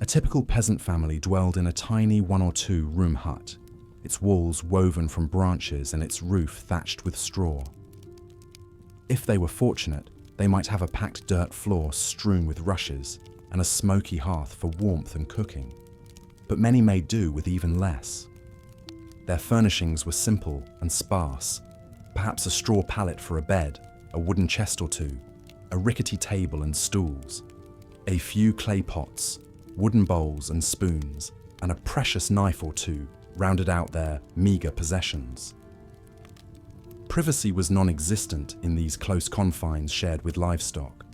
A typical peasant family dwelled in a tiny 1 or 2 room hut, its walls woven from branches and its roof thatched with straw. If they were fortunate, they might have a packed dirt floor strewn with rushes and a smoky hearth for warmth and cooking. But many made do with even less. Their furnishings were simple and sparse, perhaps a straw pallet for a bed, a wooden chest or two, a rickety table and stools, a few clay pots, wooden bowls and spoons, and a precious knife or two rounded out their meager possessions. Privacy was non-existent in these close confines shared with livestock.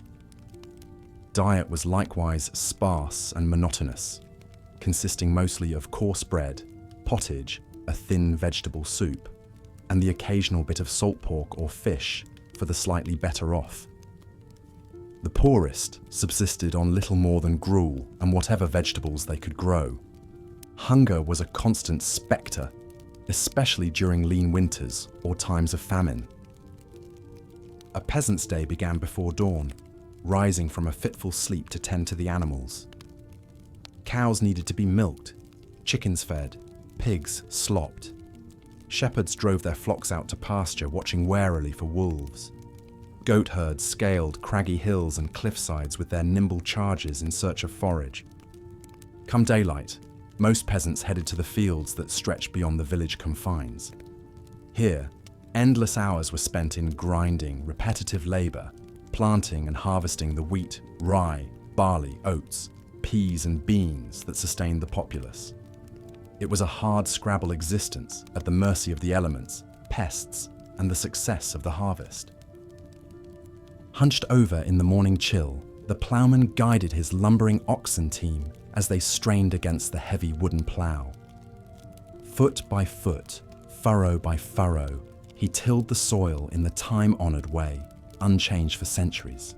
Diet was likewise sparse and monotonous, consisting mostly of coarse bread, pottage, a thin vegetable soup, and the occasional bit of salt pork or fish for the slightly better off. The poorest subsisted on little more than gruel and whatever vegetables they could grow. Hunger was a constant spectre, especially during lean winters or times of famine. A peasant's day began before dawn, rising from a fitful sleep to tend to the animals. Cows needed to be milked, chickens fed, pigs slopped. Shepherds drove their flocks out to pasture, watching warily for wolves. Goat herds scaled craggy hills and cliffsides with their nimble chargers in search of forage. Come daylight, most peasants headed to the fields that stretched beyond the village confines. Here, endless hours were spent in grinding, repetitive labor, planting and harvesting the wheat, rye, barley, oats, peas and beans that sustained the populace. It was a hard-scrabble existence at the mercy of the elements, pests, and the success of the harvest. Hunched over in the morning chill, the ploughman guided his lumbering oxen team as they strained against the heavy wooden plough. Foot by foot, furrow by furrow, he tilled the soil in the time-honored way, unchanged for centuries.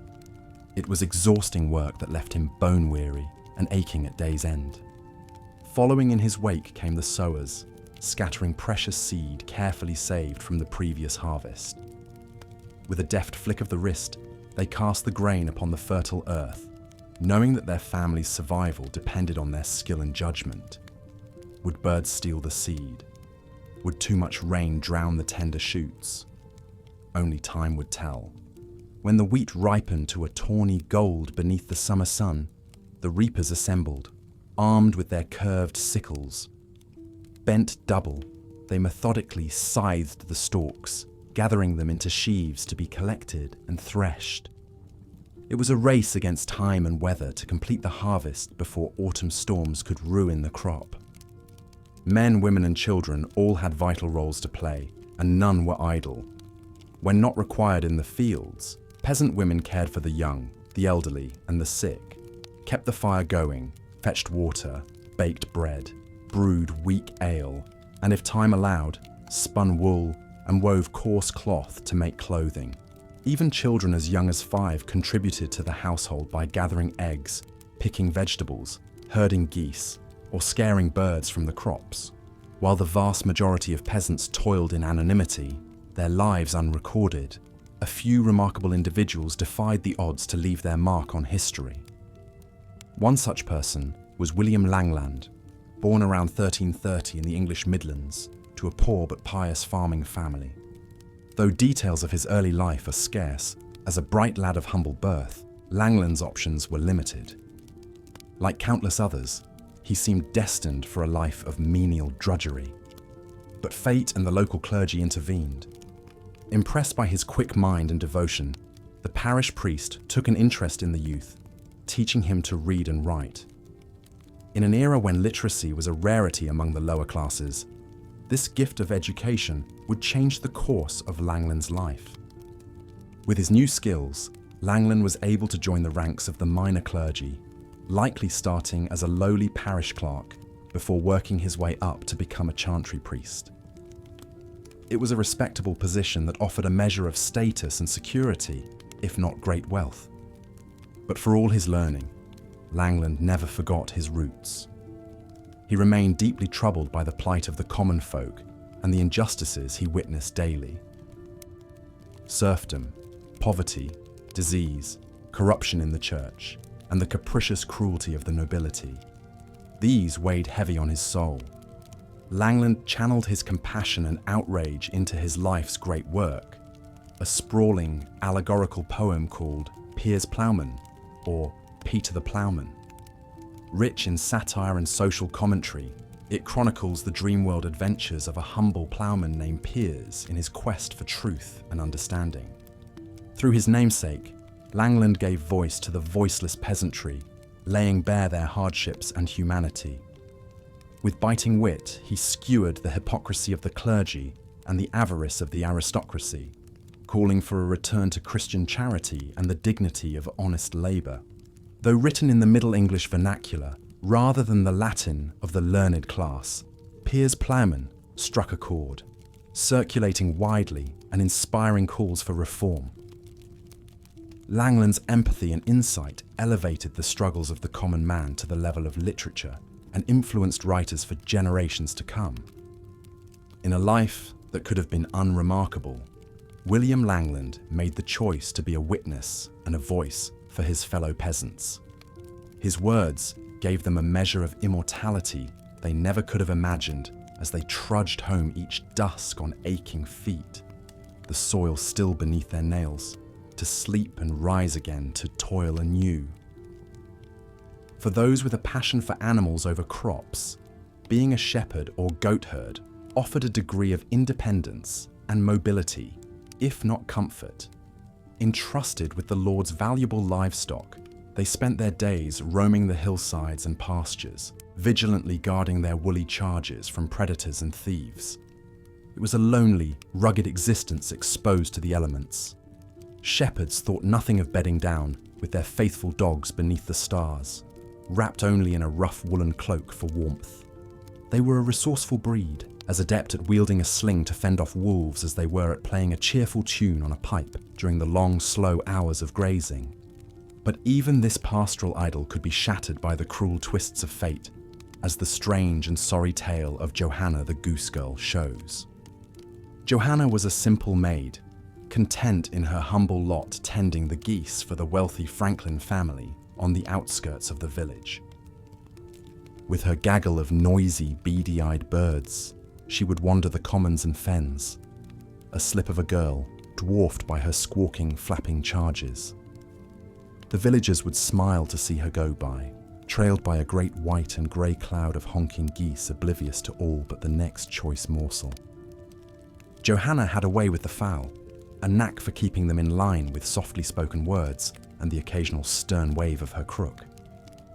It was exhausting work that left him bone-weary and aching at day's end. Following in his wake came the sowers, scattering precious seed carefully saved from the previous harvest. With a deft flick of the wrist, they cast the grain upon the fertile earth, knowing that their family's survival depended on their skill and judgment. Would birds steal the seed? Would too much rain drown the tender shoots? Only time would tell. When the wheat ripened to a tawny gold beneath the summer sun, the reapers assembled, armed with their curved sickles. Bent double, they methodically scythed the stalks, gathering them into sheaves to be collected and threshed. It was a race against time and weather to complete the harvest before autumn storms could ruin the crop. Men, women, and children all had vital roles to play, and none were idle. When not required in the fields, peasant women cared for the young, the elderly, and the sick, kept the fire going, fetched water, baked bread, brewed weak ale, and if time allowed, spun wool and wove coarse cloth to make clothing. Even children as young as 5 contributed to the household by gathering eggs, picking vegetables, herding geese, or scaring birds from the crops. While the vast majority of peasants toiled in anonymity, their lives unrecorded, a few remarkable individuals defied the odds to leave their mark on history. One such person was William Langland, born around 1330 in the English Midlands to a poor but pious farming family. Though details of his early life are scarce, as a bright lad of humble birth, Langland's options were limited. Like countless others, he seemed destined for a life of menial drudgery. But fate and the local clergy intervened. Impressed by his quick mind and devotion, the parish priest took an interest in the youth, teaching him to read and write. In an era when literacy was a rarity among the lower classes, this gift of education would change the course of Langland's life. With his new skills, Langland was able to join the ranks of the minor clergy, likely starting as a lowly parish clerk before working his way up to become a chantry priest. It was a respectable position that offered a measure of status and security, if not great wealth. But for all his learning, Langland never forgot his roots. He remained deeply troubled by the plight of the common folk and the injustices he witnessed daily. Serfdom, poverty, disease, corruption in the church, and the capricious cruelty of the nobility. These weighed heavy on his soul. Langland channeled his compassion and outrage into his life's great work, a sprawling, allegorical poem called Piers Plowman, or Peter the Plowman. Rich in satire and social commentary, it chronicles the dream-world adventures of a humble ploughman named Piers in his quest for truth and understanding. Through his namesake, Langland gave voice to the voiceless peasantry, laying bare their hardships and humanity. With biting wit, he skewered the hypocrisy of the clergy and the avarice of the aristocracy, calling for a return to Christian charity and the dignity of honest labour. Though written in the Middle English vernacular, rather than the Latin of the learned class, Piers Plowman struck a chord, circulating widely and inspiring calls for reform. Langland's empathy and insight elevated the struggles of the common man to the level of literature and influenced writers for generations to come. In a life that could have been unremarkable, William Langland made the choice to be a witness and a voice for his fellow peasants. His words gave them a measure of immortality they never could have imagined as they trudged home each dusk on aching feet, the soil still beneath their nails, to sleep and rise again to toil anew. For those with a passion for animals over crops, being a shepherd or goat herd offered a degree of independence and mobility, if not comfort. Entrusted with the Lord's valuable livestock, they spent their days roaming the hillsides and pastures, vigilantly guarding their woolly charges from predators and thieves. It was a lonely, rugged existence exposed to the elements. Shepherds thought nothing of bedding down with their faithful dogs beneath the stars, wrapped only in a rough woolen cloak for warmth. They were a resourceful breed, as adept at wielding a sling to fend off wolves as they were at playing a cheerful tune on a pipe during the long, slow hours of grazing. But even this pastoral idyll could be shattered by the cruel twists of fate, as the strange and sorry tale of Johanna the goose girl shows. Johanna was a simple maid, content in her humble lot tending the geese for the wealthy Franklin family on the outskirts of the village. With her gaggle of noisy, beady-eyed birds, she would wander the commons and fens, a slip of a girl, dwarfed by her squawking, flapping charges. The villagers would smile to see her go by, trailed by a great white and grey cloud of honking geese oblivious to all but the next choice morsel. Johanna had a way with the fowl, a knack for keeping them in line with softly spoken words and the occasional stern wave of her crook.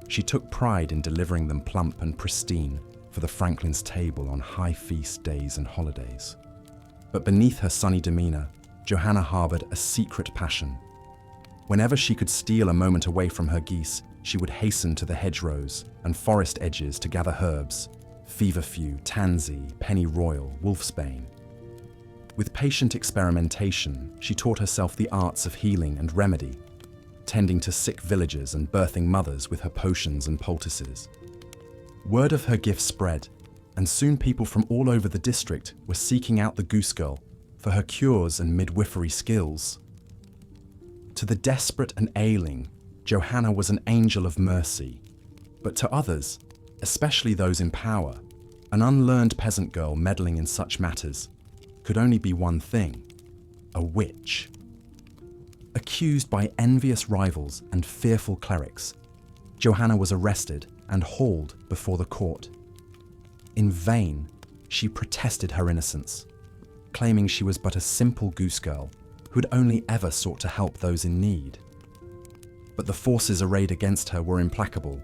She took pride in delivering them plump and pristine for the Franklin's table on high feast days and holidays. But beneath her sunny demeanour, Johanna harboured a secret passion. Whenever she could steal a moment away from her geese, she would hasten to the hedgerows and forest edges to gather herbs, feverfew, tansy, pennyroyal, wolfsbane. With patient experimentation, she taught herself the arts of healing and remedy, tending to sick villagers and birthing mothers with her potions and poultices. Word of her gift spread, and soon people from all over the district were seeking out the Goose Girl for her cures and midwifery skills. To the desperate and ailing, Johanna was an angel of mercy, but to others, especially those in power, an unlearned peasant girl meddling in such matters could only be one thing: a witch. Accused by envious rivals and fearful clerics, Johanna was arrested and hauled before the court. In vain, she protested her innocence, claiming she was but a simple goose girl who had only ever sought to help those in need. But the forces arrayed against her were implacable.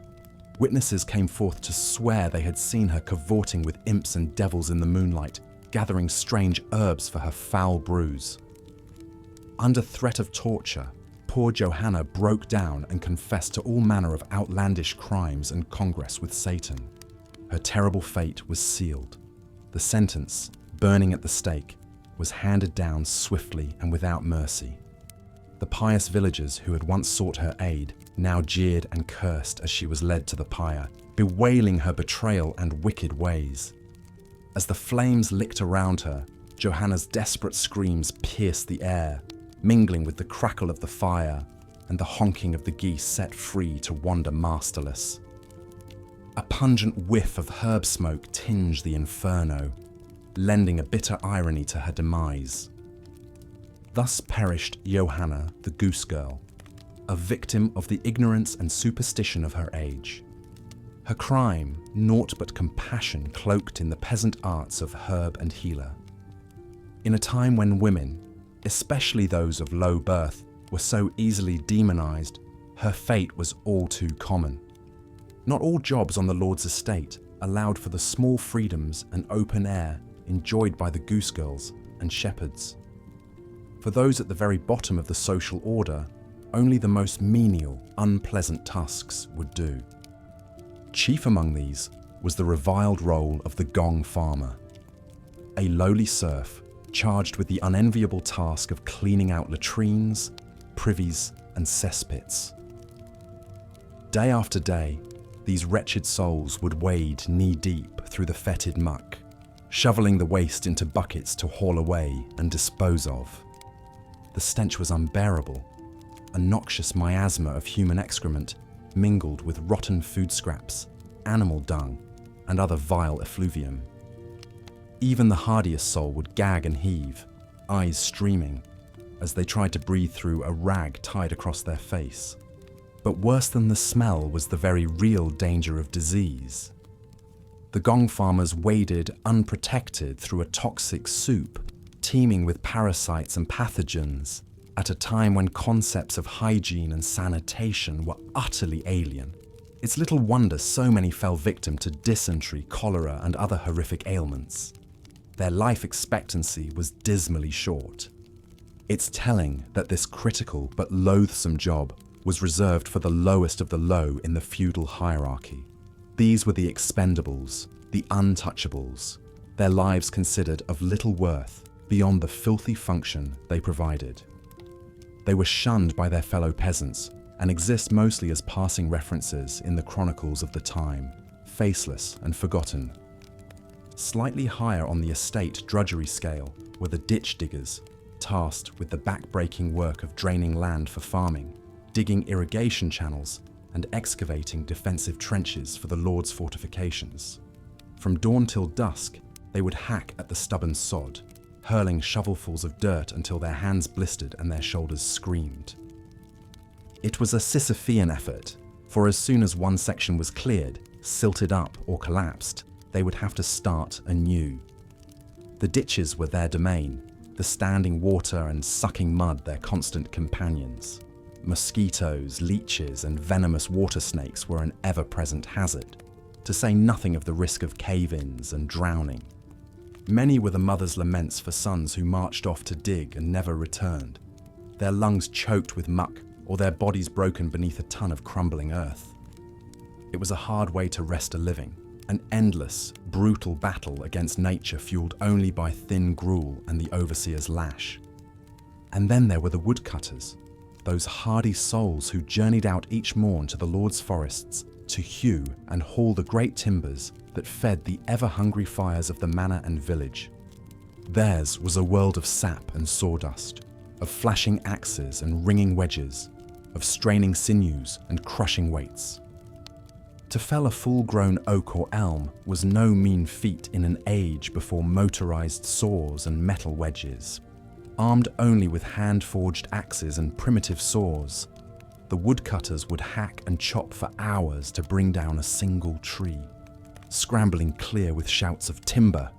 Witnesses came forth to swear they had seen her cavorting with imps and devils in the moonlight, gathering strange herbs for her foul brews. Under threat of torture, poor Johanna broke down and confessed to all manner of outlandish crimes and congress with Satan. Her terrible fate was sealed. The sentence, burning at the stake, was handed down swiftly and without mercy. The pious villagers who had once sought her aid now jeered and cursed as she was led to the pyre, bewailing her betrayal and wicked ways. As the flames licked around her, Johanna's desperate screams pierced the air, mingling with the crackle of the fire and the honking of the geese set free to wander masterless. A pungent whiff of herb smoke tinged the inferno, lending a bitter irony to her demise. Thus perished Johanna, the Goose Girl, a victim of the ignorance and superstition of her age. Her crime, naught but compassion cloaked in the peasant arts of herb and healer. In a time when women, especially those of low birth, were so easily demonized, her fate was all too common. Not all jobs on the Lord's estate allowed for the small freedoms and open air enjoyed by the goose girls and shepherds. For those at the very bottom of the social order, only the most menial, unpleasant tasks would do. Chief among these was the reviled role of the gong farmer, a lowly serf charged with the unenviable task of cleaning out latrines, privies, and cesspits. Day after day, these wretched souls would wade knee-deep through the fetid muck, shoveling the waste into buckets to haul away and dispose of. The stench was unbearable, a noxious miasma of human excrement mingled with rotten food scraps, animal dung, and other vile effluvium. Even the hardiest soul would gag and heave, eyes streaming, as they tried to breathe through a rag tied across their face. But worse than the smell was the very real danger of disease. The gong farmers waded unprotected through a toxic soup, teeming with parasites and pathogens, at a time when concepts of hygiene and sanitation were utterly alien. It's little wonder so many fell victim to dysentery, cholera, and other horrific ailments. Their life expectancy was dismally short. It's telling that this critical but loathsome job was reserved for the lowest of the low in the feudal hierarchy. These were the expendables, the untouchables, their lives considered of little worth beyond the filthy function they provided. They were shunned by their fellow peasants and exist mostly as passing references in the chronicles of the time, faceless and forgotten. Slightly higher on the estate drudgery scale were the ditch diggers, tasked with the back-breaking work of draining land for farming, digging irrigation channels, and excavating defensive trenches for the Lord's fortifications. From dawn till dusk, they would hack at the stubborn sod, hurling shovelfuls of dirt until their hands blistered and their shoulders screamed. It was a Sisyphean effort, for as soon as one section was cleared, silted up or collapsed, they would have to start anew. The ditches were their domain, the standing water and sucking mud their constant companions. Mosquitoes, leeches, and venomous water snakes were an ever-present hazard, to say nothing of the risk of cave-ins and drowning. Many were the mothers' laments for sons who marched off to dig and never returned, their lungs choked with muck or their bodies broken beneath a ton of crumbling earth. It was a hard way to rest a living, an endless, brutal battle against nature fueled only by thin gruel and the overseer's lash. And then there were the woodcutters, those hardy souls who journeyed out each morn to the Lord's forests to hew and haul the great timbers that fed the ever-hungry fires of the manor and village. Theirs was a world of sap and sawdust, of flashing axes and ringing wedges, of straining sinews and crushing weights. To fell a full-grown oak or elm was no mean feat in an age before motorized saws and metal wedges. Armed only with hand-forged axes and primitive saws, the woodcutters would hack and chop for hours to bring down a single tree, scrambling clear with shouts of timber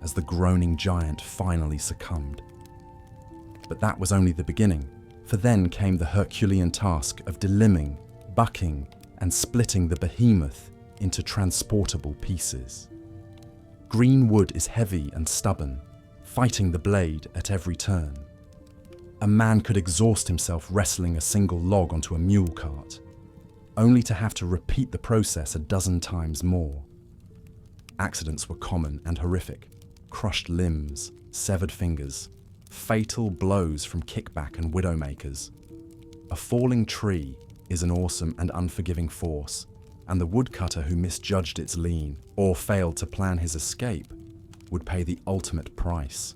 as the groaning giant finally succumbed. But that was only the beginning, for then came the Herculean task of delimbing, bucking, and splitting the behemoth into transportable pieces. Green wood is heavy and stubborn, fighting the blade at every turn. A man could exhaust himself wrestling a single log onto a mule cart, only to have to repeat the process a dozen times more. Accidents were common and horrific: crushed limbs, severed fingers, fatal blows from kickback and widowmakers. A falling tree is an awesome and unforgiving force, and the woodcutter who misjudged its lean or failed to plan his escape would pay the ultimate price.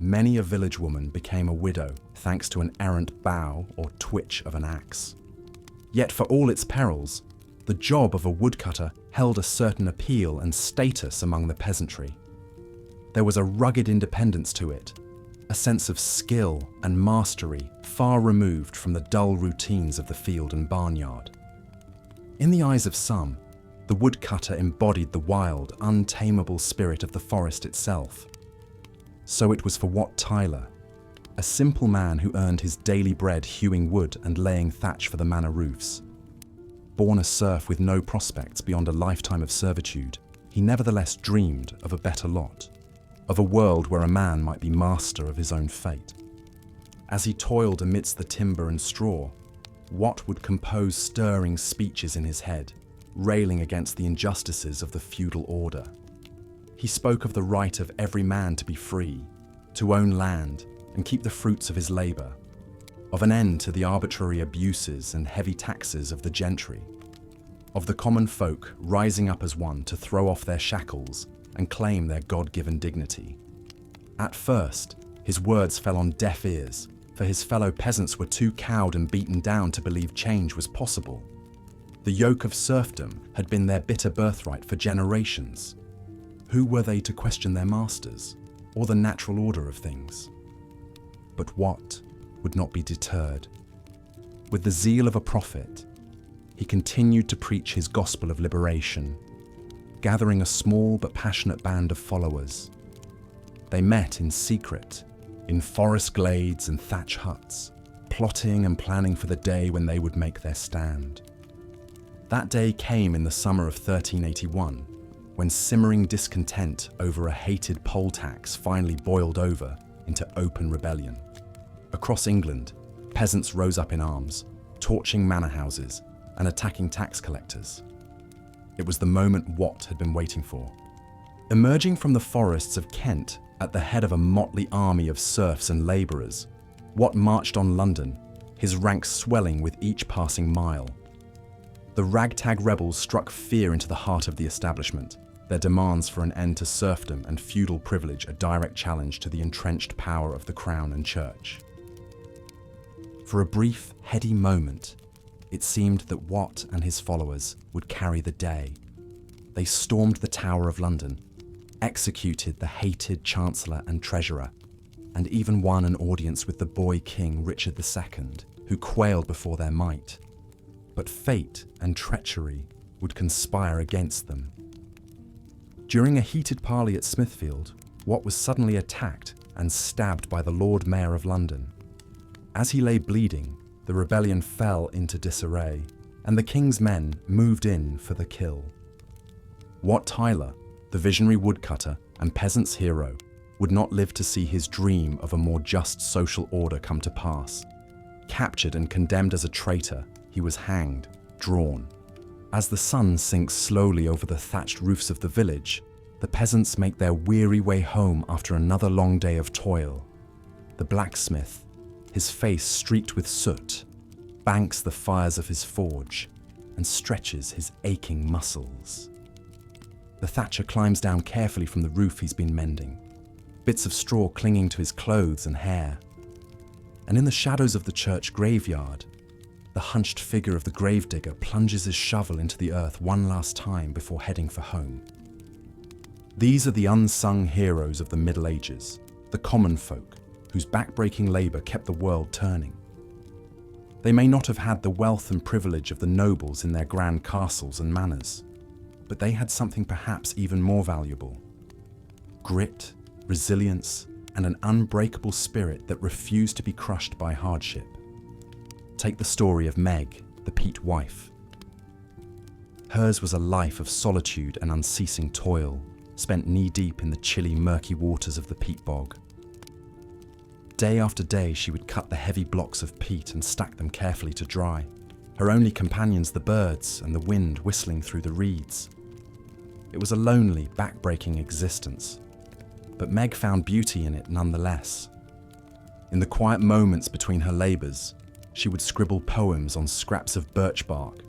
Many a village woman became a widow thanks to an errant bough or twitch of an axe. Yet for all its perils, the job of a woodcutter held a certain appeal and status among the peasantry. There was a rugged independence to it, a sense of skill and mastery far removed from the dull routines of the field and barnyard. In the eyes of some, the woodcutter embodied the wild, untamable spirit of the forest itself. So it was for Wat Tyler, a simple man who earned his daily bread hewing wood and laying thatch for the manor roofs. Born a serf with no prospects beyond a lifetime of servitude, he nevertheless dreamed of a better lot, of a world where a man might be master of his own fate. As he toiled amidst the timber and straw, Wat would compose stirring speeches in his head, railing against the injustices of the feudal order. He spoke of the right of every man to be free, to own land and keep the fruits of his labour, of an end to the arbitrary abuses and heavy taxes of the gentry, of the common folk rising up as one to throw off their shackles and claim their God-given dignity. At first, his words fell on deaf ears, for his fellow peasants were too cowed and beaten down to believe change was possible. The yoke of serfdom had been their bitter birthright for generations. Who were they to question their masters, or the natural order of things? But Wat would not be deterred. With the zeal of a prophet, he continued to preach his gospel of liberation, gathering a small but passionate band of followers. They met in secret, in forest glades and thatch huts, plotting and planning for the day when they would make their stand. That day came in the summer of 1381, when simmering discontent over a hated poll tax finally boiled over into open rebellion. Across England, peasants rose up in arms, torching manor houses and attacking tax collectors. It was the moment Wat had been waiting for. Emerging from the forests of Kent at the head of a motley army of serfs and labourers, Wat marched on London, his ranks swelling with each passing mile. The ragtag rebels struck fear into the heart of the establishment, their demands for an end to serfdom and feudal privilege a direct challenge to the entrenched power of the crown and church. For a brief, heady moment, it seemed that Wat and his followers would carry the day. They stormed the Tower of London, executed the hated chancellor and treasurer, and even won an audience with the boy king Richard II, who quailed before their might. But fate and treachery would conspire against them. During a heated parley at Smithfield, Watt was suddenly attacked and stabbed by the Lord Mayor of London. As he lay bleeding, the rebellion fell into disarray, and the king's men moved in for the kill. Wat Tyler, the visionary woodcutter and peasant's hero, would not live to see his dream of a more just social order come to pass. Captured and condemned as a traitor, he was hanged, drawn. As the sun sinks slowly over the thatched roofs of the village, the peasants make their weary way home after another long day of toil. The blacksmith, his face streaked with soot, banks the fires of his forge and stretches his aching muscles. The thatcher climbs down carefully from the roof he's been mending, bits of straw clinging to his clothes and hair. And in the shadows of the church graveyard, the hunched figure of the gravedigger plunges his shovel into the earth one last time before heading for home. These are the unsung heroes of the Middle Ages, the common folk, whose backbreaking labour kept the world turning. They may not have had the wealth and privilege of the nobles in their grand castles and manors, but they had something perhaps even more valuable: grit, resilience, and an unbreakable spirit that refused to be crushed by hardship. Take the story of Meg, the Peat wife. Hers was a life of solitude and unceasing toil, spent knee-deep in the chilly, murky waters of the peat bog. Day after day, she would cut the heavy blocks of peat and stack them carefully to dry, her only companions the birds and the wind whistling through the reeds. It was a lonely, back-breaking existence, but Meg found beauty in it nonetheless. In the quiet moments between her labours, she would scribble poems on scraps of birch bark,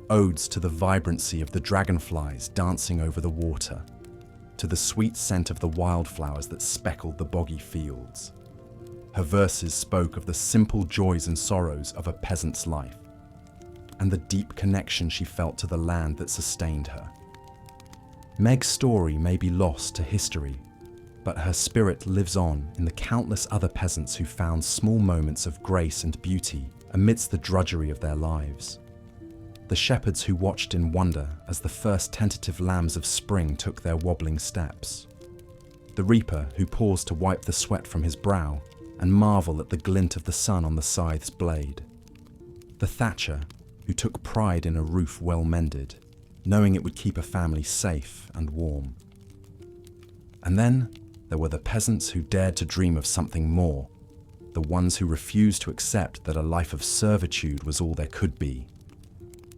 odes to the vibrancy of the dragonflies dancing over the water, to the sweet scent of the wildflowers that speckled the boggy fields. Her verses spoke of the simple joys and sorrows of a peasant's life, and the deep connection she felt to the land that sustained her. Meg's story may be lost to history, but her spirit lives on in the countless other peasants who found small moments of grace and beauty amidst the drudgery of their lives. The shepherds who watched in wonder as the first tentative lambs of spring took their wobbling steps. The reaper who paused to wipe the sweat from his brow and marvel at the glint of the sun on the scythe's blade. The thatcher who took pride in a roof well mended, knowing it would keep a family safe and warm. And then there were the peasants who dared to dream of something more, the ones who refused to accept that a life of servitude was all there could be.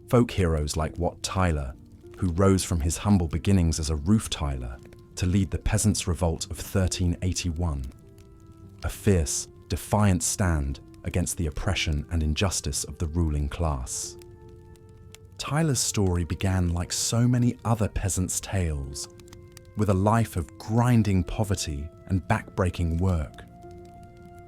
Folk heroes like Wat Tyler, who rose from his humble beginnings as a roof tiler to lead the Peasants' Revolt of 1381, a fierce, defiant stand against the oppression and injustice of the ruling class. Tyler's story began like so many other peasants' tales, with a life of grinding poverty and backbreaking work.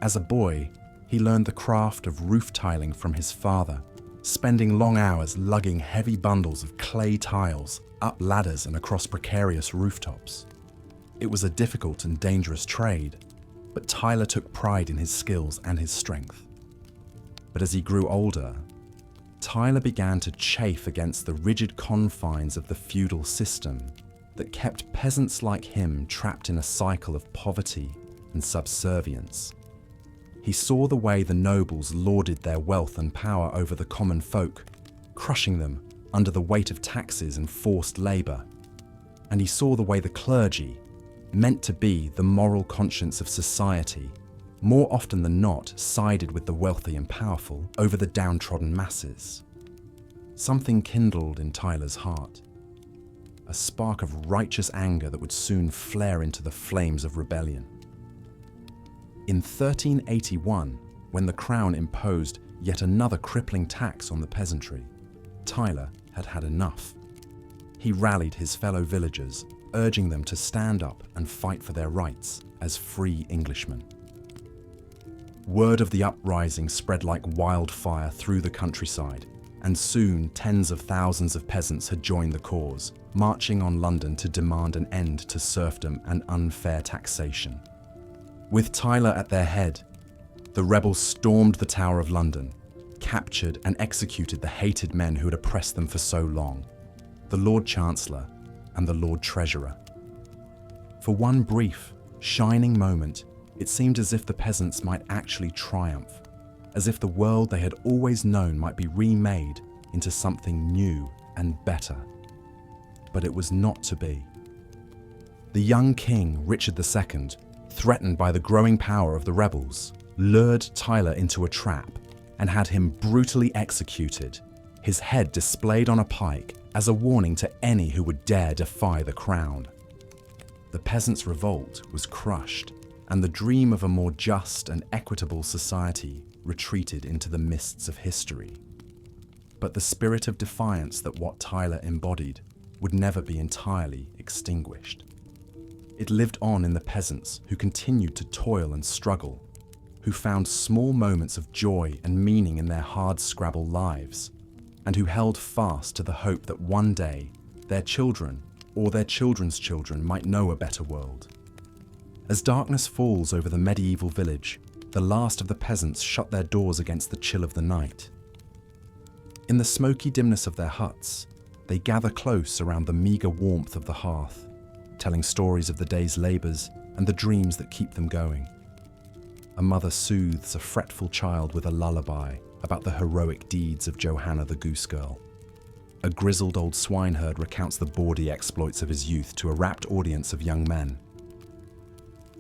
As a boy, he learned the craft of roof tiling from his father, spending long hours lugging heavy bundles of clay tiles up ladders and across precarious rooftops. It was a difficult and dangerous trade, but Tyler took pride in his skills and his strength. But as he grew older, Tyler began to chafe against the rigid confines of the feudal system that kept peasants like him trapped in a cycle of poverty and subservience. He saw the way the nobles lorded their wealth and power over the common folk, crushing them under the weight of taxes and forced labour. And he saw the way the clergy, meant to be the moral conscience of society, more often than not sided with the wealthy and powerful over the downtrodden masses. Something kindled in Tyler's heart, a spark of righteous anger that would soon flare into the flames of rebellion. In 1381, when the crown imposed yet another crippling tax on the peasantry, Tyler had had enough. He rallied his fellow villagers, urging them to stand up and fight for their rights as free Englishmen. Word of the uprising spread like wildfire through the countryside, and soon tens of thousands of peasants had joined the cause, marching on London to demand an end to serfdom and unfair taxation. With Tyler at their head, the rebels stormed the Tower of London, captured and executed the hated men who had oppressed them for so long, the Lord Chancellor and the Lord Treasurer. For one brief, shining moment, it seemed as if the peasants might actually triumph, as if the world they had always known might be remade into something new and better. But it was not to be. The young king, Richard II, threatened by the growing power of the rebels, lured Tyler into a trap and had him brutally executed, his head displayed on a pike as a warning to any who would dare defy the crown. The peasants' revolt was crushed, and the dream of a more just and equitable society retreated into the mists of history. But the spirit of defiance that Wat Tyler embodied would never be entirely extinguished. It lived on in the peasants who continued to toil and struggle, who found small moments of joy and meaning in their hard-scrabble lives, and who held fast to the hope that one day their children or their children's children might know a better world. As darkness falls over the medieval village, the last of the peasants shut their doors against the chill of the night. In the smoky dimness of their huts, they gather close around the meagre warmth of the hearth, telling stories of the day's labours and the dreams that keep them going. A mother soothes a fretful child with a lullaby about the heroic deeds of Johanna the Goose Girl. A grizzled old swineherd recounts the bawdy exploits of his youth to a rapt audience of young men.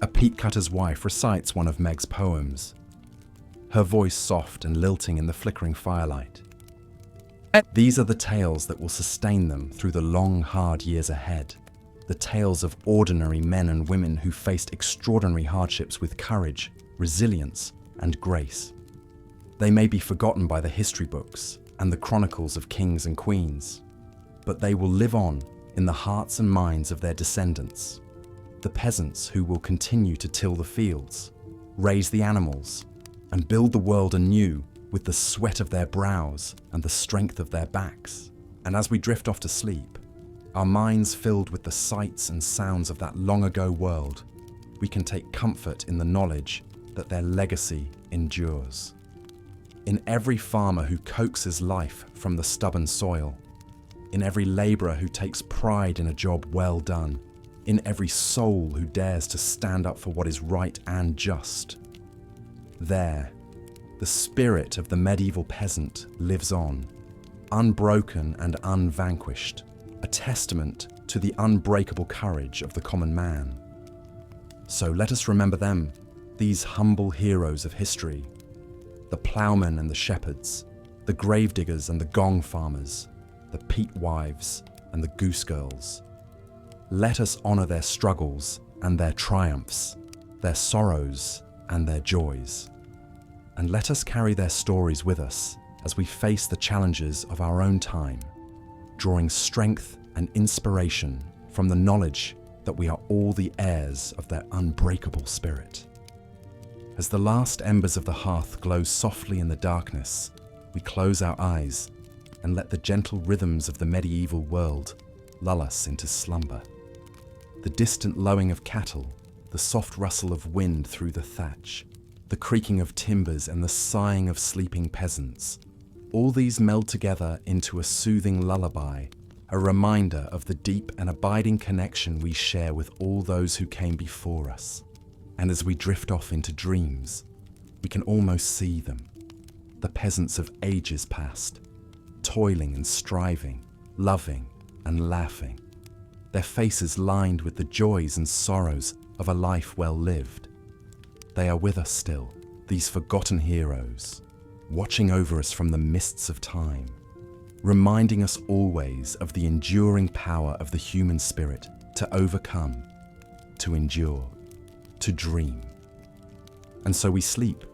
A peat cutter's wife recites one of Meg's poems, her voice soft and lilting in the flickering firelight. These are the tales that will sustain them through the long, hard years ahead, the tales of ordinary men and women who faced extraordinary hardships with courage, resilience, and grace. They may be forgotten by the history books and the chronicles of kings and queens, but they will live on in the hearts and minds of their descendants, the peasants who will continue to till the fields, raise the animals, and build the world anew with the sweat of their brows and the strength of their backs. And as we drift off to sleep, our minds filled with the sights and sounds of that long ago world, we can take comfort in the knowledge that their legacy endures. In every farmer who coaxes life from the stubborn soil, in every labourer who takes pride in a job well done, in every soul who dares to stand up for what is right and just. There, the spirit of the medieval peasant lives on, unbroken and unvanquished, a testament to the unbreakable courage of the common man. So let us remember them, these humble heroes of history, the ploughmen and the shepherds, the gravediggers and the gong farmers, the peat wives and the goose girls. Let us honour their struggles and their triumphs, their sorrows and their joys. And let us carry their stories with us as we face the challenges of our own time, drawing strength and inspiration from the knowledge that we are all the heirs of their unbreakable spirit. As the last embers of the hearth glow softly in the darkness, we close our eyes and let the gentle rhythms of the medieval world lull us into slumber. The distant lowing of cattle, the soft rustle of wind through the thatch, the creaking of timbers and the sighing of sleeping peasants, all these meld together into a soothing lullaby, a reminder of the deep and abiding connection we share with all those who came before us. And as we drift off into dreams, we can almost see them, the peasants of ages past, toiling and striving, loving and laughing, their faces lined with the joys and sorrows of a life well lived. They are with us still, these forgotten heroes, watching over us from the mists of time, reminding us always of the enduring power of the human spirit to overcome, to endure, to dream. And so we sleep,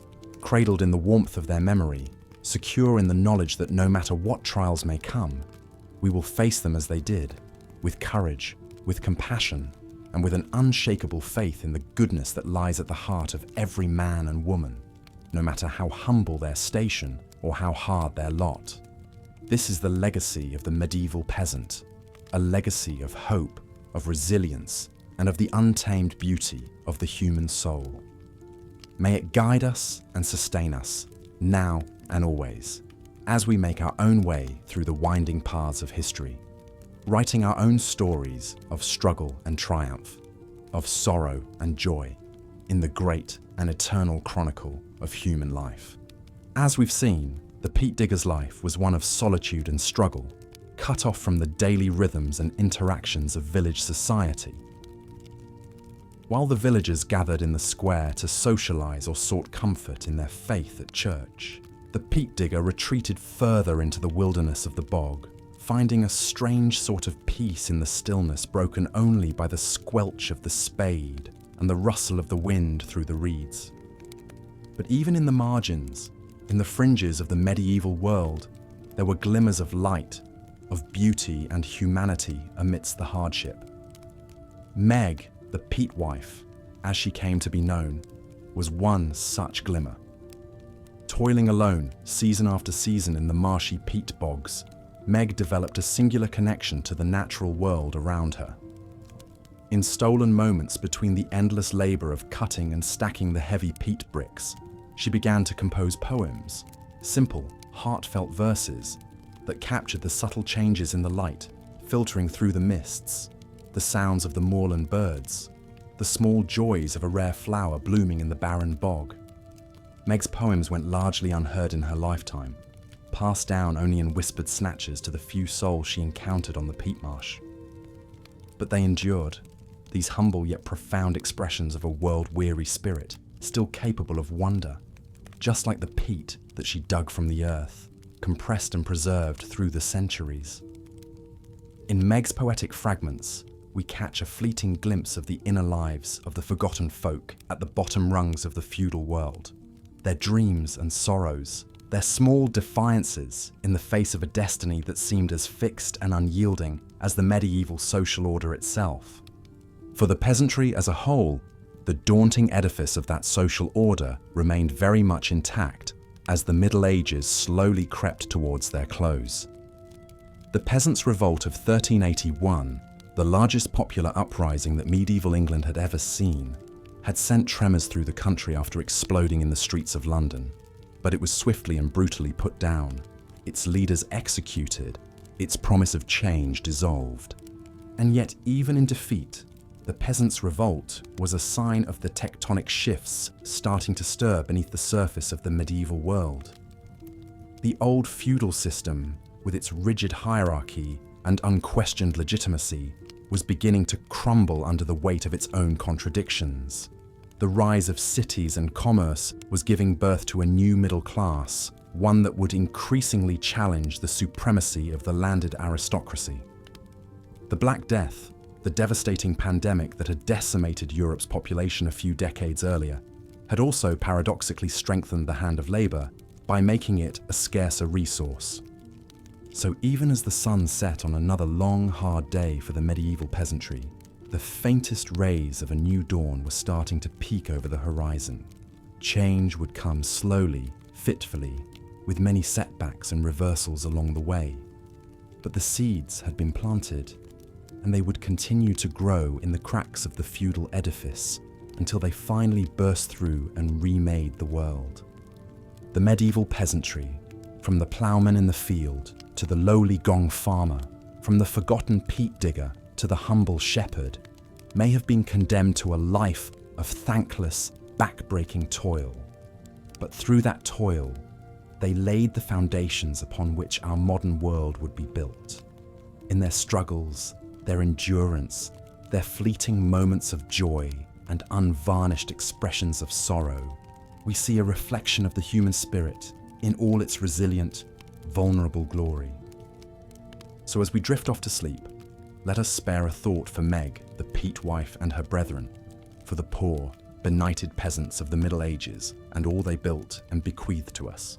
cradled in the warmth of their memory, secure in the knowledge that no matter what trials may come, we will face them as they did, with courage, with compassion, and with an unshakable faith in the goodness that lies at the heart of every man and woman, no matter how humble their station or how hard their lot. This is the legacy of the medieval peasant, a legacy of hope, of resilience, and of the untamed beauty of the human soul. May it guide us and sustain us, now and always, as we make our own way through the winding paths of history, writing our own stories of struggle and triumph, of sorrow and joy, in the great and eternal chronicle of human life. As we've seen, the peat digger's life was one of solitude and struggle, cut off from the daily rhythms and interactions of village society. While the villagers gathered in the square to socialize or sought comfort in their faith at church, the peat digger retreated further into the wilderness of the bog, finding a strange sort of peace in the stillness broken only by the squelch of the spade and the rustle of the wind through the reeds. But even in the margins, in the fringes of the medieval world, there were glimmers of light, of beauty and humanity amidst the hardship. Meg, the peat wife, as she came to be known, was one such glimmer. Toiling alone, season after season in the marshy peat bogs, Meg developed a singular connection to the natural world around her. In stolen moments between the endless labor of cutting and stacking the heavy peat bricks, she began to compose poems, simple, heartfelt verses that captured the subtle changes in the light, filtering through the mists, the sounds of the moorland birds, the small joys of a rare flower blooming in the barren bog. Meg's poems went largely unheard in her lifetime, passed down only in whispered snatches to the few souls she encountered on the peat marsh. But they endured, these humble yet profound expressions of a world-weary spirit, still capable of wonder, just like the peat that she dug from the earth, compressed and preserved through the centuries. In Meg's poetic fragments, we catch a fleeting glimpse of the inner lives of the forgotten folk at the bottom rungs of the feudal world, their dreams and sorrows, their small defiances in the face of a destiny that seemed as fixed and unyielding as the medieval social order itself. For the peasantry as a whole, the daunting edifice of that social order remained very much intact as the Middle Ages slowly crept towards their close. The Peasants' Revolt of 1381, the largest popular uprising that medieval England had ever seen, had sent tremors through the country after exploding in the streets of London. But it was swiftly and brutally put down, its leaders executed, its promise of change dissolved. And yet, even in defeat, the Peasants' Revolt was a sign of the tectonic shifts starting to stir beneath the surface of the medieval world. The old feudal system, with its rigid hierarchy and unquestioned legitimacy, was beginning to crumble under the weight of its own contradictions. The rise of cities and commerce was giving birth to a new middle class, one that would increasingly challenge the supremacy of the landed aristocracy. The Black Death, the devastating pandemic that had decimated Europe's population a few decades earlier, had also paradoxically strengthened the hand of labor by making it a scarcer resource. So even as the sun set on another long, hard day for the medieval peasantry, the faintest rays of a new dawn were starting to peek over the horizon. Change would come slowly, fitfully, with many setbacks and reversals along the way. But the seeds had been planted, and they would continue to grow in the cracks of the feudal edifice until they finally burst through and remade the world. The medieval peasantry, from the ploughman in the field to the lowly gong farmer, from the forgotten peat digger to the humble shepherd, may have been condemned to a life of thankless, back-breaking toil. But through that toil, they laid the foundations upon which our modern world would be built. In their struggles, their endurance, their fleeting moments of joy and unvarnished expressions of sorrow, we see a reflection of the human spirit in all its resilient, vulnerable glory. So as we drift off to sleep, let us spare a thought for Meg, the peat wife, and her brethren, for the poor, benighted peasants of the Middle Ages and all they built and bequeathed to us.